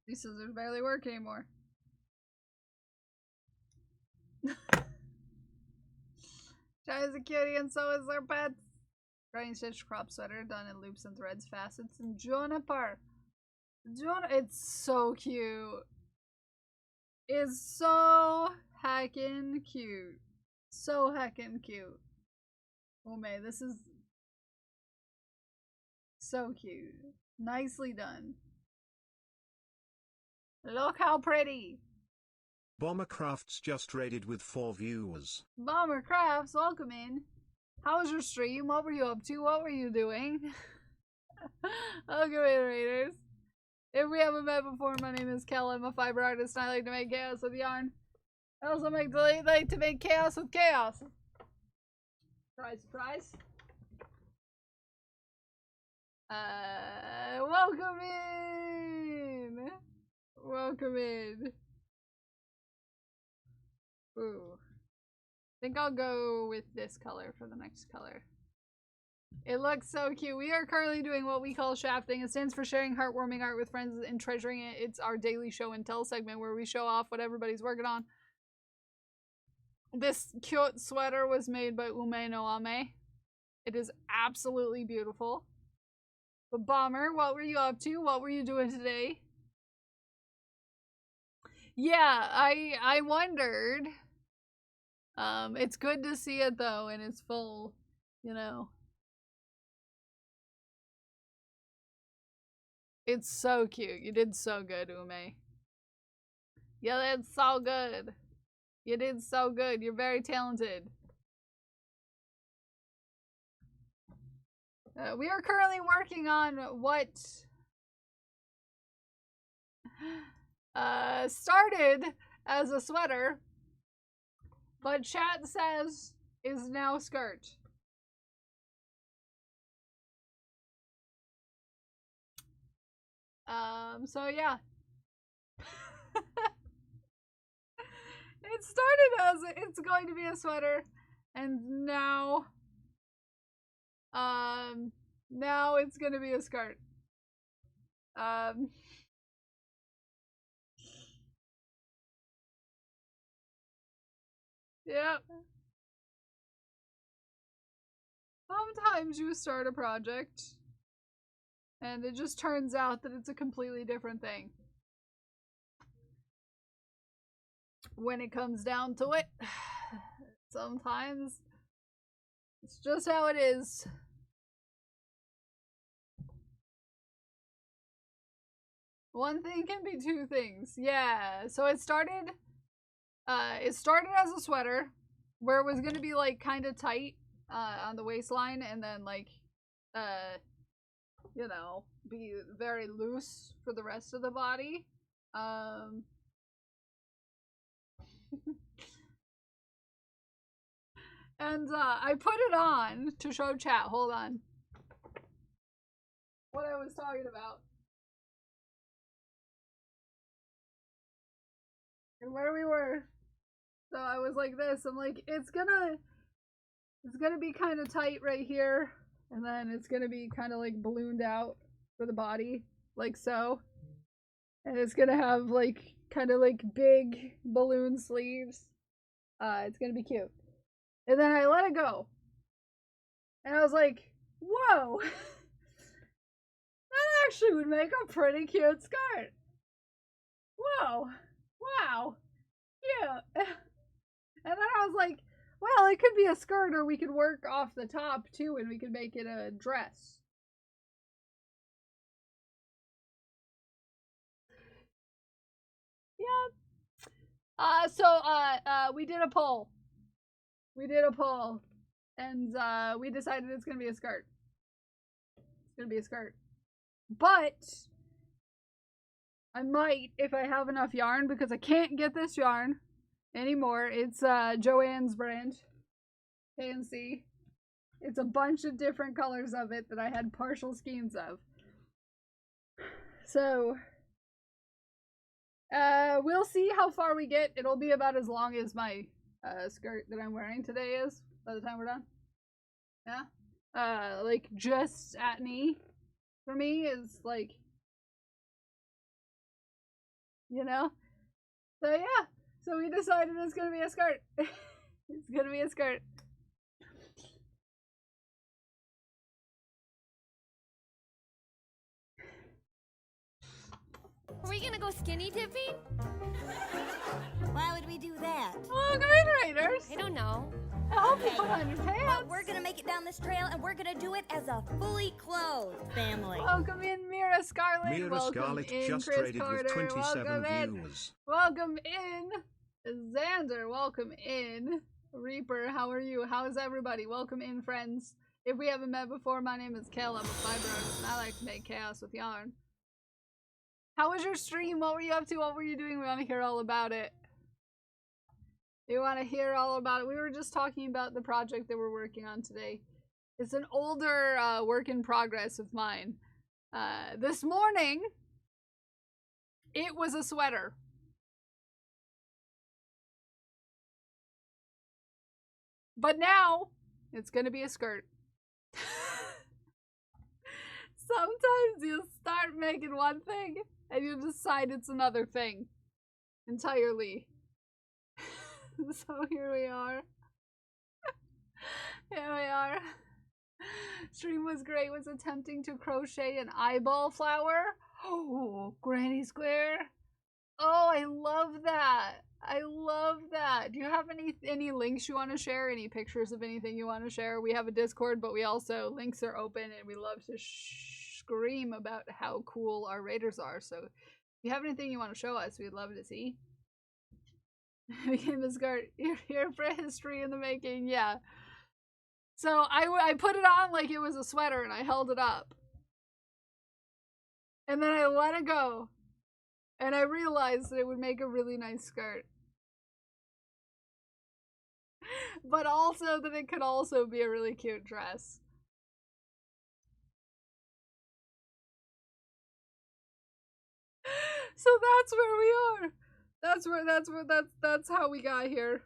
These scissors barely work anymore. Chai is a cutie and so is their pets. Granny stitch crop sweater done in loops and threads, facets, and juniper. It's so cute. It's so heckin' cute. So heckin' cute. Oh man, this is so cute. Nicely done. Look how pretty. Bombercraft's just raided with 4 viewers. Bombercrafts, welcome in. How was your stream? What were you up to? What were you doing? Welcome in, Raiders. If we haven't met before, my name is Kel. I'm a fiber artist and I like to make chaos with yarn. I also like to make chaos with chaos. Surprise, surprise. Welcome in! Welcome in. Ooh. I think I'll go with this color for the next color. It looks so cute. We are currently doing what we call shafting. It stands for sharing heartwarming art with friends and treasuring it. It's our daily show and tell segment where we show off what everybody's working on. This cute sweater was made by Ume no Ame. It is absolutely beautiful. But Bomber, what were you up to? What were you doing today? Yeah, I wondered. It's good to see it though, and it's full, you know. It's so cute. You did so good, Ume. You did so good. You did so good. You're very talented. We are currently working on what started as a sweater, but chat says is now skirt. So yeah. It started as it's going to be a sweater, and now now it's gonna be a skirt. Yep. Sometimes you start a project and it just turns out that it's a completely different thing. When it comes down to it, sometimes it's just how it is. One thing can be two things. Yeah, so it started as a sweater where it was going to be like kind of tight on the waistline and then like you know, be very loose for the rest of the body. And I put it on to show chat. Hold on. What I was talking about. And where we were. So I was like this. I'm like, it's gonna be kind of tight right here. And then it's gonna be kind of like ballooned out for the body. Like so. And it's gonna have like kind of like big balloon sleeves. It's gonna be cute. And then I let it go. And I was like, whoa! That actually would make a pretty cute skirt. Whoa! Wow! Cute! And then I was like, well, it could be a skirt or we could work off the top too and we could make it a dress. Yeah. We did a poll. We did a poll. And we decided it's gonna be a skirt. It's gonna be a skirt. But I might if I have enough yarn because I can't get this yarn anymore. It's Joann's brand. KNC. It's a bunch of different colors of it that I had partial skeins of. So we'll see how far we get. It'll be about as long as my skirt that I'm wearing today is by the time we're done. Yeah. Like just at knee for me is like, you know? So yeah. So we decided it's gonna be a skirt. It's gonna be a skirt. Are we gonna go skinny dipping? Why would we do that? Welcome in, Raiders. I don't know. I hope you put on your pants. Well, we're gonna make it down this trail and we're gonna do it as a fully clothed family. Welcome in, Mira Scarlet. Mira Welcome Scarlet in, just Chris traded Carter. with 27 Welcome in. viewers. Welcome in, Xander. Welcome in, Reaper. How are you? How's everybody? Welcome in, friends. If we haven't met before, my name is Kel. I'm a fiber artist and I like to make chaos with yarn. How was your stream? What were you up to? What were you doing? We want to hear all about it. We want to hear all about it. We were just talking about the project that we're working on today. It's an older work in progress of mine. This morning, it was a sweater. But now, it's gonna be a skirt. Sometimes you start making one thing, and you decide it's another thing. Entirely. So here we are. Here we are. Stream was great. Was attempting to crochet an eyeball flower. Oh, granny square. Oh, I love that. I love that. Do you have any links you want to share? Any pictures of anything you want to share? We have a Discord, but we also, links are open, and we love to scream about how cool our raiders are. So if you have anything you want to show us, we'd love to see. Became a skirt. You're here for history in the making. Yeah. So I put it on like it was a sweater, and I held it up. And then I let it go. And I realized that it would make a really nice skirt. But also that it could also be a really cute dress. So that's where we are. That's how we got here.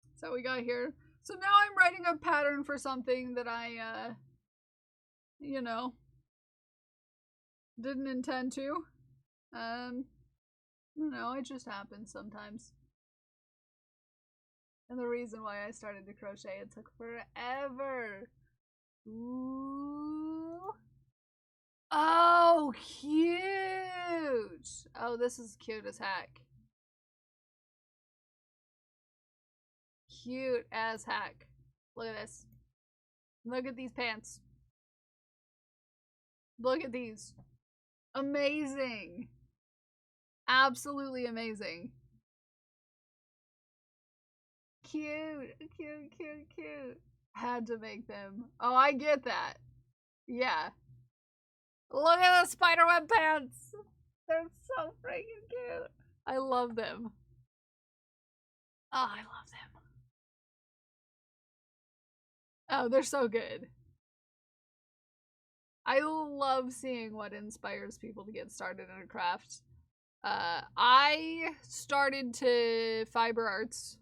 That's how we got here. So now I'm writing a pattern for something that I, you know, didn't intend to. You know, it just happens sometimes. And the reason why I started to crochet, it took forever. Ooh. Oh, cute. Oh, this is cute as heck. Cute as heck. Look at this. Look at these pants. Look at these. Amazing. Absolutely amazing. Cute. Cute, cute, cute. Had to make them. Oh, I get that. Yeah. Look at the spiderweb pants. They're so freaking cute. I love them. Oh, I love them. Oh, they're so good. I love seeing what inspires people to get started in a craft. I started to fiber arts.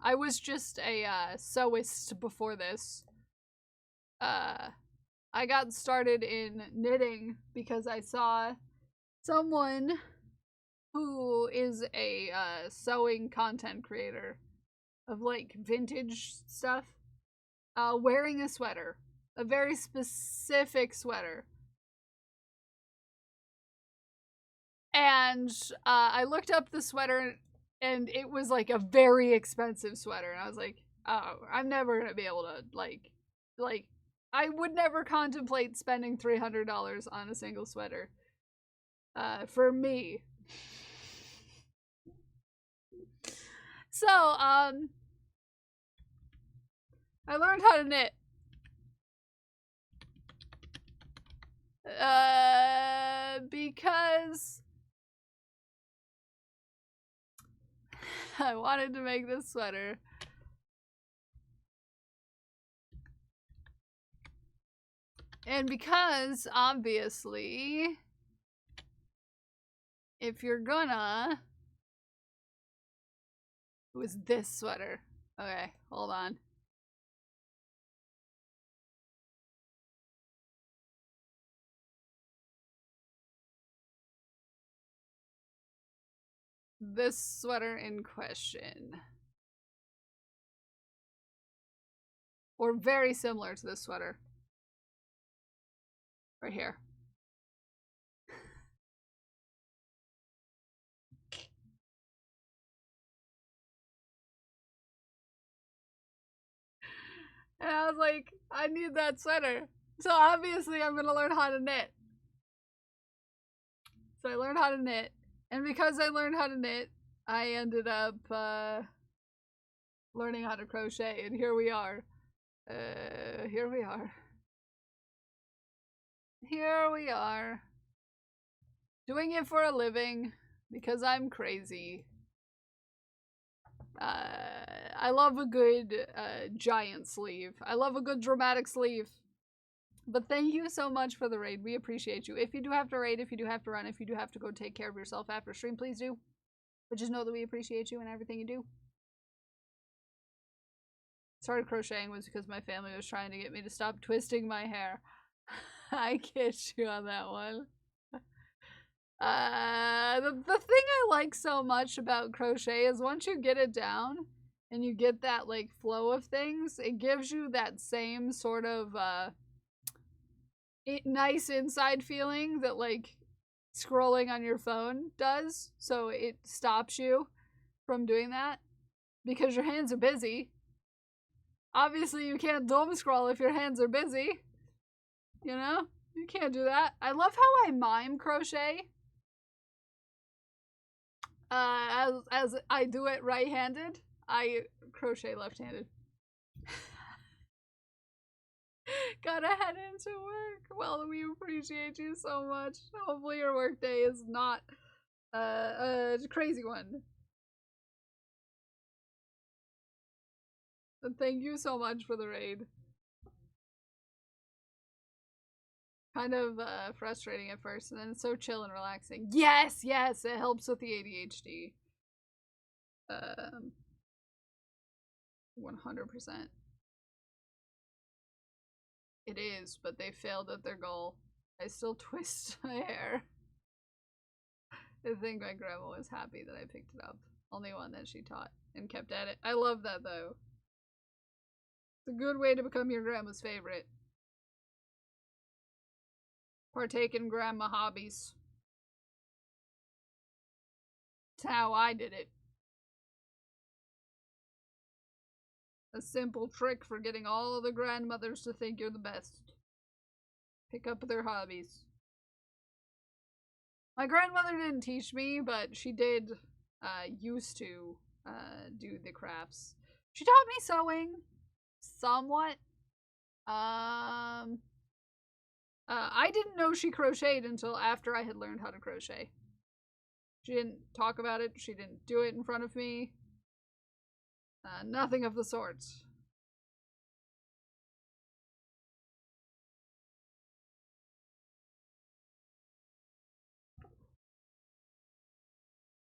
I was just a sewist before this. I got started in knitting because I saw someone who is a sewing content creator of like vintage stuff wearing a sweater. A very specific sweater. And I looked up the sweater and it was like a very expensive sweater. And I was like, oh, I'm never gonna be able to like, I would never contemplate spending $300 on a single sweater. For me. So, I learned how to knit. Because I wanted to make this sweater. And because, obviously, if you're gonna... It was this sweater. Okay, hold on. This sweater in question. Or very similar to this sweater. Right here. And I was like, I need that sweater. So obviously I'm gonna learn how to knit. So I learned how to knit. And because I learned how to knit, I ended up learning how to crochet. And here we are. Here we are. Here we are. Doing it for a living because I'm crazy. I love a good giant sleeve. I love a good dramatic sleeve. But thank you so much for the raid. We appreciate you. If you do have to raid, if you do have to run, if you do have to go take care of yourself after stream, please do. But just know that we appreciate you and everything you do. Started crocheting was because my family was trying to get me to stop twisting my hair. I get you on that one. The thing I like so much about crochet is once you get it down and you get that like flow of things, it gives you that same sort of nice inside feeling that like scrolling on your phone does. So it stops you from doing that because your hands are busy. Obviously you can't doom scroll if your hands are busy. You know? You can't do that. I love how I mime crochet. As I do it right-handed, I crochet left-handed. Gotta head into work. Well, we appreciate you so much. Hopefully your workday is not a crazy one. But thank you so much for the raid. Kind of frustrating at first, and then it's so chill and relaxing. Yes, yes, it helps with the ADHD. 100%. It is, but they failed at their goal. I still twist my hair. I think my grandma was happy that I picked it up. Only one that she taught and kept at it. I love that though. It's a good way to become your grandma's favorite. Partake in grandma hobbies. That's how I did it. A simple trick for getting all of the grandmothers to think you're the best. Pick up their hobbies. My grandmother didn't teach me, but she did used to do the crafts. She taught me sewing, somewhat. I didn't know she crocheted until after I had learned how to crochet. She didn't talk about it. She didn't do it in front of me. Nothing of the sort.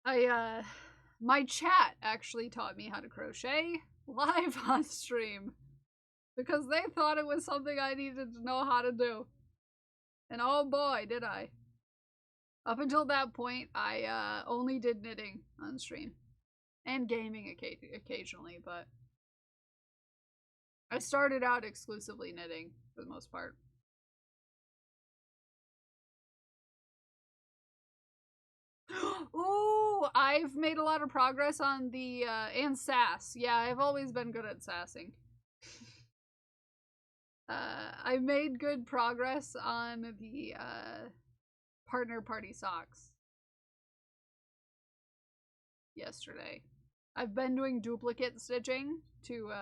My chat actually taught me how to crochet live on stream because they thought it was something I needed to know how to do. And oh boy, did I. Up until that point, I only did knitting on stream. And gaming occasionally, but I started out exclusively knitting for the most part. Ooh, I've made a lot of progress on the, and sass. Yeah, I've always been good at sassing. I made good progress on the, partner party socks yesterday. I've been doing duplicate stitching to,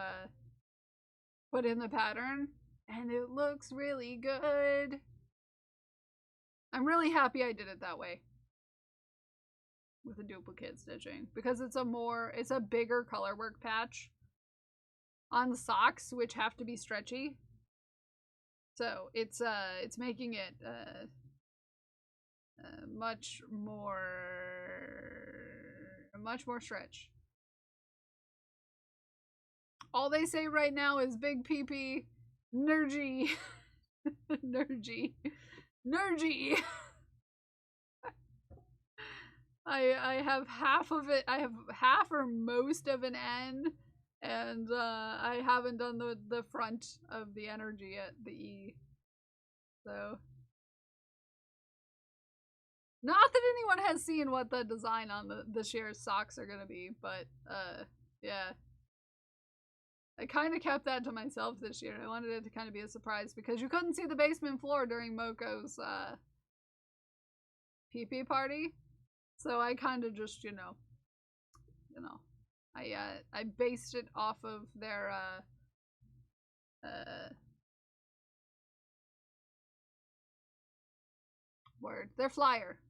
put in the pattern, and it looks really good. I'm really happy I did it that way. With the duplicate stitching. Because it's a bigger color work patch on the socks, which have to be stretchy. So it's making it, much more stretch. All they say right now is big PP, nergy, nergy, nergy. I have half of it. I have half or most of an N, and I haven't done the front of the energy yet, the E. So. Not that anyone has seen what the design on the Shears socks are gonna be, but, yeah. I kind of kept that to myself this year. I wanted it to kind of be a surprise because you couldn't see the basement floor during Moko's, PP party. So I kind of just, you know, I based it off of their, their flyer.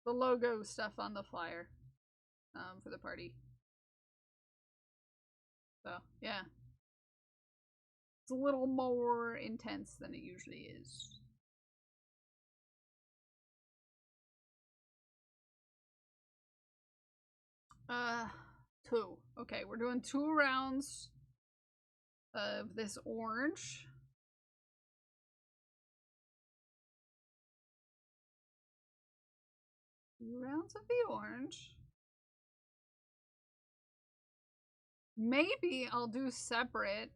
the logo stuff on the flyer for the party. So, yeah. It's a little more intense than it usually is. Two. Okay, we're doing 2 rounds of this orange. Rounds of the orange. Maybe I'll do separate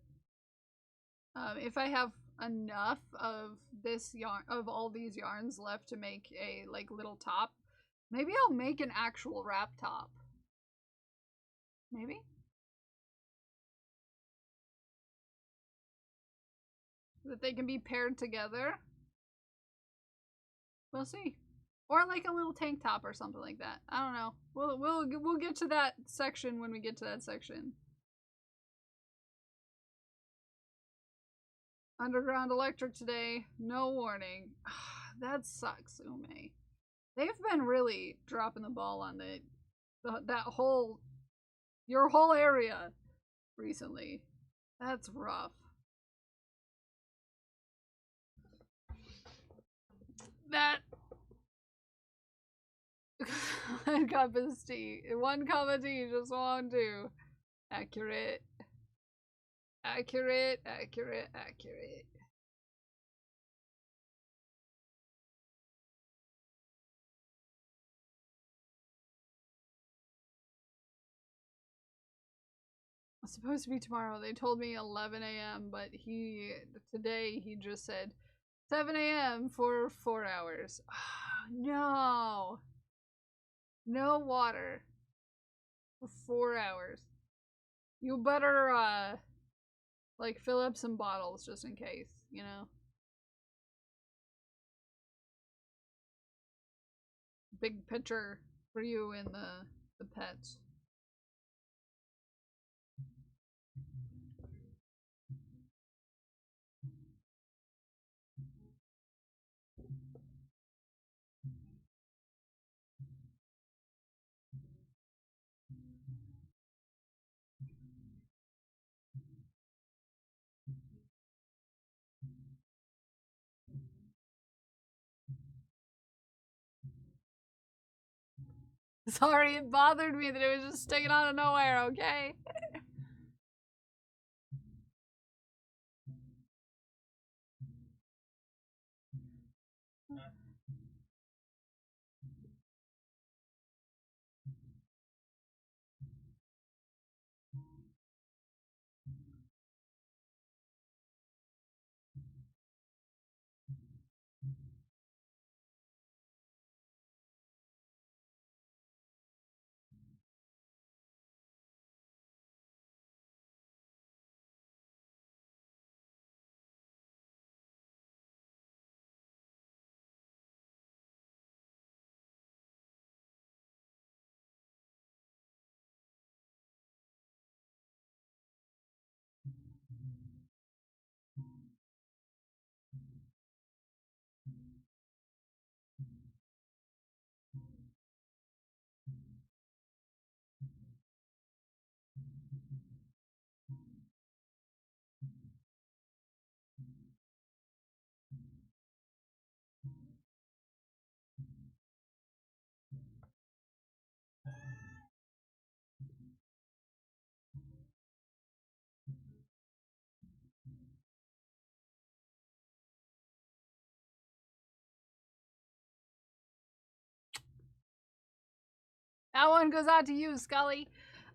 if I have enough of this yarn, of all these yarns left to make a like little top. Maybe I'll make an actual wrap top. Maybe? That they can be paired together. We'll see. Or like a little tank top or something like that. I don't know. We'll get to that section when we get to that section. Underground electric today. No warning. That sucks, Ume. They've been really dropping the ball on that whole your whole area recently. That's rough. That one cup of tea. 1 cup of tea just won't do. Accurate. Accurate, accurate, accurate. It's supposed to be tomorrow. They told me 11 a.m., but today he just said 7 a.m. for 4 hours. No. No water for 4 hours. You better, like, fill up some bottles just in case, you know? Big pitcher for you and the pets. Sorry, it bothered me that it was just sticking out of nowhere, okay? That one goes out to you, Scully.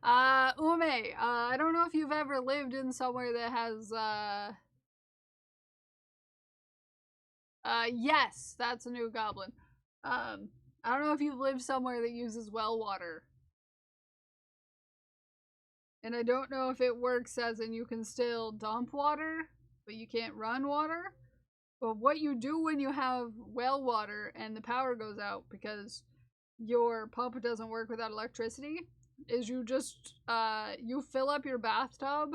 Ume, I don't know if you've ever lived in somewhere that has, yes, that's a new goblin. I don't know if you've lived somewhere that uses well water. And I don't know if it works as in you can still dump water, but you can't run water. But what you do when you have well water and the power goes out because your pump doesn't work without electricity is you just, you fill up your bathtub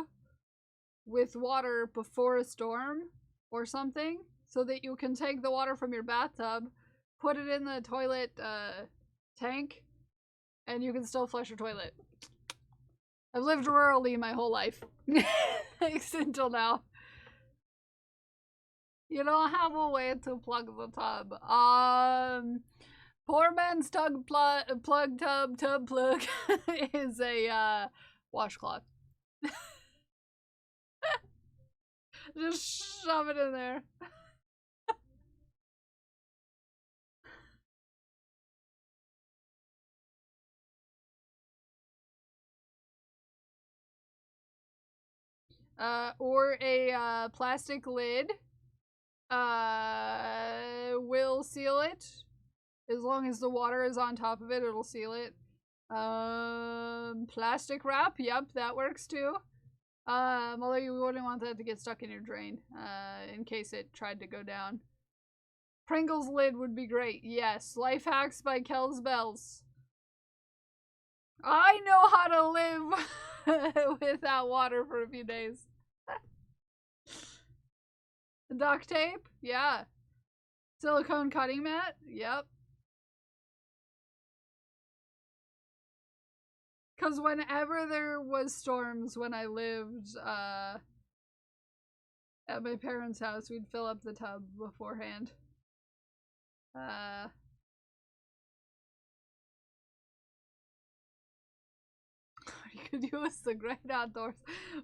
with water before a storm or something so that you can take the water from your bathtub, put it in the toilet, tank, and you can still flush your toilet. I've lived rurally my whole life. Until now. You don't have a way to plug the tub. Poor man's plug tub plug is a washcloth. Just shove it in there. Or a plastic lid will seal it. As long as the water is on top of it, it'll seal it. Plastic wrap, yep, that works too. Although you wouldn't want that to get stuck in your drain, in case it tried to go down. Pringles lid would be great, yes. Life hacks by Kells Bells. I know how to live without water for a few days. Duct tape, yeah. Silicone cutting mat, yep. Cause whenever there was storms when I lived at my parents' house, we'd fill up the tub beforehand. You could use the great outdoors.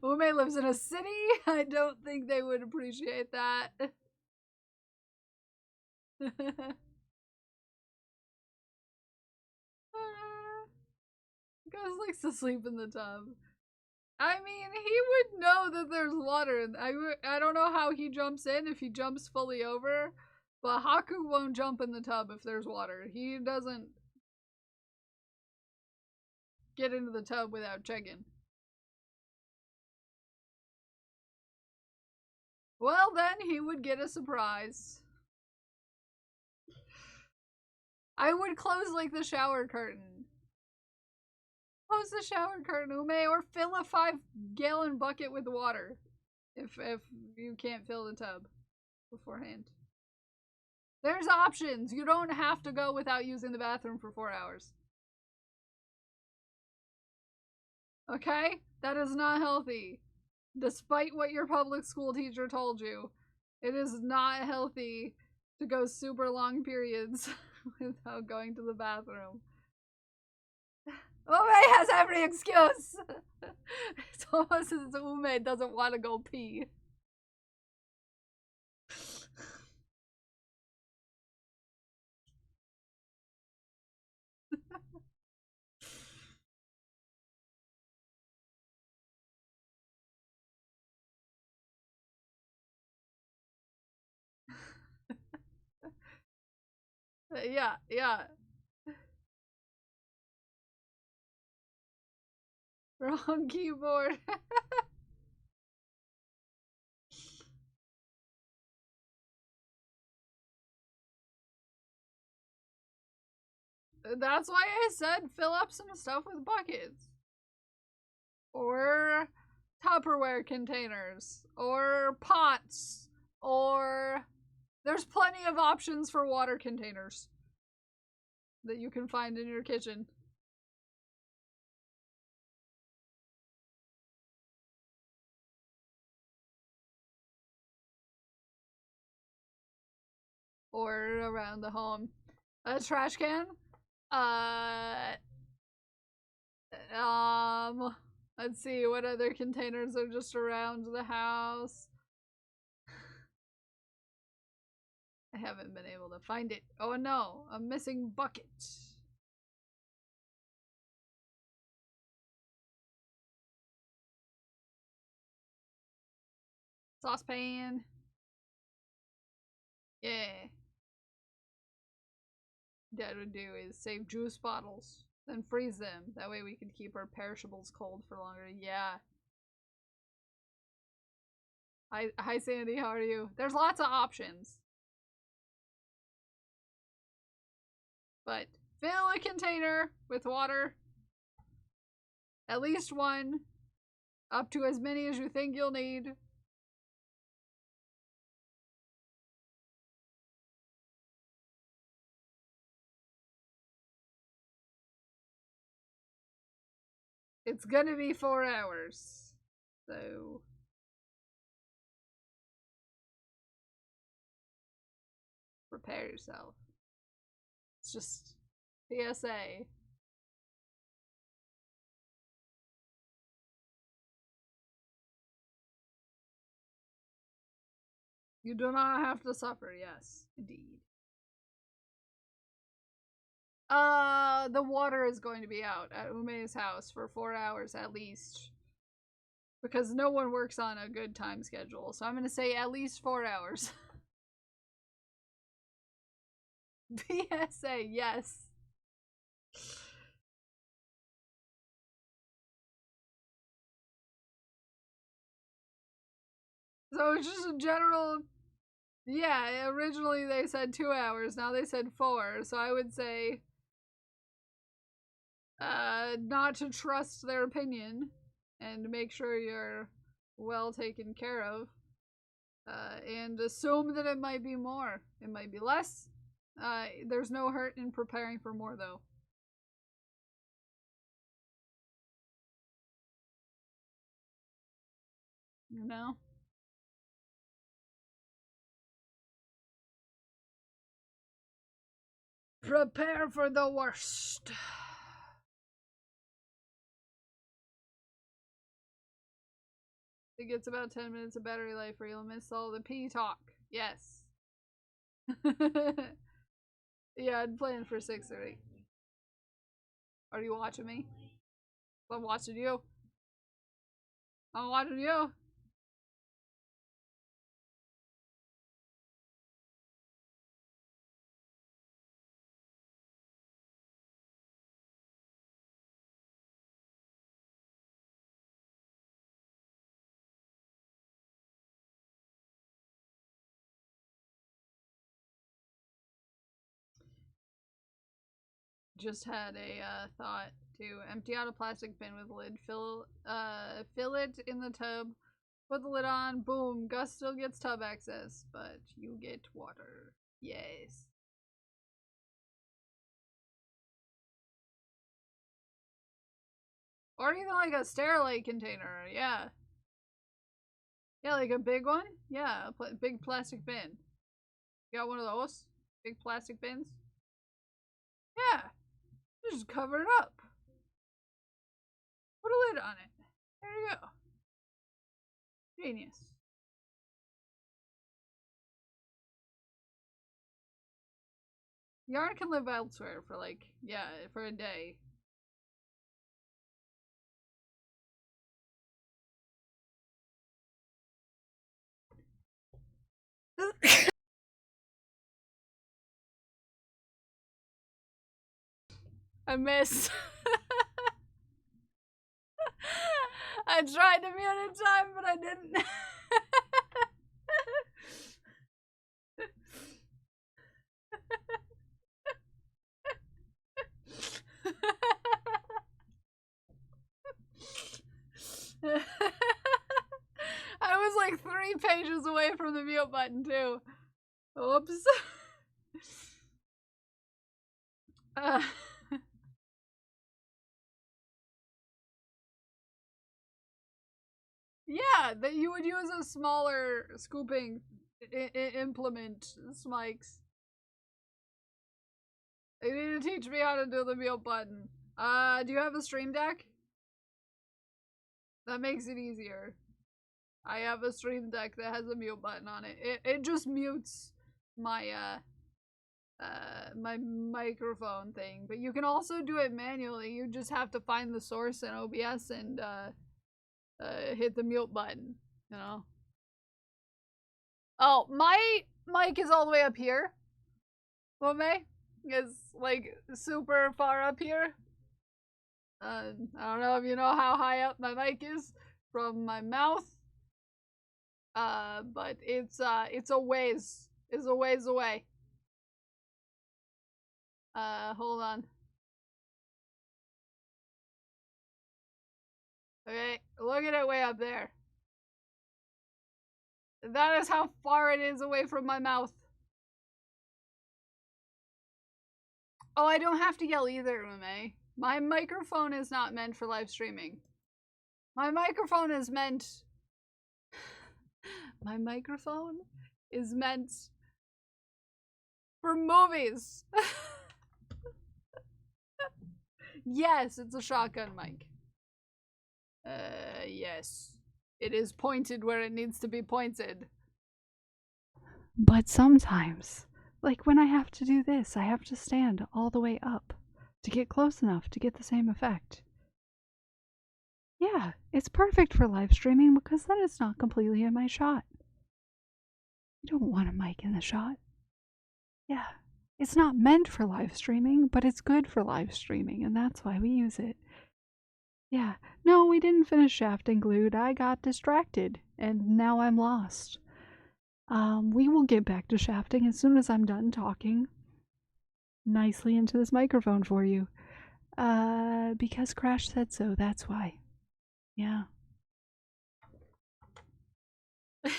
Ume lives in a city. I don't think they would appreciate that. Ghost likes to sleep in the tub. I mean, he would know that there's water. I don't know how he jumps in if he jumps fully over, but Haku won't jump in the tub if there's water. He doesn't get into the tub without checking. Well, then he would get a surprise. I would close like the shower curtain. Close the shower curtain, Ume, or fill a 5-gallon bucket with water if you can't fill the tub beforehand. There's options. You don't have to go without using the bathroom for 4 hours. Okay? That is not healthy. Despite what your public school teacher told you, it is not healthy to go super long periods without going to the bathroom. Ume has every excuse! It's almost as if Ume doesn't want to go pee. Yeah. Wrong keyboard. That's why I said fill up some stuff with buckets. Or Tupperware containers. Or pots. Or... There's plenty of options for water containers that you can find in your kitchen. Or around the home. A trash can? Let's see, what other containers are just around the house? I haven't been able to find it. Oh no, a missing bucket. Saucepan. Yeah. Dad would do is save juice bottles, then freeze them. That way we can keep our perishables cold for longer. Yeah. Hi Sandy, how are you? There's lots of options. But fill a container with water. At least one. Up to as many as you think you'll need. It's gonna be 4 hours. So prepare yourself. It's just PSA. You do not have to suffer, yes, indeed. The water is going to be out at Ume's house for 4 hours at least. Because no one works on a good time schedule, so I'm gonna say at least 4 hours. PSA, yes. So it's just a general, yeah, originally they said 2 hours, now they said 4, so I would say not to trust their opinion and make sure you're well taken care of, and assume that it might be more. It might be less. There's no hurt in preparing for more, though. You know? Prepare for the worst. It gets about 10 minutes of battery life or you'll miss all the P talk. Yes. Yeah, I'd plan for 6 or 8. Are you watching me? I'm watching you. I'm watching you. Just had a thought to empty out a plastic bin with a lid, fill it in the tub, put the lid on, boom, Gus still gets tub access, but you get water. Yes. Or even like a Sterilite container, yeah. Yeah, like a big one? Yeah, a big plastic bin. You got one of those? Big plastic bins? Yeah. Just cover it up. Put a lid on it. There you go. Genius. Yarn can live elsewhere for like, yeah, for a day. I missed. I tried to mute in time, but I didn't. I was like 3 pages away from the mute button too. Oops. Yeah, that you would use a smaller scooping implement, Smikes. They need to teach me how to do the mute button. Do you have a Stream Deck? That makes it easier. I have a Stream Deck that has a mute button on it. It just mutes my my microphone thing, but you can also do it manually. You just have to find the source in OBS and hit the mute button, you know. Oh, my mic is all the way up here. Wome is like super far up here. I don't know if you know how high up my mic is from my mouth. But it's a ways away. Hold on. Okay, look at it way up there. That is how far it is away from my mouth. Oh, I don't have to yell either, Ume. My microphone is not meant for live streaming. My microphone is meant... My microphone is meant for movies. Yes, it's a shotgun mic. Yes. It is pointed where it needs to be pointed. But sometimes, like when I have to do this, I have to stand all the way up to get close enough to get the same effect. Yeah, it's perfect for live streaming because then it's not completely in my shot. You don't want a mic in the shot. Yeah, it's not meant for live streaming, but it's good for live streaming, and that's why we use it. Yeah, no, we didn't finish shafting Glued. I got distracted, and now I'm lost. We will get back to shafting as soon as I'm done talking nicely into this microphone for you. Because Crash said so, that's why. Yeah. I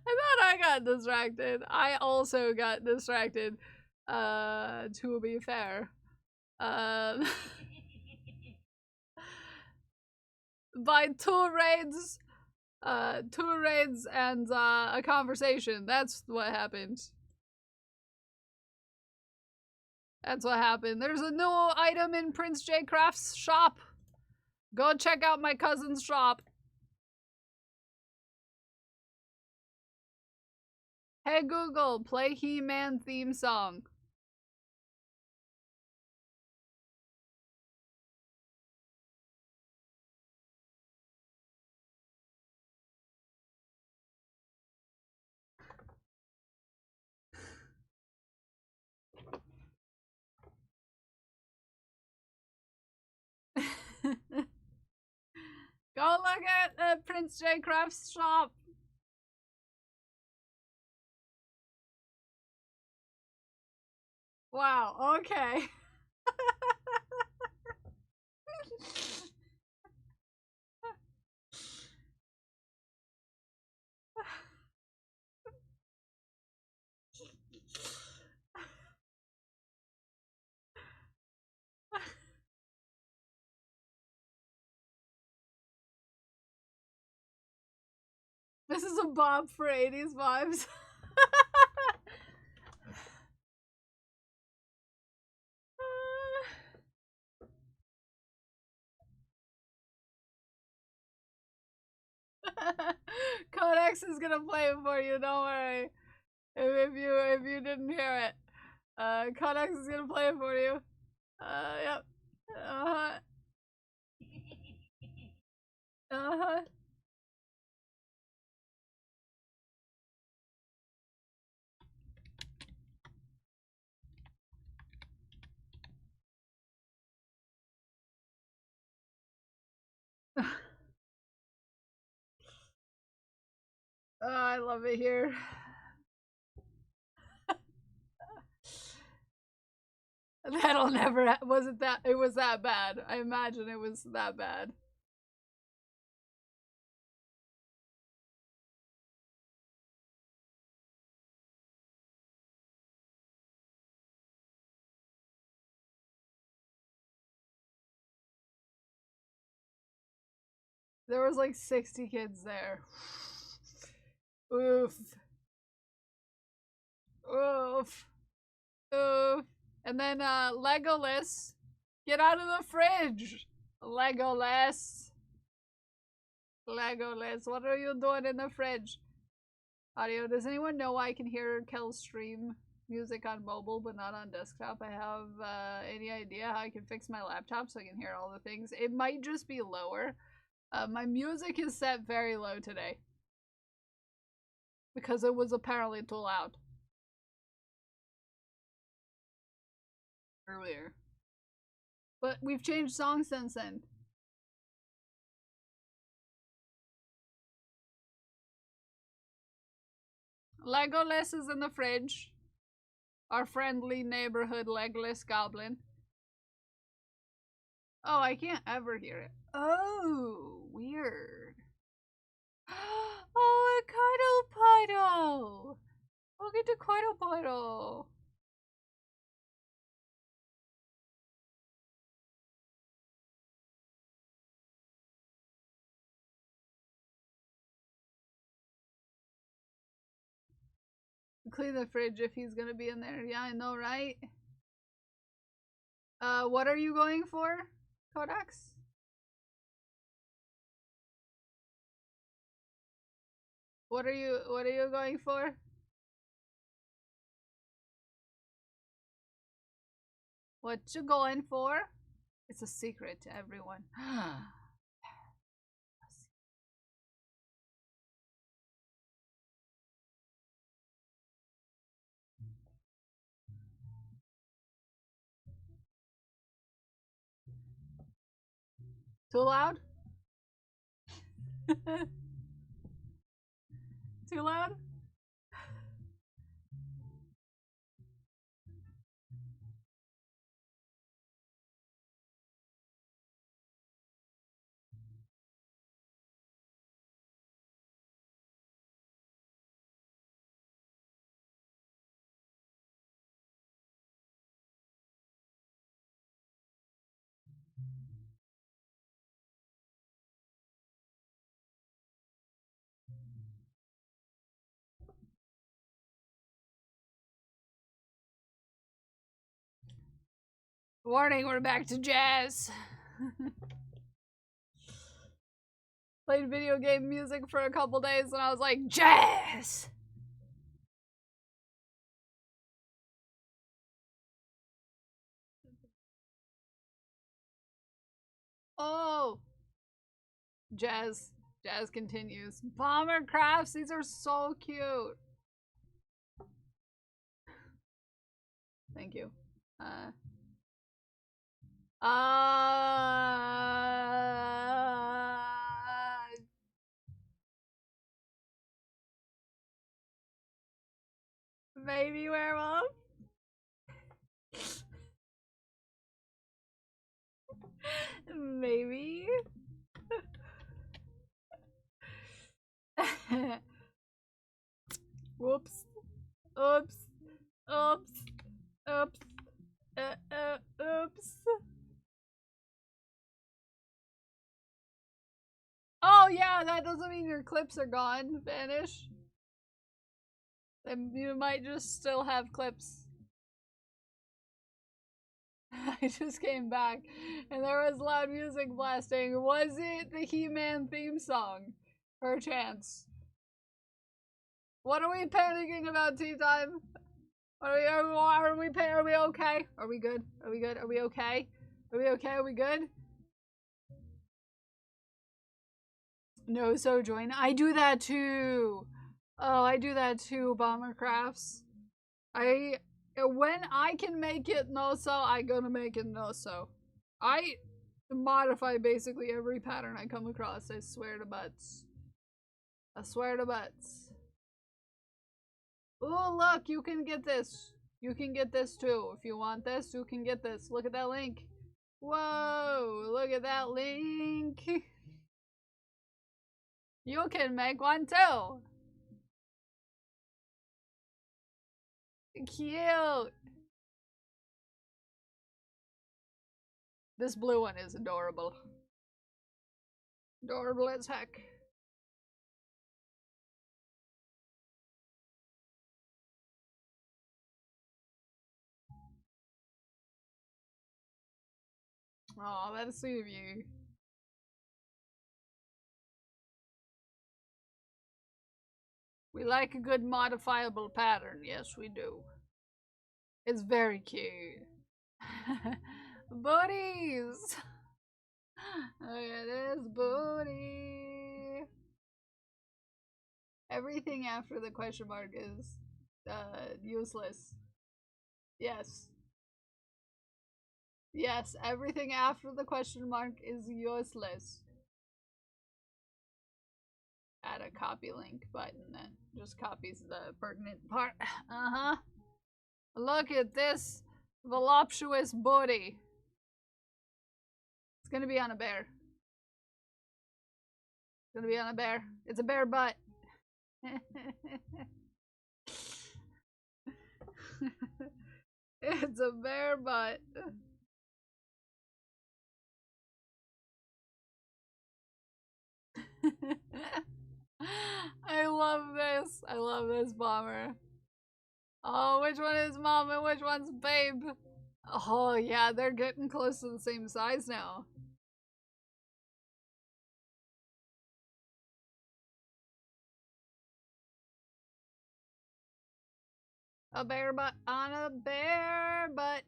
thought I got distracted. I also got distracted, to be fair. By 2 raids, and a conversation. That's what happened. That's what happened. There's a new item in Prince J Craft's shop. Go check out my cousin's shop. Hey Google, play He-Man theme song. Go look at Prince J Craft's shop. Wow, okay. This is a Bob for 80s vibes. Codex is gonna play it for you, don't worry. If you didn't hear it. Codex is gonna play it for you. Yep. Uh-huh. Uh-huh. Oh, I love it here. That'll never wasn't that it was that bad. I imagine it was that bad. There was like 60 kids there. Oof. Oof. Oof. And then Legolas, get out of the fridge. Legolas. Legolas, what are you doing in the fridge? Audio, does anyone know I can hear Kel stream music on mobile but not on desktop? I have any idea how I can fix my laptop so I can hear all the things? It might just be lower. My music is set very low today. Because it was apparently too loud. Earlier. But we've changed songs since then. Legolas is in the fridge. Our friendly neighborhood legless goblin. Oh, I can't ever hear it. Oh, weird. Oh, a Kaido Pido! We'll get to Kaido Pido. Clean the fridge if he's gonna be in there. Yeah, I know, right? What are you going for, Codex? What are you going for? What you going for? It's a secret to everyone. Too loud? Too loud? Warning, we're back to jazz. Played video game music for a couple days and I was like, jazz! Oh! Jazz. Jazz continues. Bomber crafts, these are so cute. Thank you. Baby werewolf. Maybe. Whoops. Oops. Oops. Oops. Oops. Oh yeah, that doesn't mean your clips are gone. Vanish. Then you might just still have clips. I just came back and there was loud music blasting. Was it the He-Man theme song? Perchance. What are we panicking about, tea time? Are we okay? Are we good? Are we good? Are we okay? Are we okay? Are we good? No, so join. I do that too. Oh, I do that too, Bomber Crafts. When I can make it no so, I gonna make it no so. I modify basically every pattern I come across, I swear to butts. I swear to butts. Oh, look, you can get this. You can get this too. If you want this, you can get this. Look at that link. Whoa, look at that link. You can make one too. Cute. This blue one is adorable. Adorable as heck. Oh, that's sweet of you. We like a good modifiable pattern. Yes, we do. It's very cute. Booties! Look at this booty. Everything after the question mark is useless. Yes. Yes, everything after the question mark is useless. Add a copy link button that just copies the pertinent part. Uh-huh. Look at this voluptuous booty. It's gonna be on a bear. It's gonna be on a bear. It's a bear butt. It's a bear butt. I love this. I love this, Bomber. Oh, which one is mom and which one's babe? Oh, yeah, they're getting close to the same size now. A bear butt on a bear butt.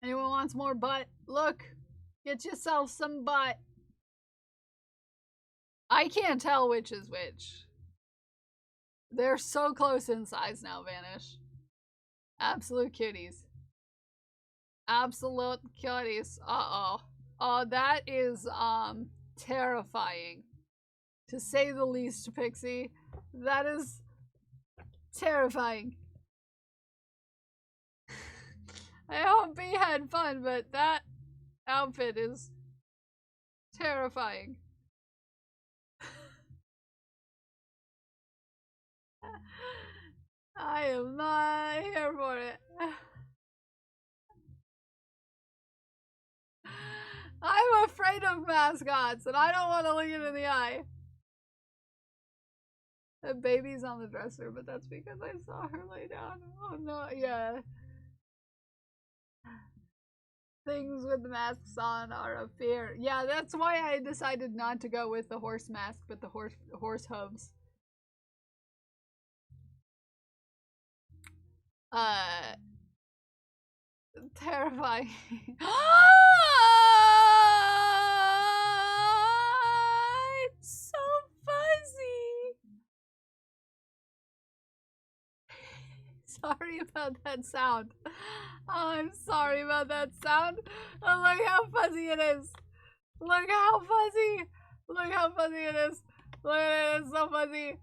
Anyone wants more butt? Look, get yourself some butt. I can't tell which is which. They're so close in size now, Vanish. Absolute cuties. Absolute cuties. Uh-oh. Oh, that is, terrifying. To say the least, Pixie. That is terrifying. I hope he had fun, but that outfit is terrifying. I am not here for it. I'm afraid of mascots, and I don't want to look it in the eye. The baby's on the dresser, but that's because I saw her lay down. Oh no, yeah. Things with the masks on are a fear. Yeah, that's why I decided not to go with the horse mask, but the horse hooves. Terrifying. It's so fuzzy. Sorry about that sound. I'm sorry about that sound. Oh, look how fuzzy it is. Look how fuzzy. Look how fuzzy it is. Look at it, it's so fuzzy.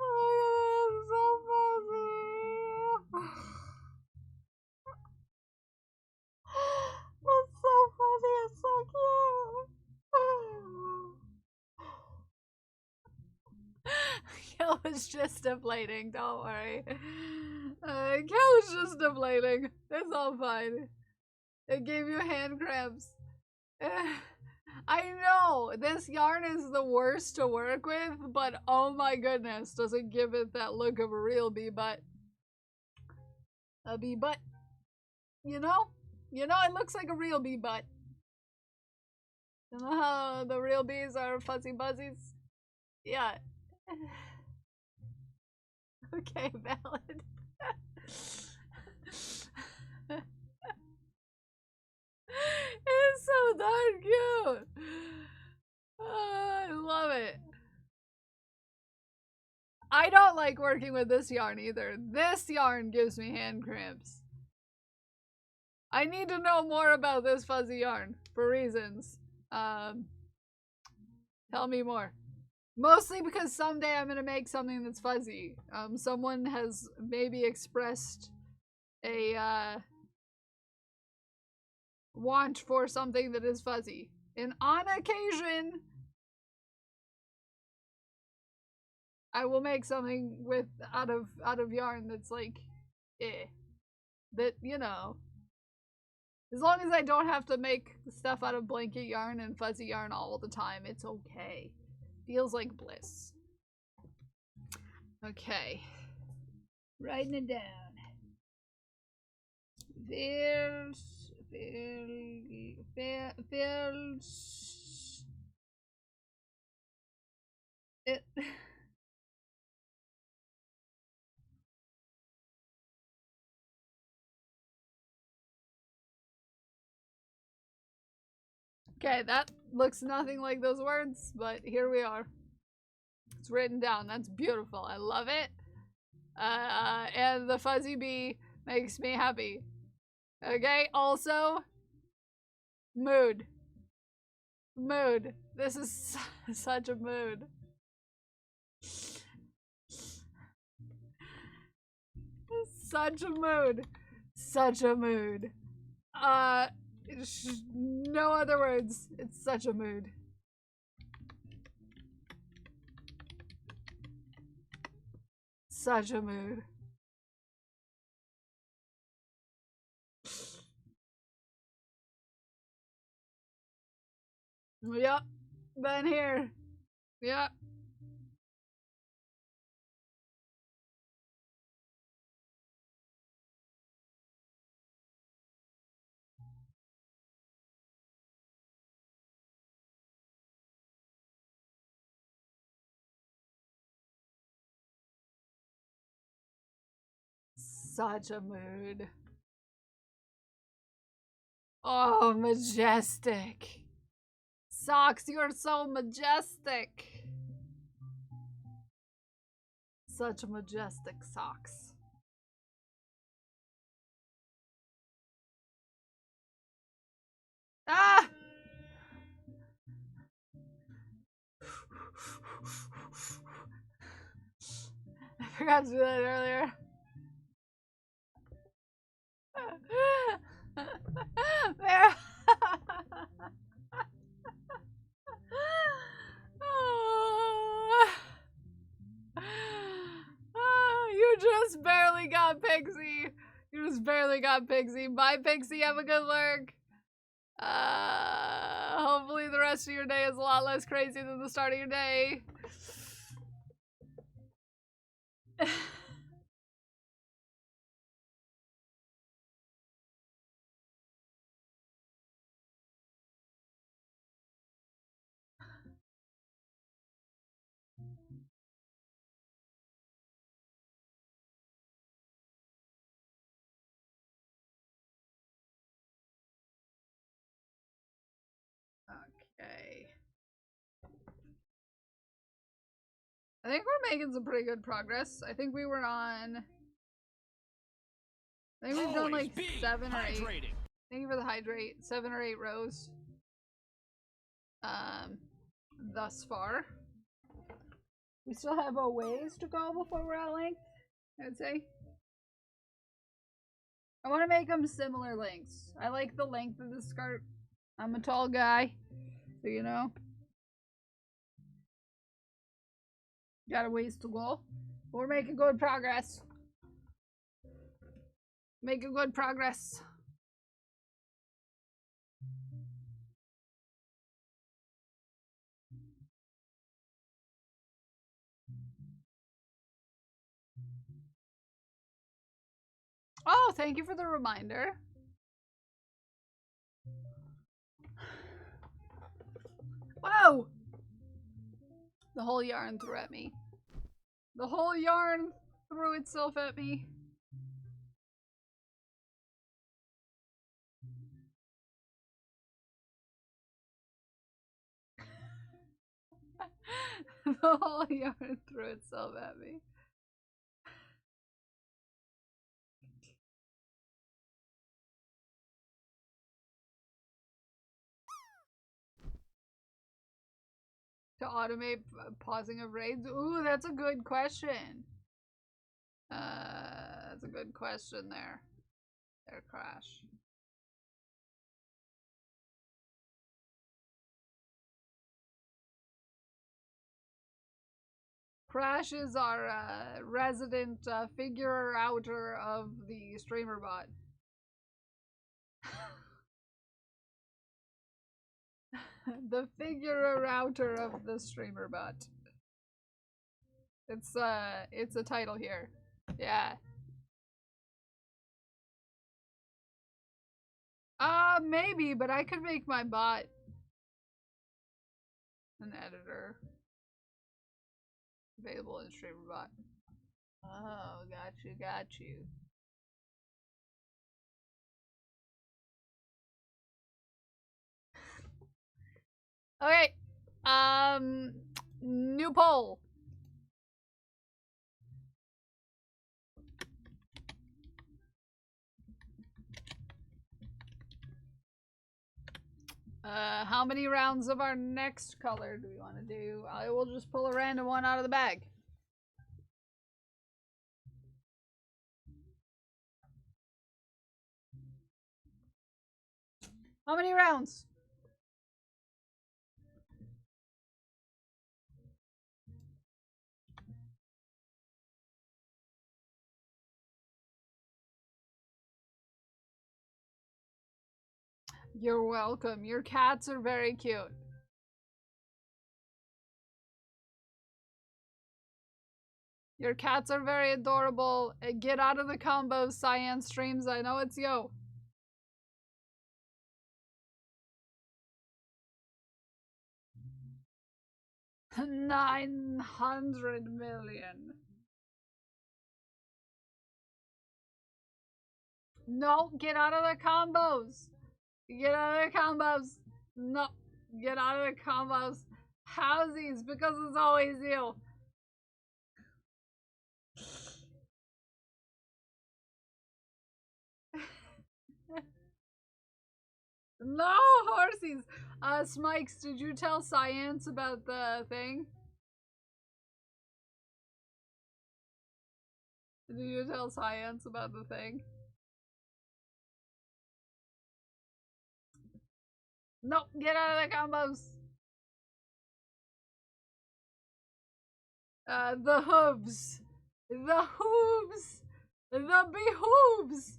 Oh, it's so fuzzy. It's so fuzzy, it's so cute. Kel was just deflating, don't worry. Kel was just deflating. It's all fine. It gave you hand cramps. I know, this yarn is the worst to work with, but oh my goodness, does it give it that look of a real bee butt. A bee butt. You know? You know, it looks like a real bee butt. You know how the real bees are fuzzy buzzies? Yeah. Okay, valid. It's so darn cute. Oh, I love it. I don't like working with this yarn either. This yarn gives me hand cramps. I need to know more about this fuzzy yarn for reasons. Tell me more. Mostly because someday I'm gonna make something that's fuzzy. Someone has maybe expressed a want for something that is fuzzy. And on occasion, I will make something with out of yarn that's like, that, you know, as long as I don't have to make stuff out of blanket yarn and fuzzy yarn all the time, it's okay. Feels like bliss. Okay. Writing it down. Okay, that looks nothing like those words, but here we are. It's written down. That's beautiful. I love it. And the fuzzy bee makes me happy. Okay, also, mood. Mood. This is such a mood. Such a mood. Such a mood. No other words. It's such a mood. Such a mood. Yep. Been here. Yep. Such a mood. Oh, majestic. Socks, you're so majestic. Such majestic socks. Ah! I forgot to do that earlier. There. You just barely got Pixie. You just barely got Pixie. Bye, Pixie. Have a good lurk. Hopefully the rest of your day is a lot less crazy than the start of your day. Okay. I think we're making some pretty good progress. I think we were on... I think we've done like 7 or 8. Thank you for the hydrate. 7 or 8 rows. Thus far. We still have a ways to go before we're at length, I'd say. I want to make them similar lengths. I like the length of the skirt. I'm a tall guy, so you know. Got a ways to go. We're making good progress. Making good progress. Oh, thank you for the reminder. Whoa! The whole yarn threw at me. The whole yarn threw itself at me. The whole yarn threw itself at me. To automate pausing of raids? Ooh, that's a good question. That's a good question there. There, Crash. Crash is our resident figure outer of the streamer bot. The figure router of the streamer bot. It's a title here. Yeah. Maybe, but I could make my bot an editor. Available in streamer bot. Oh, got you, got you. Okay. New poll. How many rounds of our next color do we want to do? I will just pull a random one out of the bag. How many rounds? You're welcome. Your cats are very cute. Your cats are very adorable. Get out of the combos, Cyan streams. I know it's yo. $900 million. No, get out of the combos. Get out of the combos. No, get out of the combos. Housies, because it's always you. No, horsies. Smikes, did you tell Science about the thing? Did you tell Science about the thing? No, get out of the combos. The hooves. The hooves. The behooves.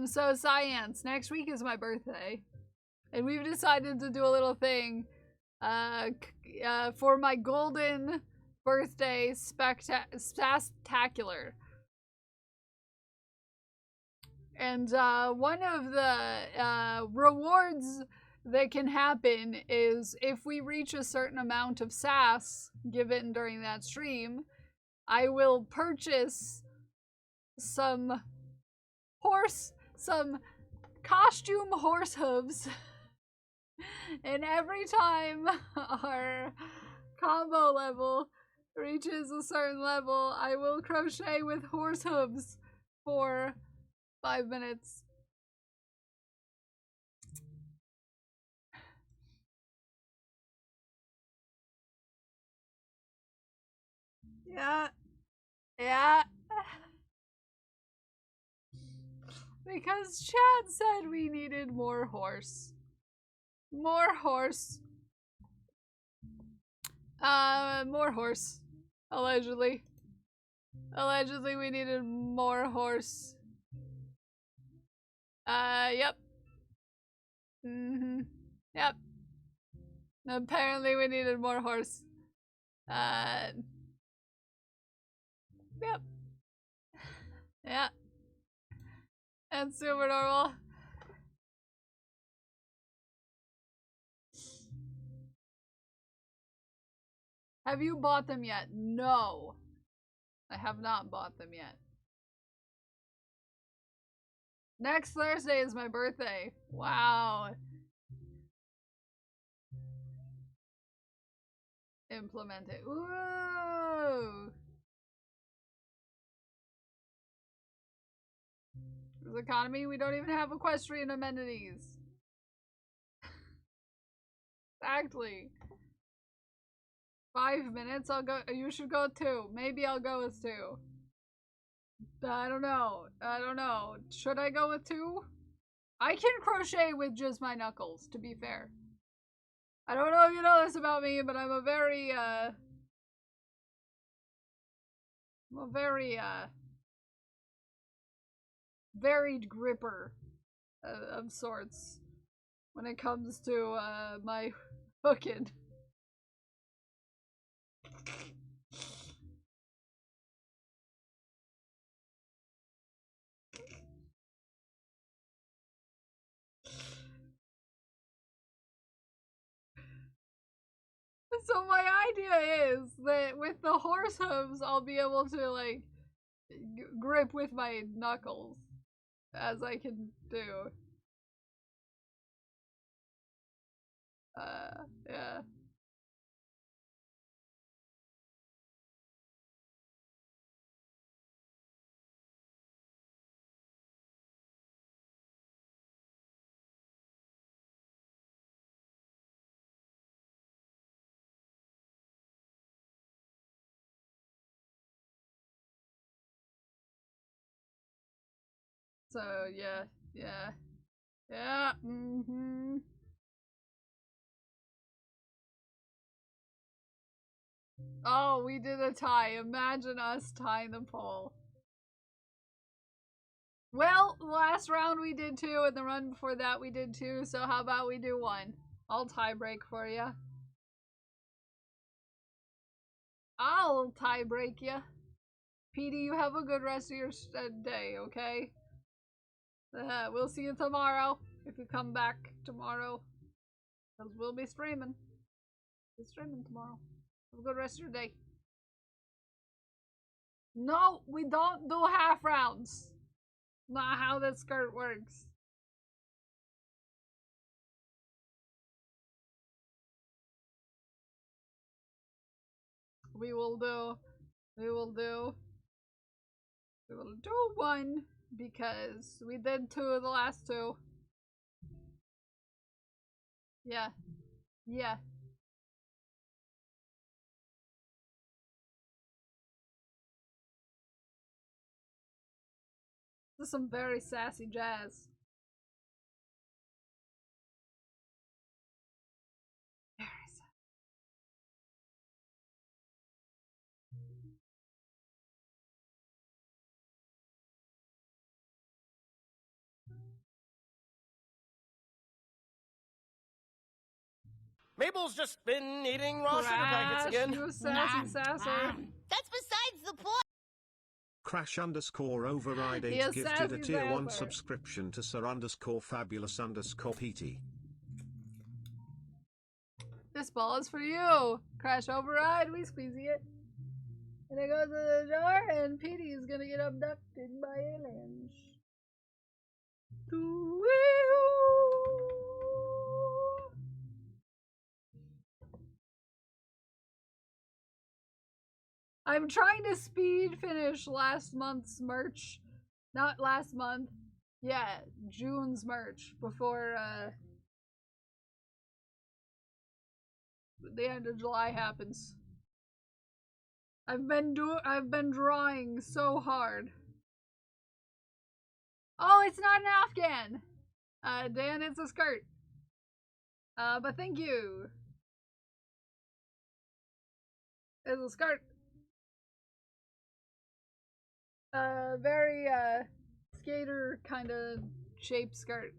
So Science, next week is my birthday. And we've decided to do a little thing, for my golden birthday spectacular. And, one of the, rewards that can happen is if we reach a certain amount of sass given during that stream, I will purchase some costume horse hooves. And every time our combo level reaches a certain level, I will crochet with horse hooves for 5 minutes. Yeah. Yeah. Because Chad said we needed more horse. More horse. More horse. Allegedly. Allegedly we needed more horse. Yep. Yep. Apparently we needed more horse. Yep. Yeah. And super normal. Have you bought them yet? No. I have not bought them yet. Next Thursday is my birthday. Wow. Implement it. Ooh. This economy, we don't even have equestrian amenities. Exactly. 5 minutes, I'll go. You should go 2. Maybe I'll go with 2. I don't know. I don't know. Should I go with 2? I can crochet with just my knuckles, to be fair. I don't know if you know this about me, but I'm a very, varied gripper of sorts when it comes to, my hooking. So my idea is that with the horse hooves, I'll be able to, like, grip with my knuckles, as I can do. Yeah. So yeah. Yeah, Oh, we did a tie. Imagine us tying the poll. Well, last round we did 2, and the run before that we did 2, so how about we do 1? I'll tie break for you. I'll tie break you. Petey, you have a good rest of your day, okay? We'll see you tomorrow, if you come back tomorrow. Because we'll be streaming. We'll be streaming tomorrow. Have a good rest of your day. No, we don't do half rounds. Not how that skirt works. We will do 1 because we did 2 of the last 2. Yeah. This is some very sassy jazz. Very sassy. Mabel's just been eating raw sugar packets again. You sassy sasser. That's besides the point. Crash_override 8 Yes, gifted a sassy tier 1 Zapper. subscription to Sir_Fabulous_PT. This ball is for you. Crash override, we squeeze it. And it goes to the door, and Petey is gonna get abducted by aliens. I'm trying to speed finish last month's merch. Not last month. Yeah, June's merch before the end of July happens. I've been drawing so hard. Oh, it's not an Afghan. Dan, it's a skirt. But thank you. It's a skirt. Very skater kind of shaped skirt.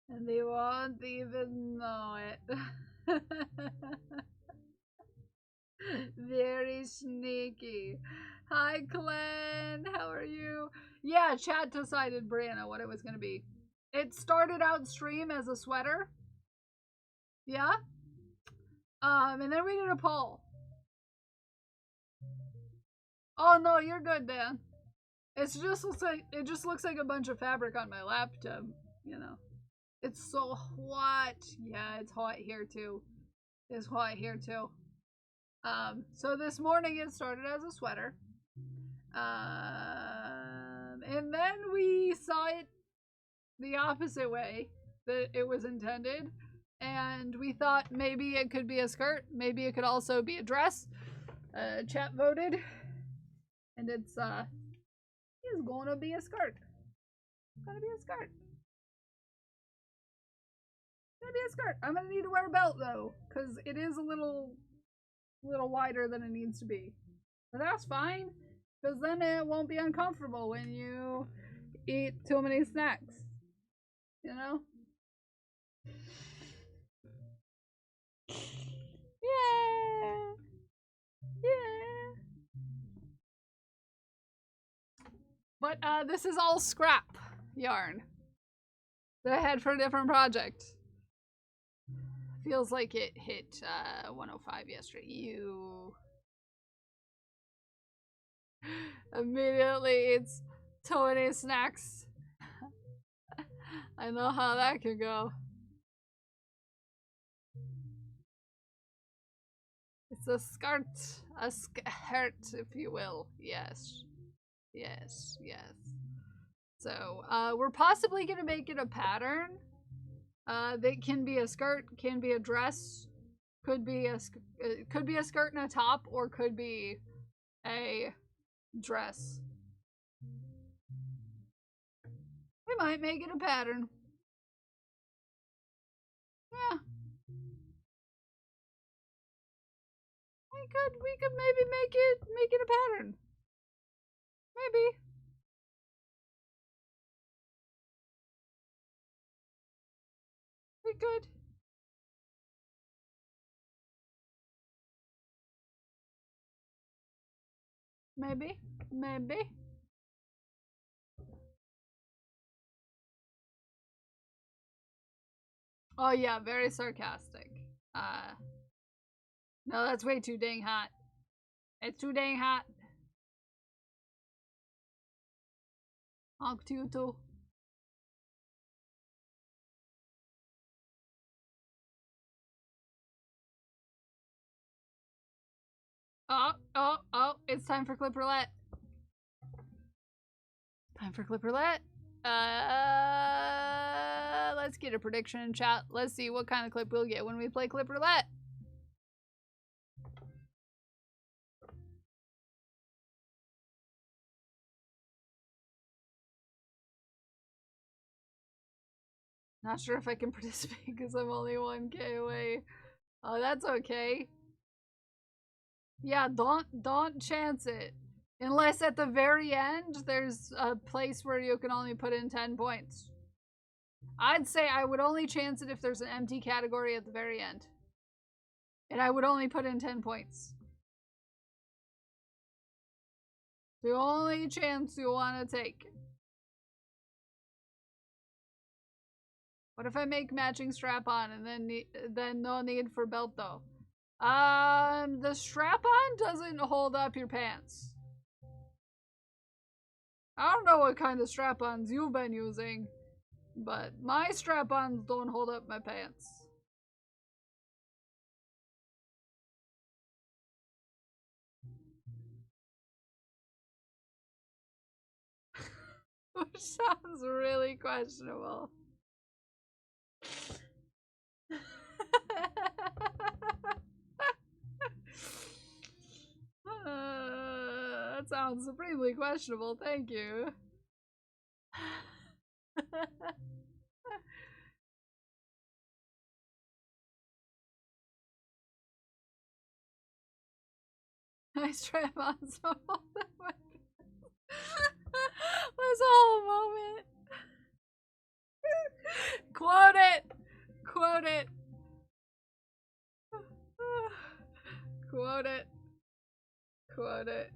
And they won't even know it. Very sneaky. Hi, Glenn. How are you? Yeah, chat decided, Brianna, what it was gonna be. It started out stream as a sweater. Yeah? And then we did a poll. Oh no, you're good, Dan. It just looks like a bunch of fabric on my laptop, you know. It's so hot. Yeah, it's hot here too. It's hot here too. So this morning it started as a sweater. And then we saw it the opposite way that it was intended. And we thought maybe it could be a skirt. Maybe it could also be a dress. Chat voted. And it's gonna be a skirt. It's gonna be a skirt. It's gonna be a skirt. I'm gonna need to wear a belt though, because it is a little wider than it needs to be. But that's fine, because then it won't be uncomfortable when you eat too many snacks. You know? Yeah. Yeah. But this is all scrap yarn that I had for a different project. Feels like it hit 105 yesterday. You immediately it's Tony snacks. I know how that can go. It's a skirt, if you will. Yes. Yes, yes. So, we're possibly gonna make it a pattern. That can be a skirt, can be a dress, Could be a skirt and a top, or could be a dress. We might make it a pattern. Yeah. We could maybe make it a pattern. Maybe. We could. Maybe. Maybe. Oh yeah, very sarcastic. No, that's way too dang hot. It's too dang hot. Honk to you too. Oh, it's time for clip roulette. Time for clip roulette. Let's get a prediction in chat. Let's see what kind of clip we'll get when we play clip roulette. Not sure if I can participate because I'm only 1K away. Oh, that's okay. Yeah, don't chance it. Unless at the very end, there's a place where you can only put in 10 points. I'd say I would only chance it if there's an empty category at the very end. And I would only put in 10 points. The only chance you want to take. What if I make matching strap-on and then no need for belt though? The strap-on doesn't hold up your pants. I don't know what kind of strap-ons you've been using, but my strap-ons don't hold up my pants. Which sounds really questionable. That sounds supremely questionable, thank you. I strap on so hold up my was a whole moment. Quote it! Quote it! Quote it. Quote it.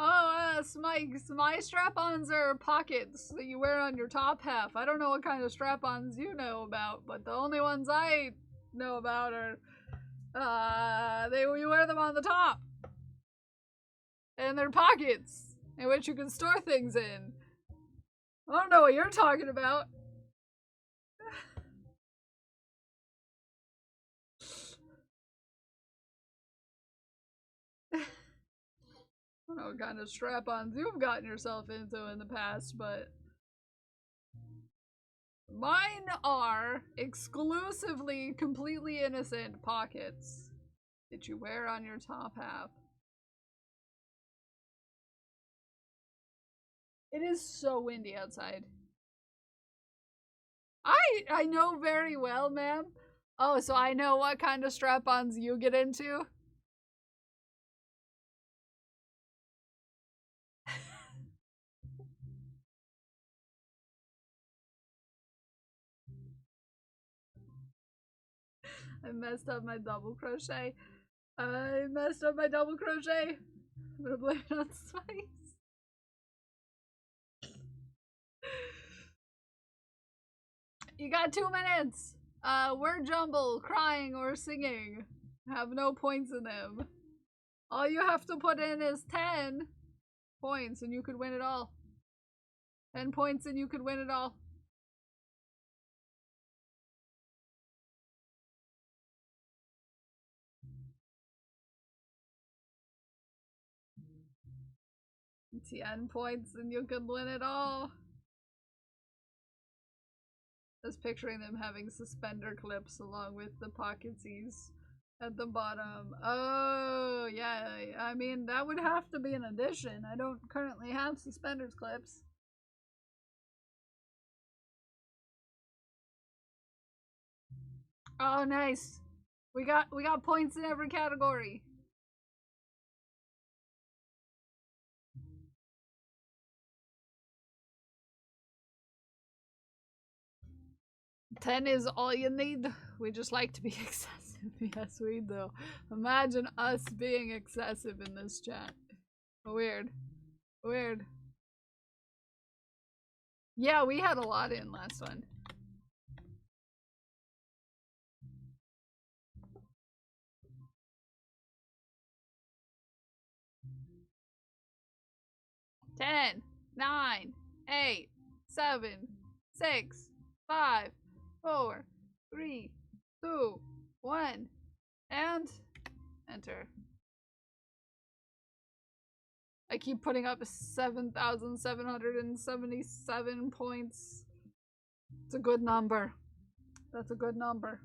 Oh, Smikes, my strap-ons are pockets that you wear on your top half. I don't know what kind of strap-ons you know about, but the only ones I know about are, you wear them on the top. And they're pockets in which you can store things in. I don't know what you're talking about. I don't know what kind of strap-ons you've gotten yourself into in the past, but mine are exclusively completely innocent pockets that you wear on your top half. It is so windy outside. I know very well, ma'am. Oh, so I know what kind of strap-ons you get into? I messed up my double crochet. I'm gonna blame it on Spice. You got 2 minutes. Word jumble, crying, or singing have no points in them. All you have to put in is 10 points and you could win it all. 10 points and you could win it all. 10 points and you could win it all. I was picturing them having suspender clips along with the pocketsies at the bottom. Oh, yeah, I mean, that would have to be an addition. I don't currently have suspenders clips. Oh, nice. We got points in every category. $10 is all you need. We just like to be excessive. Yes, we do. Imagine us being excessive in this chat. Weird. Weird. Yeah, we had a lot in last one. Ten, 9, 8, 7, 6, 5, 4, 3, 2, 1, and enter. I keep putting up 7,777 points. It's a good number. That's a good number.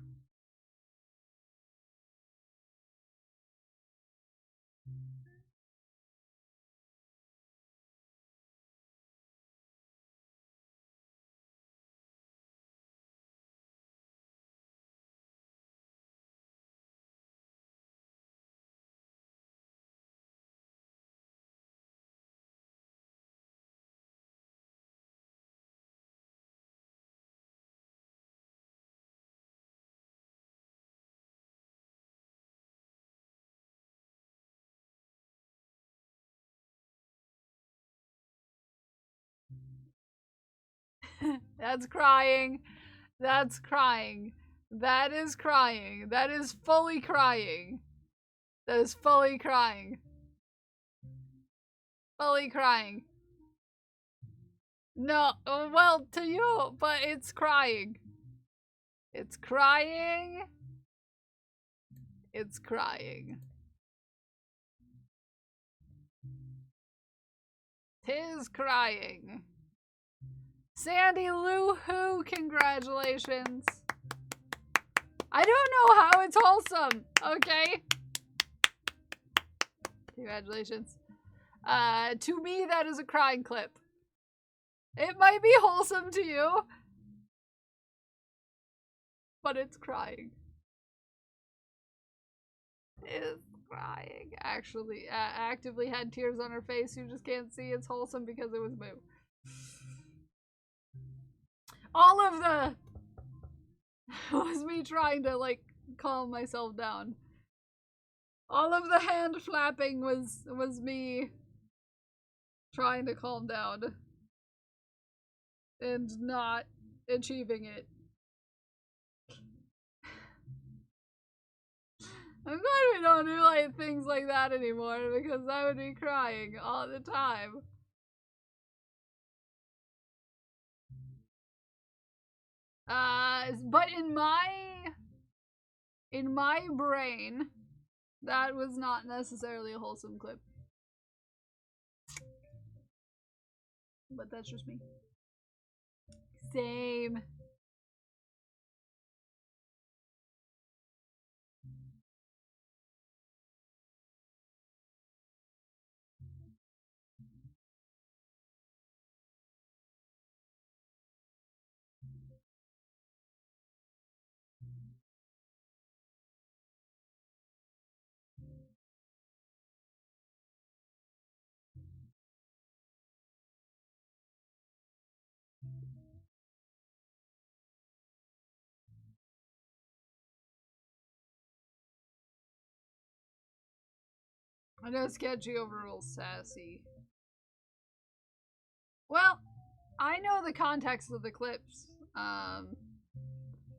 That's crying. That's crying. That is crying. That is fully crying. That is fully crying. Fully crying. No, well, to you, but it's crying. It's crying. It's crying. 'Tis crying. Sandy Lou Who, congratulations. I don't know how it's wholesome, okay? Congratulations. To me, that is a crying clip. It might be wholesome to you, but it's crying. It's crying. Actually, actively had tears on her face. You just can't see it's wholesome because it was Moo. All of the was me trying to like calm myself down. All of the hand flapping was me trying to calm down and not achieving it. I'm glad we don't do like things like that anymore because I would be crying all the time. But in my brain, that was not necessarily a wholesome clip. But that's just me. Same. I know Sketchy overrules Sassy. Well, I know the context of the clips,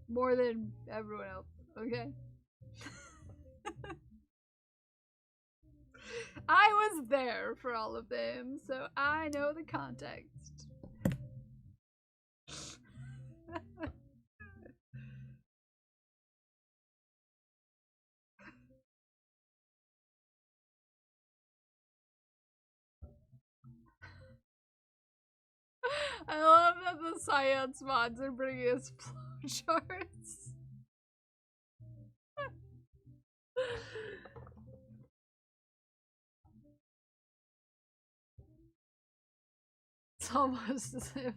more than everyone else, okay? I was there for all of them, so I know the context. I love that the science mods are bringing us flowcharts. It's almost as if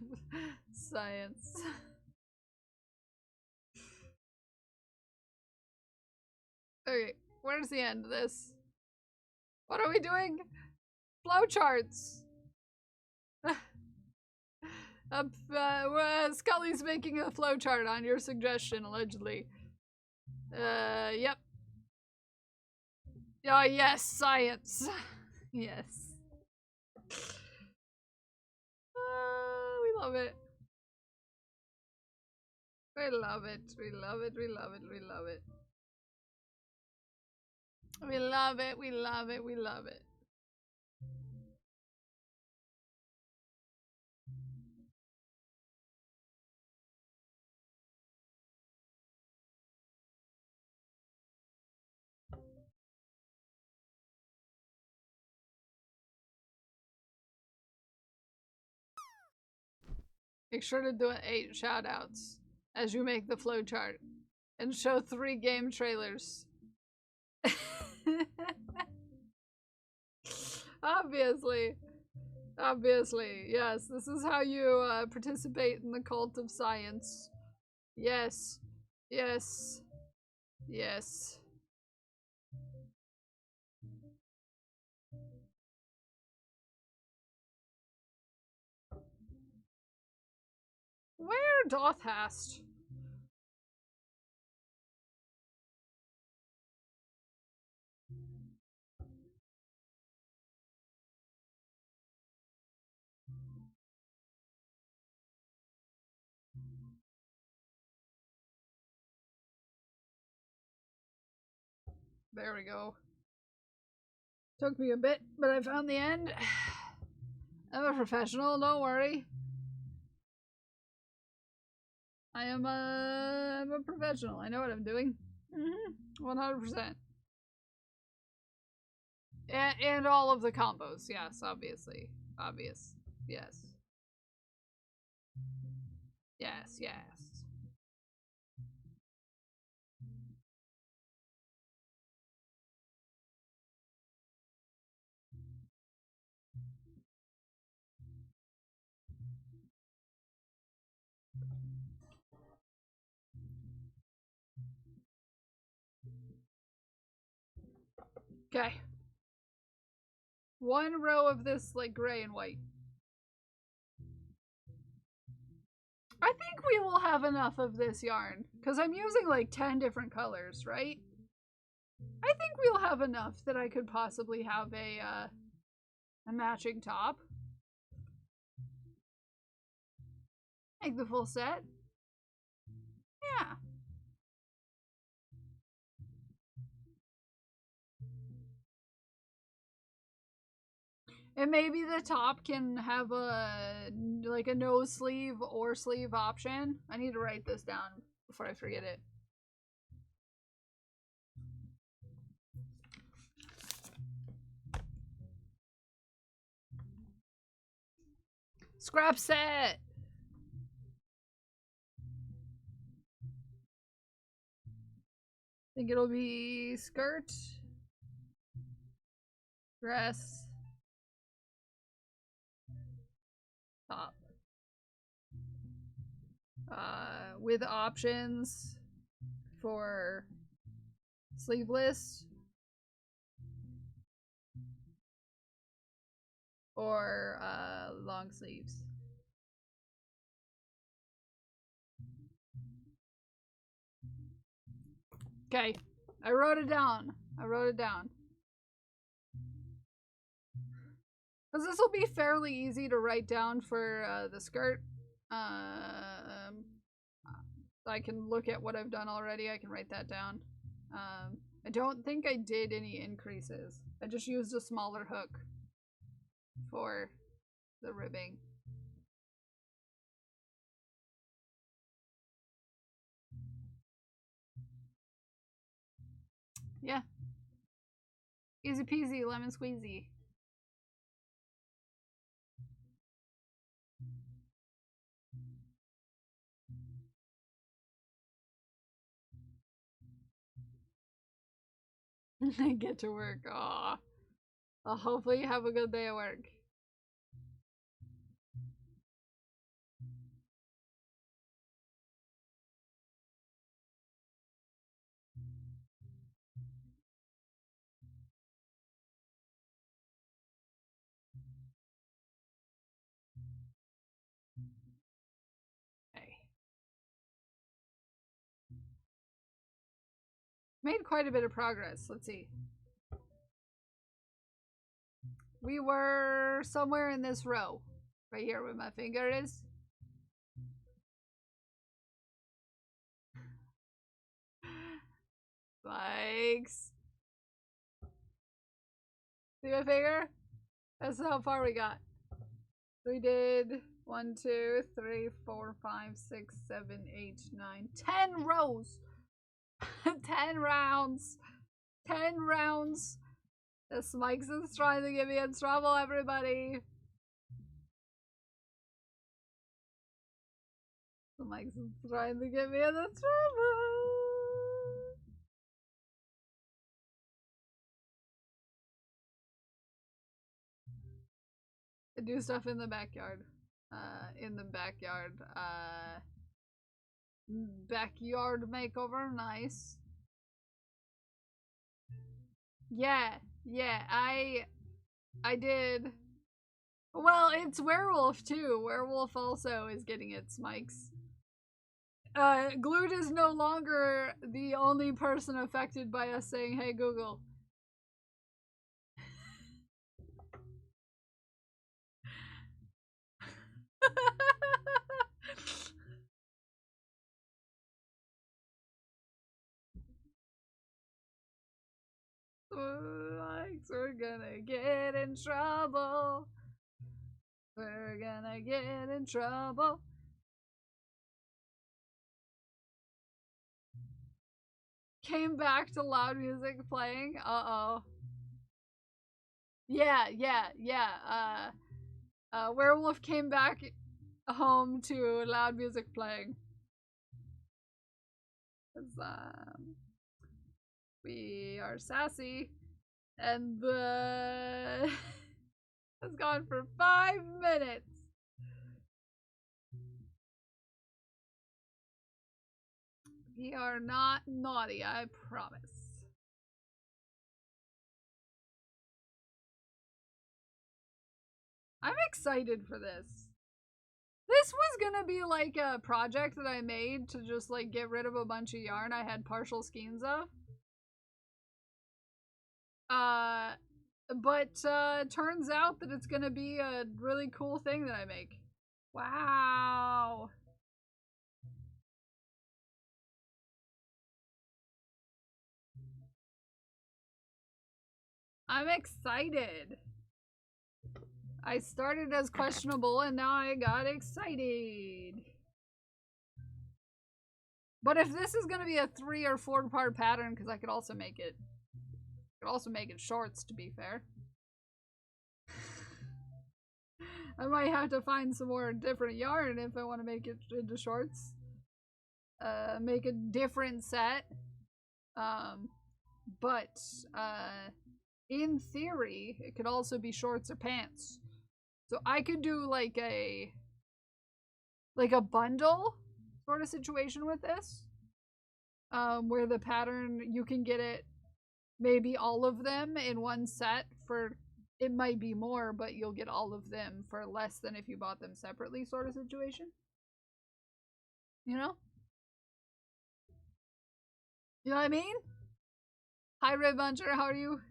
science. Okay, where's the end of this? What are we doing? Flowcharts! Scully's making a flowchart on your suggestion, allegedly. Yep. Oh, yes, science. Yes. We love it. We love it. We love it. We love it. We love it. We love it. We love it. We love it. Make sure to do 8 shoutouts as you make the flowchart and show 3 game trailers. Obviously. Obviously. Yes, this is how you participate in the cult of science. Yes. Yes. Yes. Where doth hast? There we go. Took me a bit, but I found the end. I'm a professional, don't worry. I'm a professional. I know what I'm doing. 100%. And all of the combos, yes, obviously. Obvious. Yes. Yes, yes. Okay. 1 row of this, like, gray and white. I think we will have enough of this yarn, because I'm using, like, 10 different colors, right? I think we'll have enough that I could possibly have a matching top. Make the full set. Yeah. And maybe the top can have like a no sleeve or sleeve option. I need to write this down before I forget it. Scrap set! I think it'll be skirt, dress, top. With options for sleeveless or long sleeves. Okay, I wrote it down. I wrote it down. Because this will be fairly easy to write down for the skirt. I can look at what I've done already. I can write that down. I don't think I did any increases. I just used a smaller hook for the ribbing. Yeah. Easy peasy, lemon squeezy. Get to work. Aw. Well, hopefully you have a good day at work. Okay. Made quite a bit of progress. Let's see. We were somewhere in this row. Right here where my finger is. Spikes. See my finger? That's how far we got. We did 1, 2, 3, 4, 5, 6, 7, 8, 9, 10 rows. 10 rounds. 10 rounds. The Smikes is trying to get me in trouble, everybody. The Smikes is trying to get me in trouble. I do stuff in the backyard. Backyard makeover, nice. Yeah, I did. Well, it's Werewolf too. Werewolf also is getting its mics. Glued is no longer the only person affected by us saying, "Hey Google." We're gonna get in trouble. We're gonna get in trouble. Came back to loud music playing. Uh-oh. Yeah. Werewolf came back home to loud music playing. 'Cause, we are sassy. And the has gone for 5 minutes. We are not naughty, I promise. I'm excited for this. This was gonna be like a project that I made to just like get rid of a bunch of yarn I had partial skeins of. But turns out that it's gonna be a really cool thing that I make. Wow. I'm excited. I started as questionable and now I got excited. But if this is gonna be a 3 or 4 part pattern, because I could also make it shorts, to be fair. I might have to find some more different yarn if I want to make it into shorts. Make a different set. But in theory, it could also be shorts or pants. So I could do like a bundle sort of situation with this. Where the pattern, you can get it, maybe all of them in one set for, it might be more, but you'll get all of them for less than if you bought them separately sort of situation. You know? You know what I mean? Hi Red Buncher, how are you?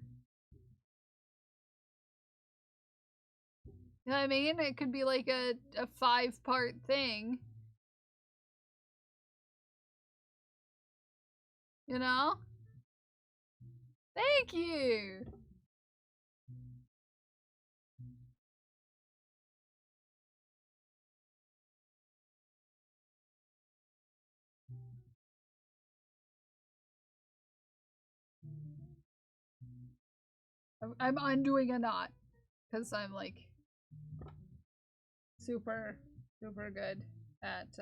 You know what I mean? It could be like a 5-part thing. You know? Thank you! I'm undoing a knot. Because I'm like super good at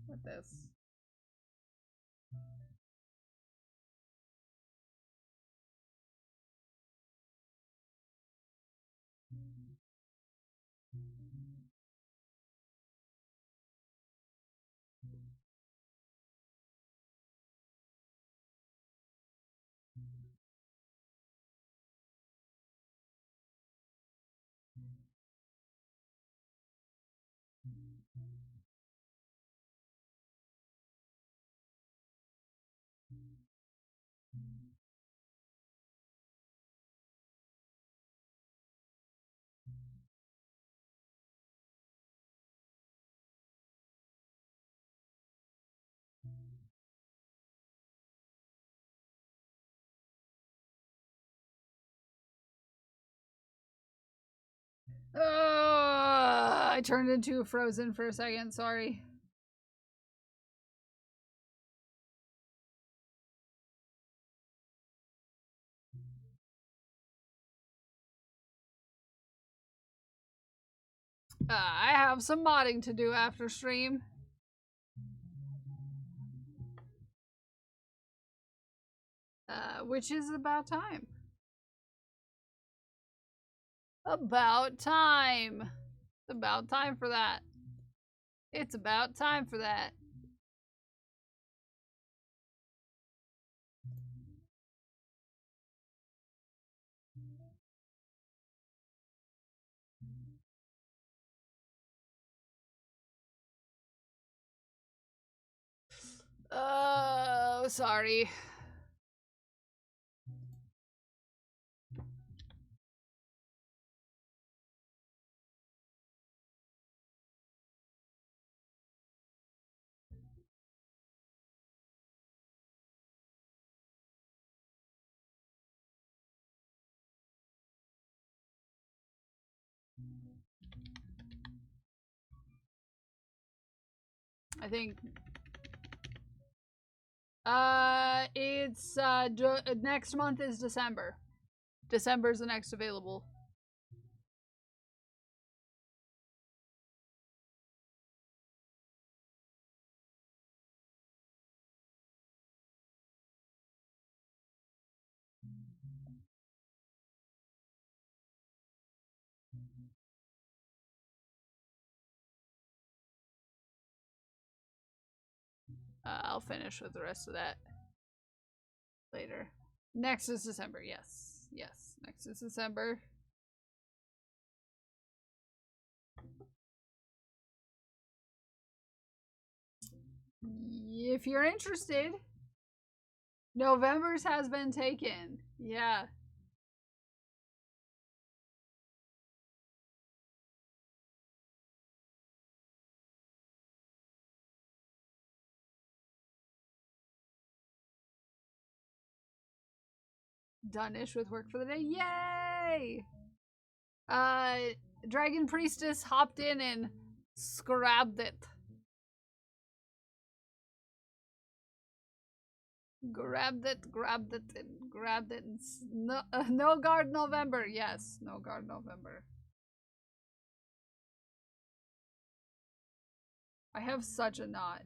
with this. I turned into Frozen for a second, sorry. I have some modding to do after stream. Which is about time. About time. It's about time for that. It's about time for that. Oh, sorry. I think it's next month is December. December's the next available. I'll finish with the rest of that later. Next is December, yes. Yes, next is December. If you're interested, November's has been taken. Yeah. Done-ish with work for the day. Yay! Dragon Priestess hopped in and grabbed it. Grabbed it, and grabbed it. And no guard November. Yes, no guard November. I have such a knot.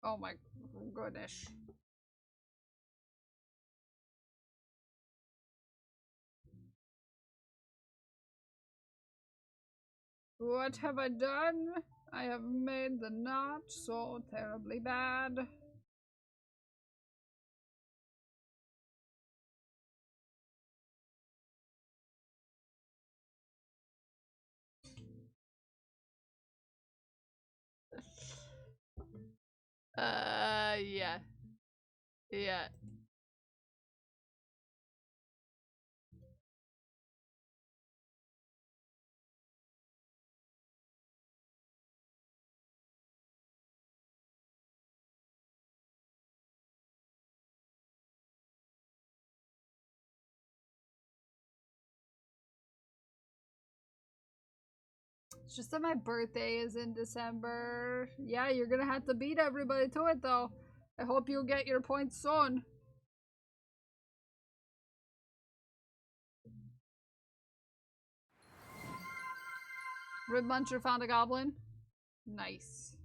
Oh my goodness. What have I done? I have made the knot so terribly bad. Yeah. Yeah. It's just that my birthday is in December. Yeah, you're gonna have to beat everybody to it though. I hope you get your points soon. Rib Muncher found a goblin. Nice.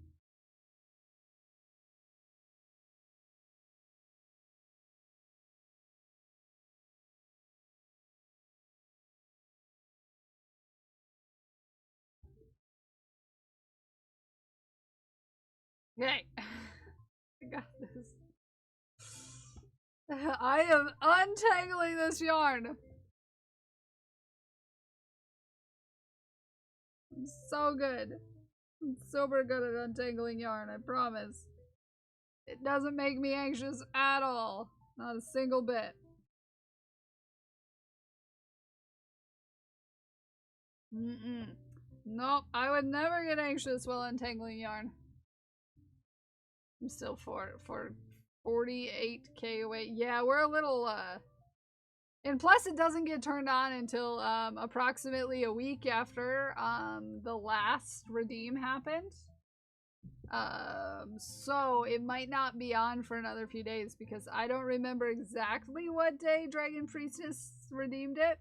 Okay. I got this. I am untangling this yarn. I'm so good. I'm super good at untangling yarn, I promise. It doesn't make me anxious at all. Not a single bit. Nope, I would never get anxious while untangling yarn. I'm still for 48k away. Yeah, we're a little and plus it doesn't get turned on until approximately a week after the last redeem happened. So it might not be on for another few days because I don't remember exactly what day Dragon Priestess redeemed it.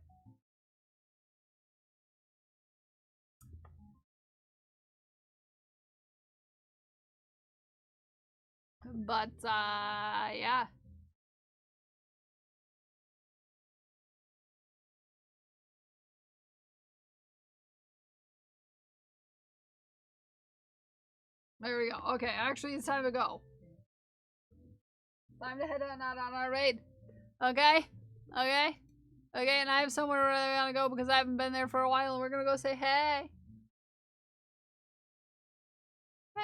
But, yeah. There we go. Okay, actually it's time to go. Time to head on out on our raid. Okay? Okay? Okay, and I have somewhere where I gotta go because I haven't been there for a while and we're gonna go say hey. Hey.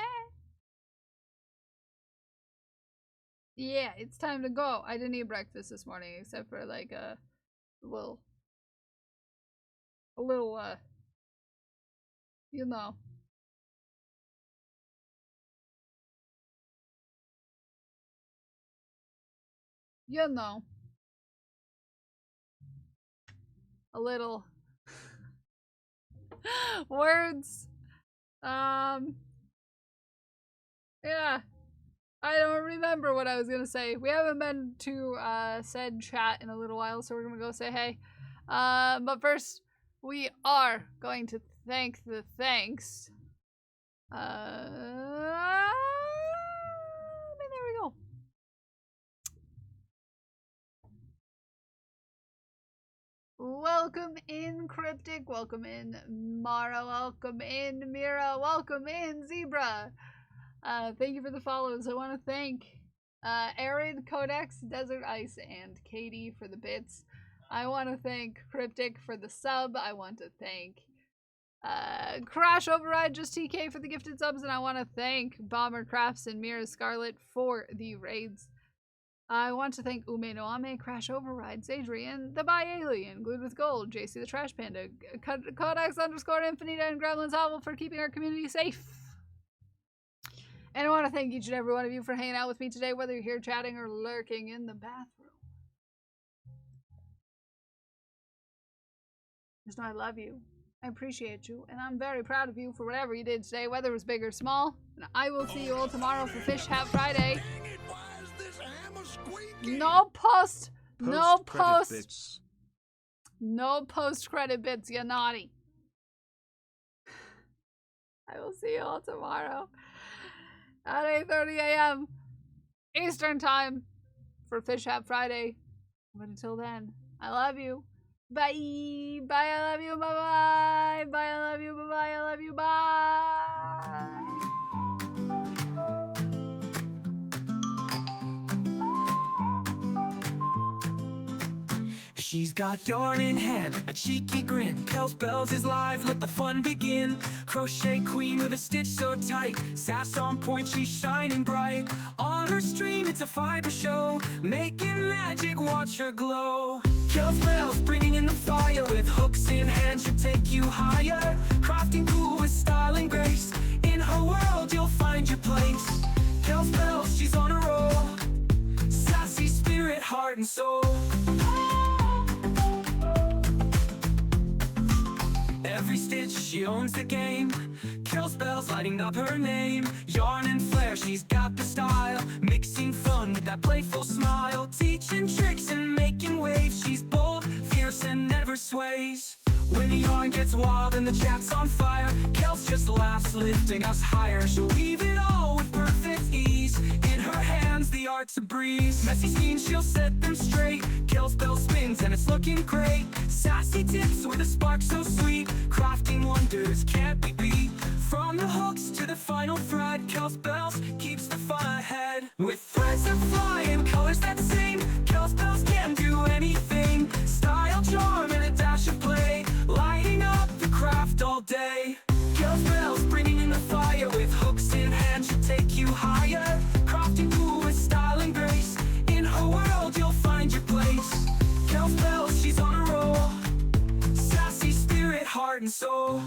Yeah, it's time to go. I didn't eat breakfast this morning except for like a little, you know. You know. A little. Words. Yeah. I don't remember what I was gonna say. We haven't been to said chat in a little while, so we're gonna go say hey. But first, we are going to thank the thanks. There we go. Welcome in, Cryptic. Welcome in, Mara. Welcome in, Mira. Welcome in, Zebra. Thank you for the follows. I want to thank Arid, Codex, Desert Ice, and Katie for the bits. I want to thank Cryptic for the sub. I want to thank Crash Override, just TK for the gifted subs, and I want to thank Bomber Crafts and Mira Scarlet for the raids. I want to thank Ume no Ame, Crash Overrides, Adrian, the Bi Alien, Glued with Gold, JC the Trash Panda, Codex _ Infinita, and Gremlin's Owl for keeping our community safe. And I want to thank each and every one of you for hanging out with me today, whether you're here chatting or lurking in the bathroom. Just know I love you. I appreciate you. And I'm very proud of you for whatever you did today, whether it was big or small. And I will see you all tomorrow for Fish Hat Friday. No post credit bits, you naughty. I will see you all tomorrow at 8:30 a.m. Eastern time for Fish Hat Friday. But until then, I love you. Bye. Bye, I love you. Bye-bye. Bye, I love you. Bye-bye, I love you. Bye. She's got yarn in hand, a cheeky grin. Kels Bells is live, let the fun begin. Crochet queen with a stitch so tight. Sass on point, she's shining bright. On her stream, it's a fiber show. Making magic, watch her glow. Kels Bells bringing in the fire. With hooks in hand, she'll take you higher. Crafting cool with style and grace. In her world, you'll find your place. Kels Bells, she's on a roll. Sassy spirit, heart and soul. Every stitch, she owns the game. Kels Bells lighting up her name. Yarn and flair, she's got the style. Mixing fun with that playful smile. Teaching tricks and making waves. She's bold, fierce, and never sways. When the yarn gets wild and the chat's on fire, Kels just laughs, lifting us higher. She'll weave it all with perfect ease. In her hands, the art's a breeze. Messy scenes, she'll set them straight. Kels Bells spins and it's looking great. Sassy tips with a spark so sweet. Crafting wonders can't be beat. From the hooks to the final thread, Kels Bells keeps the fun ahead. With threads that fly and colors that sing, Kels Bells can do anything. Style, charm, and a dash of play, lighting up the craft all day. Kels Bells bringing in the fire, with hooks in hand she'll take you higher. Crafting cool with style and grace, in her world you'll find your place. Kels Bells, she's on a roll, sassy spirit, heart and soul.